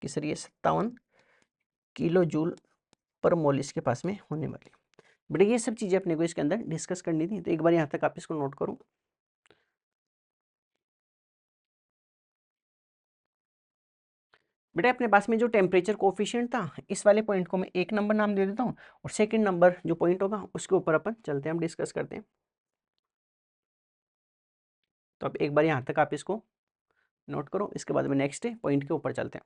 कि सर ये 57 किलो जूल पर मोल इसके पास में होने वाली। बेटा ये सब चीज़ें अपने को इसके अंदर डिस्कस करनी थी तो एक बार यहाँ तक आप इसको नोट करो। बेटा अपने पास में जो टेम्परेचर कोफिशिएंट था, इस वाले पॉइंट को मैं 1 नंबर नाम दे देता हूँ, और सेकंड नंबर जो पॉइंट होगा उसके ऊपर अपन चलते हैं, हम डिस्कस करते हैं। तो अब एक बार यहाँ तक आप इसको नोट करो, इसके बाद में नेक्स्ट पॉइंट के ऊपर चलते हैं।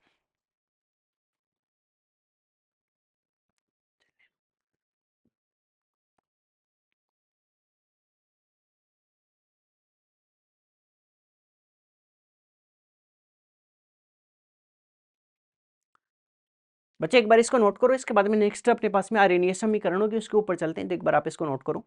बच्चे एक बार इसको नोट करो, इसके बाद में नेक्स्ट अपने पास में आर्यनीय समीकरण होगी, उसके ऊपर चलते हैं। तो एक बार आप इसको नोट करो।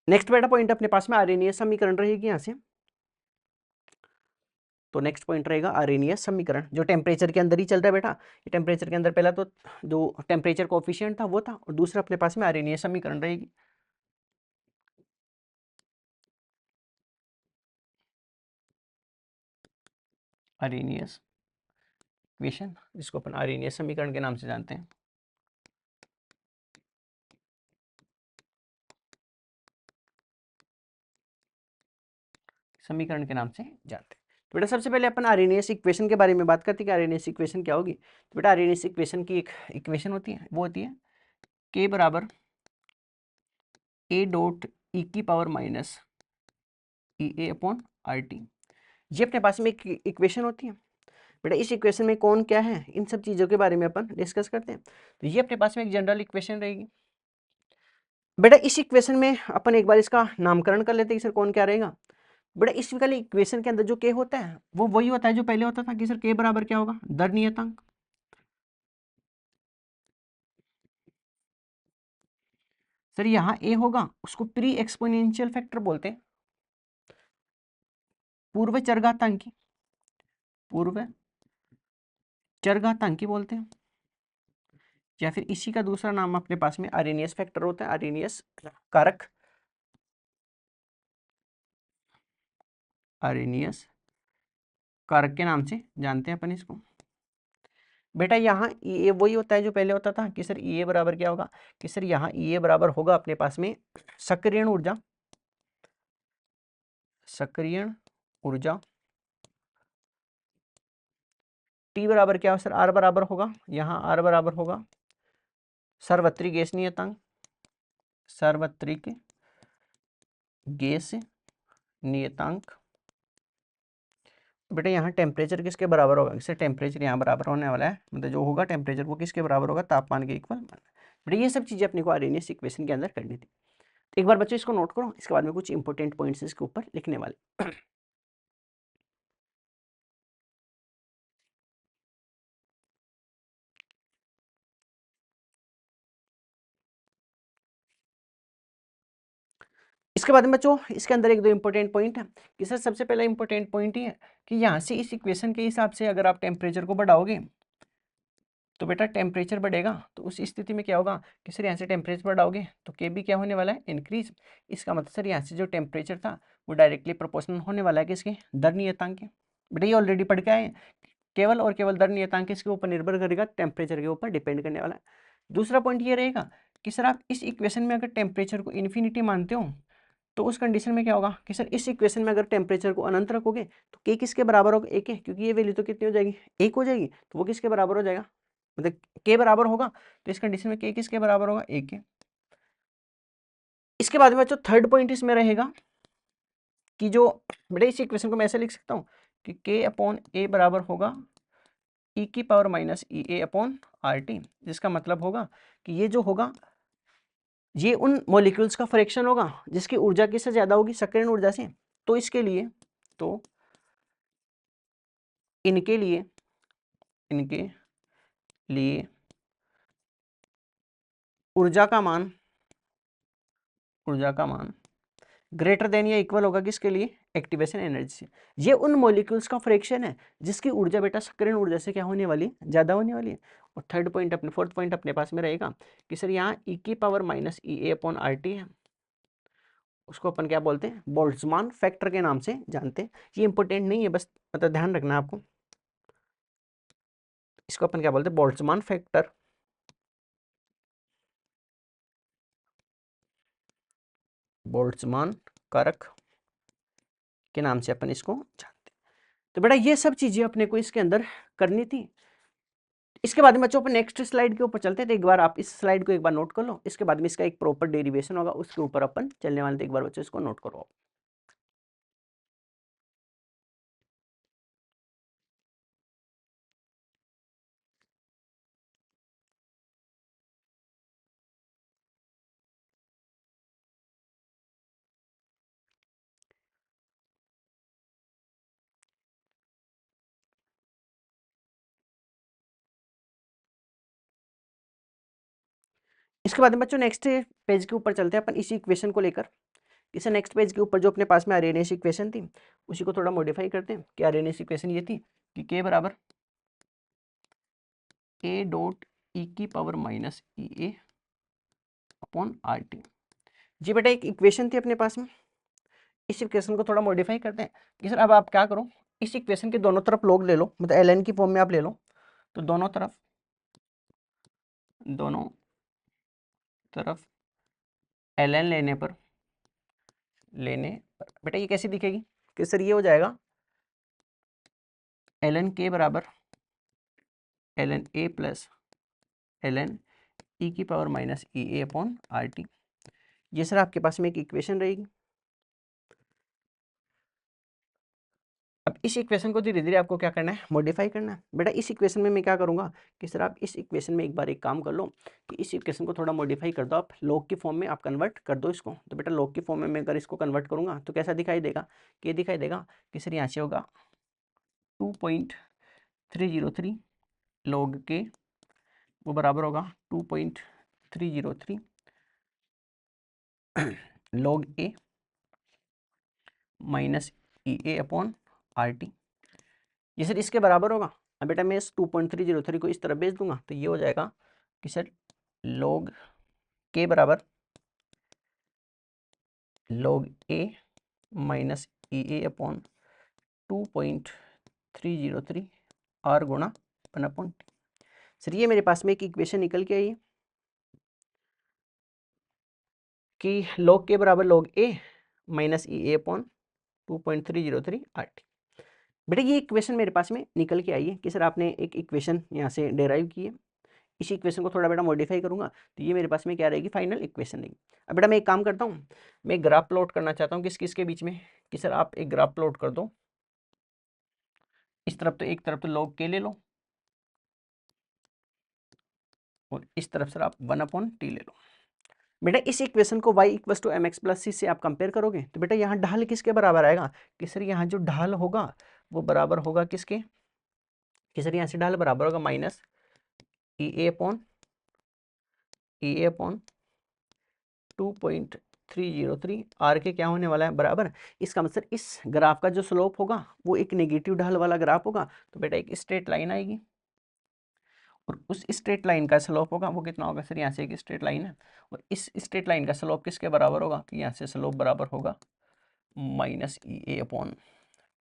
नेक्स्ट बेटा पॉइंट अपने पास में आर्यनीय समीकरण रहेगी यहाँ से। तो नेक्स्ट पॉइंट रहेगा आर्यनीय समीकरण, जो टेम्परेचर के अंदर ही चल रहा है बेटा। ये टेम्परेचर के अंदर पहला तो जो टेम्परेचर कोफिशिएंट था वो था, और दूसरा अपने पास में आर्यनीय समीकरण रहेगी। आर्यनीयस इक्वेशन, जिसको अपन आर्यनीयस समीकरण के नाम से जानते हैं। समीकरण के नाम से जानते हैं। तो बेटा सबसे पहले अपन आर्यनीयस इक्वेशन के बारे में बात करते हैं कि आर्यनीयस इक्वेशन क्या होगी। तो बेटा आर्यनीयस इक्वेशन की एक इक्वेशन होती है, वो होती है k बराबर a डॉट ई की power minus E A upon R T. ये अपने पास में एक इक्वेशन होती है। बेटा इस इक्वेशन में कौन क्या है, इन सब चीज़ों के बारे में अपन डिस्कस करते हैं। तो ये अपने पास में एक जनरल इक्वेशन रहेगी। बेटा इस इक्वेशन में अपन एक बार इसका नामकरण कर लेते हैं कि सर कौन क्या रहेगा। बेटा इस वाली इक्वेशन के अंदर जो के होता है वो वही होता है जो पहले होता था कि सर के बराबर क्या होगा, दर नियतांक। सर यहाँ ए होगा, उसको प्री एक्सपोनेंशियल फैक्टर बोलते हैं, पूर्व चरघातांकी, पूर्व चरघातांकी बोलते हैं। या फिर इसी का दूसरा नाम अपने पास में आर्यनियस फैक्टर होता है, आर्यनियस कारक, आर्यनियस कारक के नाम से जानते हैं अपन इसको। बेटा यहाँ ई ए वही होता है जो पहले होता था कि सर ई ए बराबर क्या होगा, कि सर यहाँ ई ए बराबर होगा अपने पास में सक्रियण ऊर्जा, सक्रियण ऊर्जा। टी बराबर क्या हो सर, आर बराबर होगा, यहाँ आर बराबर होगा सार्वत्रिक गैस नियतांक, सार्वत्रिक गैस नियतांक। बेटा यहाँ टेम्परेचर किसके बराबर होगा, इससे टेम्परेचर यहाँ बराबर होने वाला है, मतलब जो होगा टेम्परेचर वो किसके बराबर होगा, तापमान के इक्वल। बेटा ये सब चीज़ें अपने को आर्यनियस इक्वेशन के अंदर करनी थी। तो एक बार बच्चों इसको नोट करो, इसके बाद में कुछ इंपॉर्टेंट पॉइंट्स इसके ऊपर लिखने वाले। इसके बाद में बच्चों इसके अंदर एक दो इंपॉर्टेंट पॉइंट है कि सर सबसे पहला इंपॉर्टेंट पॉइंट ये है कि यहाँ से इस इक्वेशन के हिसाब से अगर आप टेम्परेचर को बढ़ाओगे तो बेटा टेम्परेचर बढ़ेगा, तो उस स्थिति में क्या होगा कि सर यहाँ से टेम्परेचर बढ़ाओगे तो के भी क्या होने वाला है, इंक्रीज। इसका मतलब सर यहाँ से जो टेम्परेचर था वो डायरेक्टली प्रोपोर्शनल होने वाला है किसके, दर नियतांक के। बेटा ये ऑलरेडी पढ़ के आए, केवल और केवल दर नियतांक किसके ऊपर निर्भर करेगा, टेम्परेचर के ऊपर डिपेंड करने वाला है। दूसरा पॉइंट ये रहेगा कि सर आप इस इक्वेशन में अगर टेम्परेचर को इन्फिनिटी मानते हो तो उस कंडीशन में क्या होगा कि सर इस इक्वेशन में अगर टेम्परेचर को अनंत रखोगे तो के किसके बराबर होगा, एक है, क्योंकि ये वैल्यू तो कितनी हो जाएगी, एक हो जाएगी, तो वो किसके बराबर हो जाएगा, मतलब के बराबर होगा। तो इस कंडीशन में के किसके बराबर होगा, एक के। इसके बाद में जो थर्ड पॉइंट इसमें रहेगा कि जो बेटा इस इक्वेशन को मैं ऐसे लिख सकता हूँ कि के अपॉन ए बराबर होगा ई की power minus E A upon R T, जिसका मतलब होगा कि ये जो होगा ये उन मॉलिक्यूल्स का फ्रैक्शन होगा जिसकी ऊर्जा किससे ज्यादा होगी, सक्रियण ऊर्जा से। तो इसके लिए तो इनके लिए ऊर्जा का मान ग्रेटर देन या इक्वल होगा किसके लिए, एक्टिवेशन एनर्जी से। ये उन मॉलिक्यूल्स का फ्रैक्शन है जिसकी ऊर्जा बेटा सक्रियण ऊर्जा से क्या होने वाली है, ज्यादा होने वाली है। और थर्ड पॉइंट अपने फोर्थ पॉइंट अपने पास में रहेगा कि सर यहाँ ई की power minus E A upon R T है, उसको अपन क्या बोलते हैं, बोल्ट्जमान फैक्टर के नाम से जानते हैं। ये इंपॉर्टेंट नहीं है, बस मतलब ध्यान रखना आपको। इसको अपन क्या बोलते हैं, बोल्ट्जमान फैक्टर। बोल्ट्जमान कारक के नाम से अपन इसको जानते हैं। तो बेटा ये सब चीजें अपने को इसके अंदर करनी थी। इसके बाद में बच्चों अपन नेक्स्ट स्लाइड के ऊपर चलते हैं। तो एक बार आप इस स्लाइड को एक बार नोट कर लो, इसके बाद में इसका एक प्रॉपर डेरिवेशन होगा, उसके ऊपर अपन चलने वाले थे। एक बार बच्चों इसको नोट करो। इसके बाद में बच्चों नेक्स्ट पेज के ऊपर चलते हैं अपन इसी इक्वेशन को लेकर। इसे नेक्स्ट पेज के ऊपर जो अपने पास में आर्यनेस इक्वेशन थी उसी को थोड़ा मॉडिफाई करते हैं। कि आर्यनेस इक्वेशन ये थी कि के बराबर ए डॉट ई की power minus E A upon R T. जी बेटा एक इक्वेशन थी अपने पास में, इस इक्वेशन को थोड़ा मॉडिफाई करते हैं। कि सर अब आप क्या करो, इस इक्वेशन के दोनों तरफ लॉग ले लो, मतलब एल एन की फॉर्म में आप ले लो। तो दोनों तरफ एल एन लेने पर बेटा ये कैसी दिखेगी कि सर ये हो जाएगा एल एन के बराबर L N A plus L N E की power minus E A upon R T. ये सर आपके पास में एक इक्वेशन रहेगी। अब इस इक्वेशन को धीरे धीरे आपको क्या करना है, मॉडिफाई करना है। बेटा इस इक्वेशन में मैं क्या करूंगा कि सर आप इस इक्वेशन में एक बार एक काम कर लो कि इस इक्वेशन को थोड़ा मॉडिफाई कर दो, आप लॉग की फॉर्म में आप कन्वर्ट कर दो इसको। तो बेटा लॉग की फॉर्म में मैं अगर इसको कन्वर्ट करूंगा तो कैसा दिखाई देगा, कि ये दिखाई देगा कि सर यहाँ से होगा 2.303 लॉग के, वो बराबर होगा 2.303 log A minus E A upon R T. ये सर इसके बराबर होगा। अब बेटा मैं इस 2.303 को इस तरफ भेज दूंगा तो ये हो जाएगा कि सर log के बराबर log A minus E A upon 2.303 R गुणा 1/t। सर ये मेरे पास में एक इक्वेशन निकल के आई है कि log के बराबर log A minus E A upon 2.303 R T. बेटा ये इक्वेशन मेरे पास में निकल के आई है कि सर आपने एक इक्वेशन यहाँ से डेराइव की है। इस इक्वेशन को थोड़ा बेटा मॉडिफाई करूंगा तो ये मेरे पास में क्या रहेगी, फाइनल इक्वेशन रहेगी। अब बेटा मैं एक काम करता हूँ, मैं ग्राफ प्लॉट करना चाहता हूँ किस किस के बीच में, कि सर आप एक ग्राफ प्लॉट कर दो। इस तरफ तो एक तरफ तो log के ले लो और इस तरफ सर आप 1/t ले लो। बेटा इस इक्वेशन को y equal to m x plus c से आप कंपेयर करोगे तो बेटा यहाँ ढाल किसके बराबर आएगा, कि सर यहाँ जो ढाल होगा वो बराबर होगा किसके, कि सर यहाँ से ढाल बराबर होगा minus E A upon 2.303 R के क्या होने वाला है बराबर। इसका मतलब इस ग्राफ का जो स्लोप होगा वो एक नेगेटिव ढाल वाला ग्राफ होगा। तो बेटा एक स्ट्रेट लाइन आएगी और उस स्ट्रेट लाइन का स्लोप होगा वो कितना होगा, सर यहाँ से एक स्ट्रेट लाइन है और इस स्ट्रेट लाइन का स्लोप किसके बराबर होगा, कि यहाँ से स्लोप बराबर होगा minus E A upon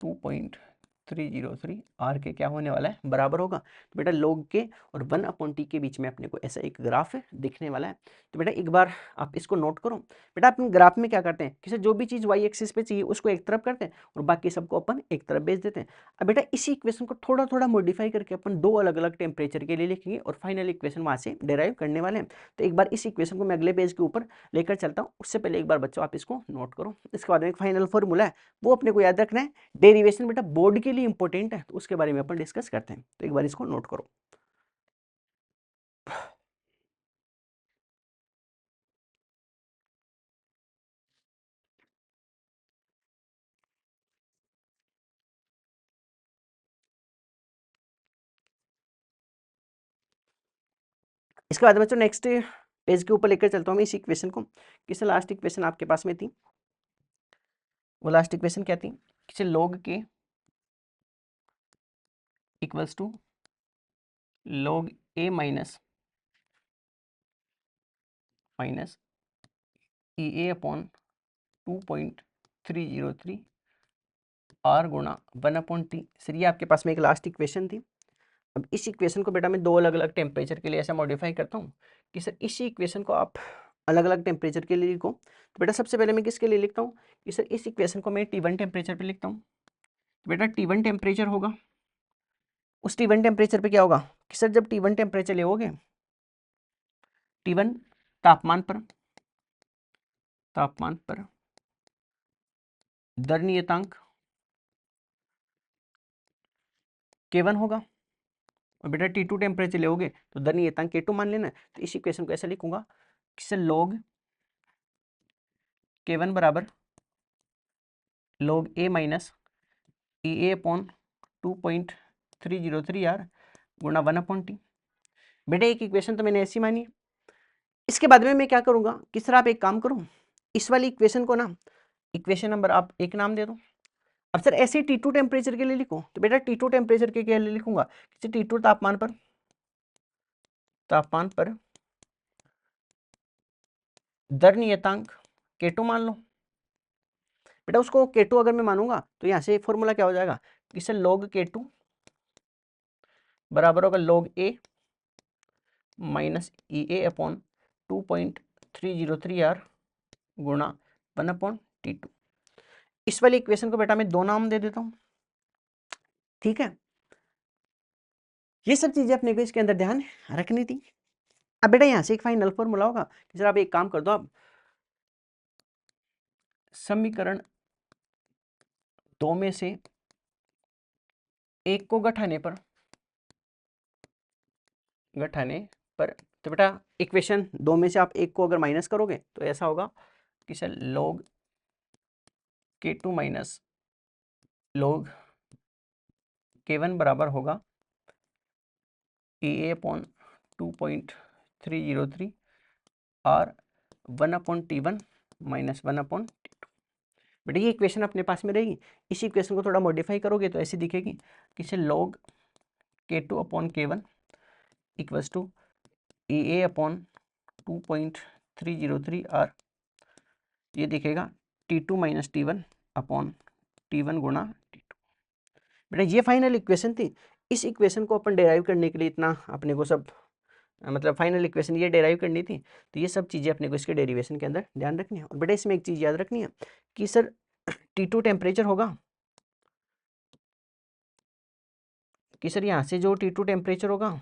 2.303 R के क्या होने वाला है बराबर होगा। तो बेटा log के और 1/t के बीच में अपने को ऐसा एक ग्राफ दिखने वाला है। तो बेटा एक बार आप इसको नोट करो। बेटा अपन ग्राफ में क्या करते हैं कि जो भी चीज़ y एक्सिस पे चाहिए उसको एक तरफ करते हैं और बाकी सबको अपन एक तरफ भेज देते हैं। अब बेटा इसी इक्वेशन को थोड़ा थोड़ा मॉडिफाई करके अपन दो अलग अलग टेम्परेचर के लिए लिखेंगे और फाइनल इक्वेशन वहाँ से डिराइव करने वाले हैं। तो एक बार इस इक्वेशन को मैं अगले पेज के ऊपर लेकर चलता हूँ, उससे पहले एक बार बच्चों आप इसको नोट करो। इसके बाद में एक फाइनल फॉर्मूला है वो अपने को याद रखना है। डेरिवेशन बेटा बोर्ड के लिए इंपॉर्टेंट है तो उसके बारे में अपन डिस्कस करते हैं। तो एक बार इसको नोट करो। इसके बाद बच्चों नेक्स्ट पेज के ऊपर लेकर चलता हूँ मैं इस इक्वेशन को। किस लास्ट इक्वेशन आपके पास में थी, वो लास्ट इक्वेशन क्या थी, किसे log के equals to log A minus E A upon 2.303 R गुणा 1/t। सर ये आपके पास में एक लास्ट इक्वेशन थी। अब इस इक्वेशन को बेटा मैं दो अलग अलग टेम्परेचर के लिए ऐसा मॉडिफाई करता हूँ कि सर इसी इक्वेशन को आप अलग अलग टेम्परेचर के लिए लिखो। तो बेटा सबसे पहले मैं किसके लिए लिखता हूँ कि सर इस इक्वेशन को मैं T1 टेम्परेचर पे लिखता हूँ। तो बेटा T1 टेम्परेचर होगा, उस T1 टेम्परेचर पे क्या होगा कि सर जब T1 टेम्परेचर लोगे, T1 तापमान पर दर नियतांक K1 होगा, और बेटा T2 टेम्परेचर लोगे तो दर नियतांक K2 मान लेना। तो इस इक्वेशन को ऐसा लिखूंगा कि सर log K1 बराबर log A minus EA upon 2.303 यार गुणा 1/T। बेटा एक इक्वेशन तो मैंने ऐसी मानी। इसके बाद में मैं क्या करूंगा कि सर आप एक काम करो, इस वाली इक्वेशन को ना इक्वेशन नंबर आप एक नाम दे दो। अब सर ऐसे T2 टेम्परेचर के लिए लिखो, तो बेटा T2 टेम्परेचर के लिए लिखूंगा कि T2 तापमान पर दर नियतांक K2 मान लो। बेटा उसको K2 अगर मैं मानूंगा तो यहाँ से फॉर्मूला क्या हो जाएगा कि सर log K2 बराबर होगा log A minus EA upon 2.303 यार गुणा 1/T2। इस वाली इक्वेशन को बेटा मैं दो नाम दे देता हूं, ठीक है। ये सब चीजें अपने को इसके अंदर ध्यान रखनी थी। अब बेटा यहां से एक फाइनल फॉर्मूला होगा कि सर आप एक काम कर दो, आप समीकरण दो में से एक को घटाने पर तो बेटा इक्वेशन दो में से आप एक को अगर माइनस करोगे तो ऐसा होगा कि sir log K2 minus log K1 बराबर होगा EA अपॉन 2.303 और 1/T1 माइनस 1/T2। बेटा ये इक्वेशन अपने पास में रहेगी। इसी इक्वेशन को थोड़ा मॉडिफाई करोगे तो ऐसी दिखेगी कि से log K2 upon K1 equals to EA upon 2.303 और ये दिखेगा T2 minus T1 upon T1 गुणा T2। बेटा ये फाइनल इक्वेशन थी। इस इक्वेशन को अपन डेराइव करने के लिए इतना अपने को सब मतलब फाइनल इक्वेशन ये डेराइव करनी थी, तो ये सब चीज़ें अपने को इसके डेरिवेशन के अंदर ध्यान रखनी है। और बेटा इसमें एक चीज़ याद रखनी है कि सर T2 टेम्परेचर होगा कि सर यहाँ से जो T2 टेम्परेचर होगा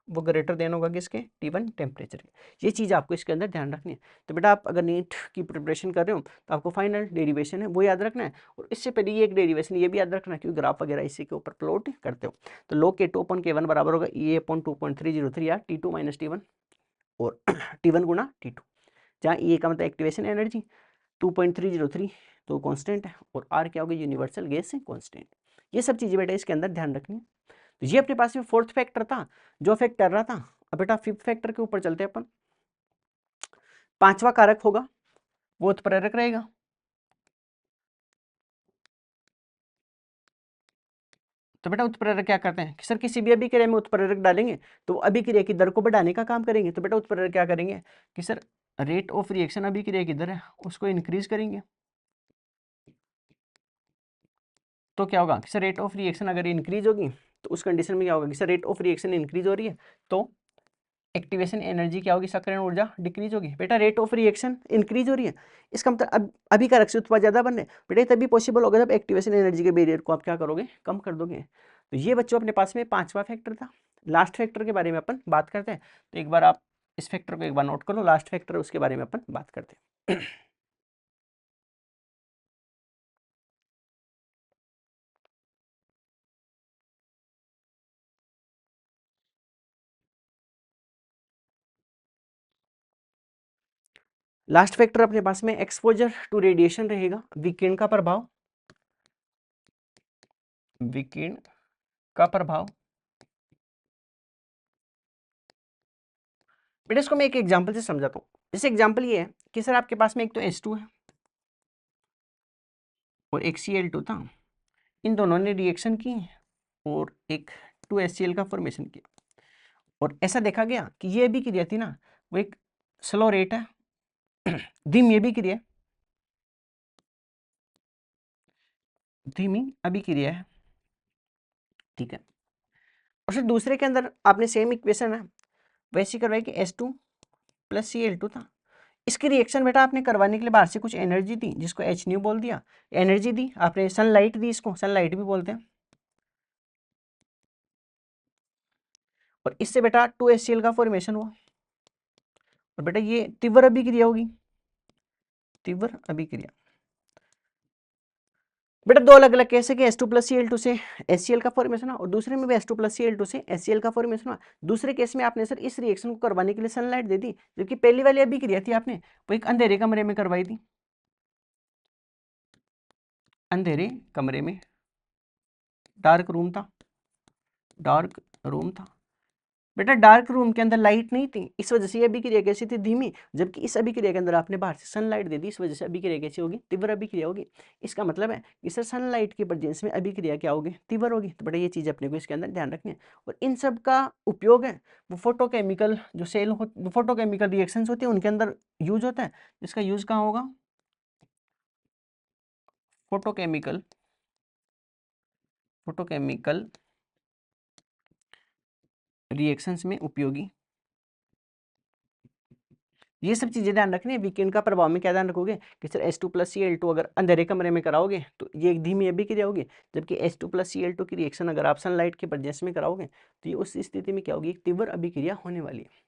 वो ग्रेटर देन होगा किसके T1 टेम्परेचर के। ये चीज़ आपको इसके अंदर ध्यान रखनी है। तो बेटा आप अगर नीट की प्रिपरेशन कर रहे हो तो आपको फाइनल डेरिवेशन है वो याद रखना है, और इससे पहले ये एक डेरिवेशन ये भी याद रखना है क्योंकि ग्राफ वगैरह इसी के ऊपर प्लॉट करते हो। तो log K2 अपॉन K1 बराबर होगा EA अपॉन 2.303 या T2 माइनस T1 और T1 गुणा T2, जहाँ EA का मतलब एक्टिवेशन एनर्जी 2.303 तो कांस्टेंट है, और R क्या होगा यूनिवर्सल गैस कांस्टेंट। ये सब चीज़ें बेटा इसके अंदर ध्यान रखनी है। तो ये अपने पास में फोर्थ फैक्टर था जो अफेक्ट कर रहा था। अब बेटा फिफ्थ फैक्टर के ऊपर चलते हैं अपन। पांचवा कारक होगा वो उत्प्रेरक रहेगा। तो बेटा उत्प्रेरक क्या करते हैं कि सर किसी भी अभिक्रिया में उत्प्रेरक डालेंगे तो अभिक्रिया की दर को बढ़ाने का काम करेंगे। तो बेटा उत्प्रेरक क्या करेंगे कि सर रेट ऑफ रिएक्शन अभिक्रिया की दर है उसको इंक्रीज करेंगे। तो क्या होगा कि सर रेट ऑफ रिएक्शन अगर इंक्रीज होगी तो उस कंडीशन में क्या होगा कि sir rate of reaction increase हो रही है तो एक्टिवेशन एनर्जी क्या होगी, सक्रियण ऊर्जा डिक्रीज होगी। बेटा रेट ऑफ रिएक्शन इंक्रीज हो रही है, इसका मतलब अब अभी का रक्त उत्पाद ज्यादा बन रहे हैं। बेटा तभी पॉसिबल होगा जब एक्टिवेशन एनर्जी के बैरियर को आप क्या करोगे, कम कर दोगे। तो ये बच्चों अपने पास में पांचवा फैक्टर था। लास्ट फैक्टर के बारे में अपन बात करते हैं। तो एक बार आप इस फैक्टर को एक बार नोट कर लो, लास्ट फैक्टर उसके बारे में अपन बात करते हैं। लास्ट फैक्टर अपने पास में एक्सपोजर टू रेडिएशन रहेगा, विकिरण का प्रभाव, विकिरण का प्रभाव। बेटा इसको मैं एक एग्जांपल से समझाता हूँ। जैसे एग्जांपल ये है कि सर आपके पास में एक तो H2 है और एक Cl2 था, इन दोनों ने रिएक्शन की और एक 2HCl का फॉर्मेशन किया, और ऐसा देखा गया कि ये भी क्रिया थी ना वो एक स्लो रेट है, धीमी ये भी क्रिया है, धीमी अभिक्रिया है, ठीक है। और फिर दूसरे के अंदर आपने सेम इक्वेशन है वैसी करवाई कि H2 + Cl2 था। इसकी रिएक्शन बेटा आपने करवाने के लिए बाहर से कुछ एनर्जी दी जिसको H न्यू बोल दिया, एनर्जी दी आपने, सनलाइट दी, इसको सनलाइट भी बोलते हैं। और इससे बेटा 2HCl का फॉर्मेशन हुआ। और बेटा ये तीव्र अभिक्रिया होगी, तीव्र अभिक्रिया। बेटा दो अलग अलग केस है कि H2 + Cl2 से HCl का फॉर्मेशन हुआ और दूसरे में भी H2 + Cl2 से HCl का फॉर्मेशन हुआ। दूसरे केस में आपने सर इस रिएक्शन को करवाने के लिए सनलाइट दे दी, जबकि पहली वाली अभिक्रिया थी आपने वो एक अंधेरे कमरे में करवाई थी, अंधेरे कमरे में, डार्क रूम था, डार्क रूम था। बेटा डार्क रूम के अंदर लाइट नहीं थी, इस वजह से ये अभिक्रिया कैसी थी, धीमी, जबकि इस अभिक्रिया के अंदर आपने बाहर से सनलाइट दे दी, इस वजह से अभिक्रिया कैसी होगी, तीव्र अभिक्रिया होगी। इसका मतलब है कि सर सनलाइट की प्रेजेंस में अभिक्रिया क्या होगी, तीव्र होगी। तो बेटा ये चीज़ अपने को इसके अंदर ध्यान रखनी है। और इन सब का उपयोग है वो फोटोकेमिकल जो सेल हो, फोटोकेमिकल रिएक्शंस होती है उनके अंदर यूज होता है। इसका यूज कहाँ होगा, फोटोकेमिकल, फोटोकेमिकल रिएक्शंस में उपयोगी। ये सब चीजें ध्यान रखनी है। वीकेंड का प्रभाव में क्या ध्यान रखोगे कि सर H2 + Cl2 अगर अंधेरे कमरे में कराओगे तो ये एक धीमी अभिक्रिया होगी, जबकि H2 + Cl2 की रिएक्शन अगर आप सनलाइट के प्रेजेंस में कराओगे तो ये उस स्थिति में क्या होगी, एक तीव्र अभिक्रिया होने वाली है।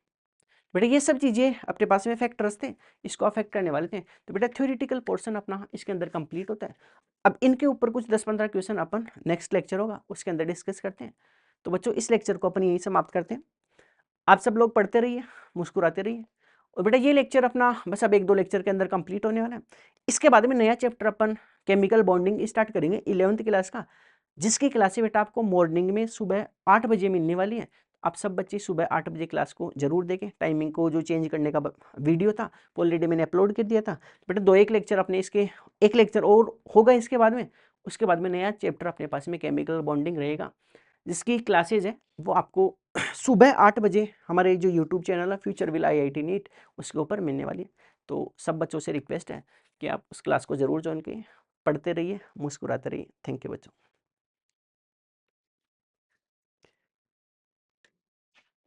बेटा ये सब चीजें अपने पास में फैक्टर्स थे, इसको अफेक्ट करने वाले थे। तो बेटा थ्योरेटिकल पोर्शन अपना इसके अंदर कंप्लीट होता है। अब इनके ऊपर कुछ 10-15 क्वेश्चन अपन नेक्स्ट लेक्चर होगा उसके अंदर डिस्कस करते हैं। तो बच्चों इस लेक्चर को अपन यही समाप्त करते हैं। आप सब लोग पढ़ते रहिए, मुस्कुराते रहिए। और बेटा ये लेक्चर अपना बस अब 1-2 लेक्चर के अंदर कंप्लीट होने वाला है। इसके बाद में नया चैप्टर अपन केमिकल बॉन्डिंग स्टार्ट करेंगे 11th क्लास का, जिसकी क्लासें बेटा आपको मॉर्निंग में सुबह 8 बजे मिलने वाली है। आप सब बच्चे सुबह 8 बजे क्लास को जरूर देखें। टाइमिंग को जो चेंज करने का वीडियो था ऑलरेडी मैंने अपलोड कर दिया था। बेटा 2-1 लेक्चर अपने इसके, एक लेक्चर और होगा इसके बाद में, उसके बाद में नया चैप्टर अपने पास में केमिकल बॉन्डिंग रहेगा, जिसकी क्लासेज है वो आपको सुबह 8 बजे हमारे जो यूट्यूब चैनल है फ्यूचर विल IIT नीट उसके ऊपर मिलने वाली है। तो सब बच्चों से रिक्वेस्ट है कि आप उस क्लास को ज़रूर ज्वाइन करिए, पढ़ते रहिए, मुस्कुराते रहिए। थैंक यू बच्चों।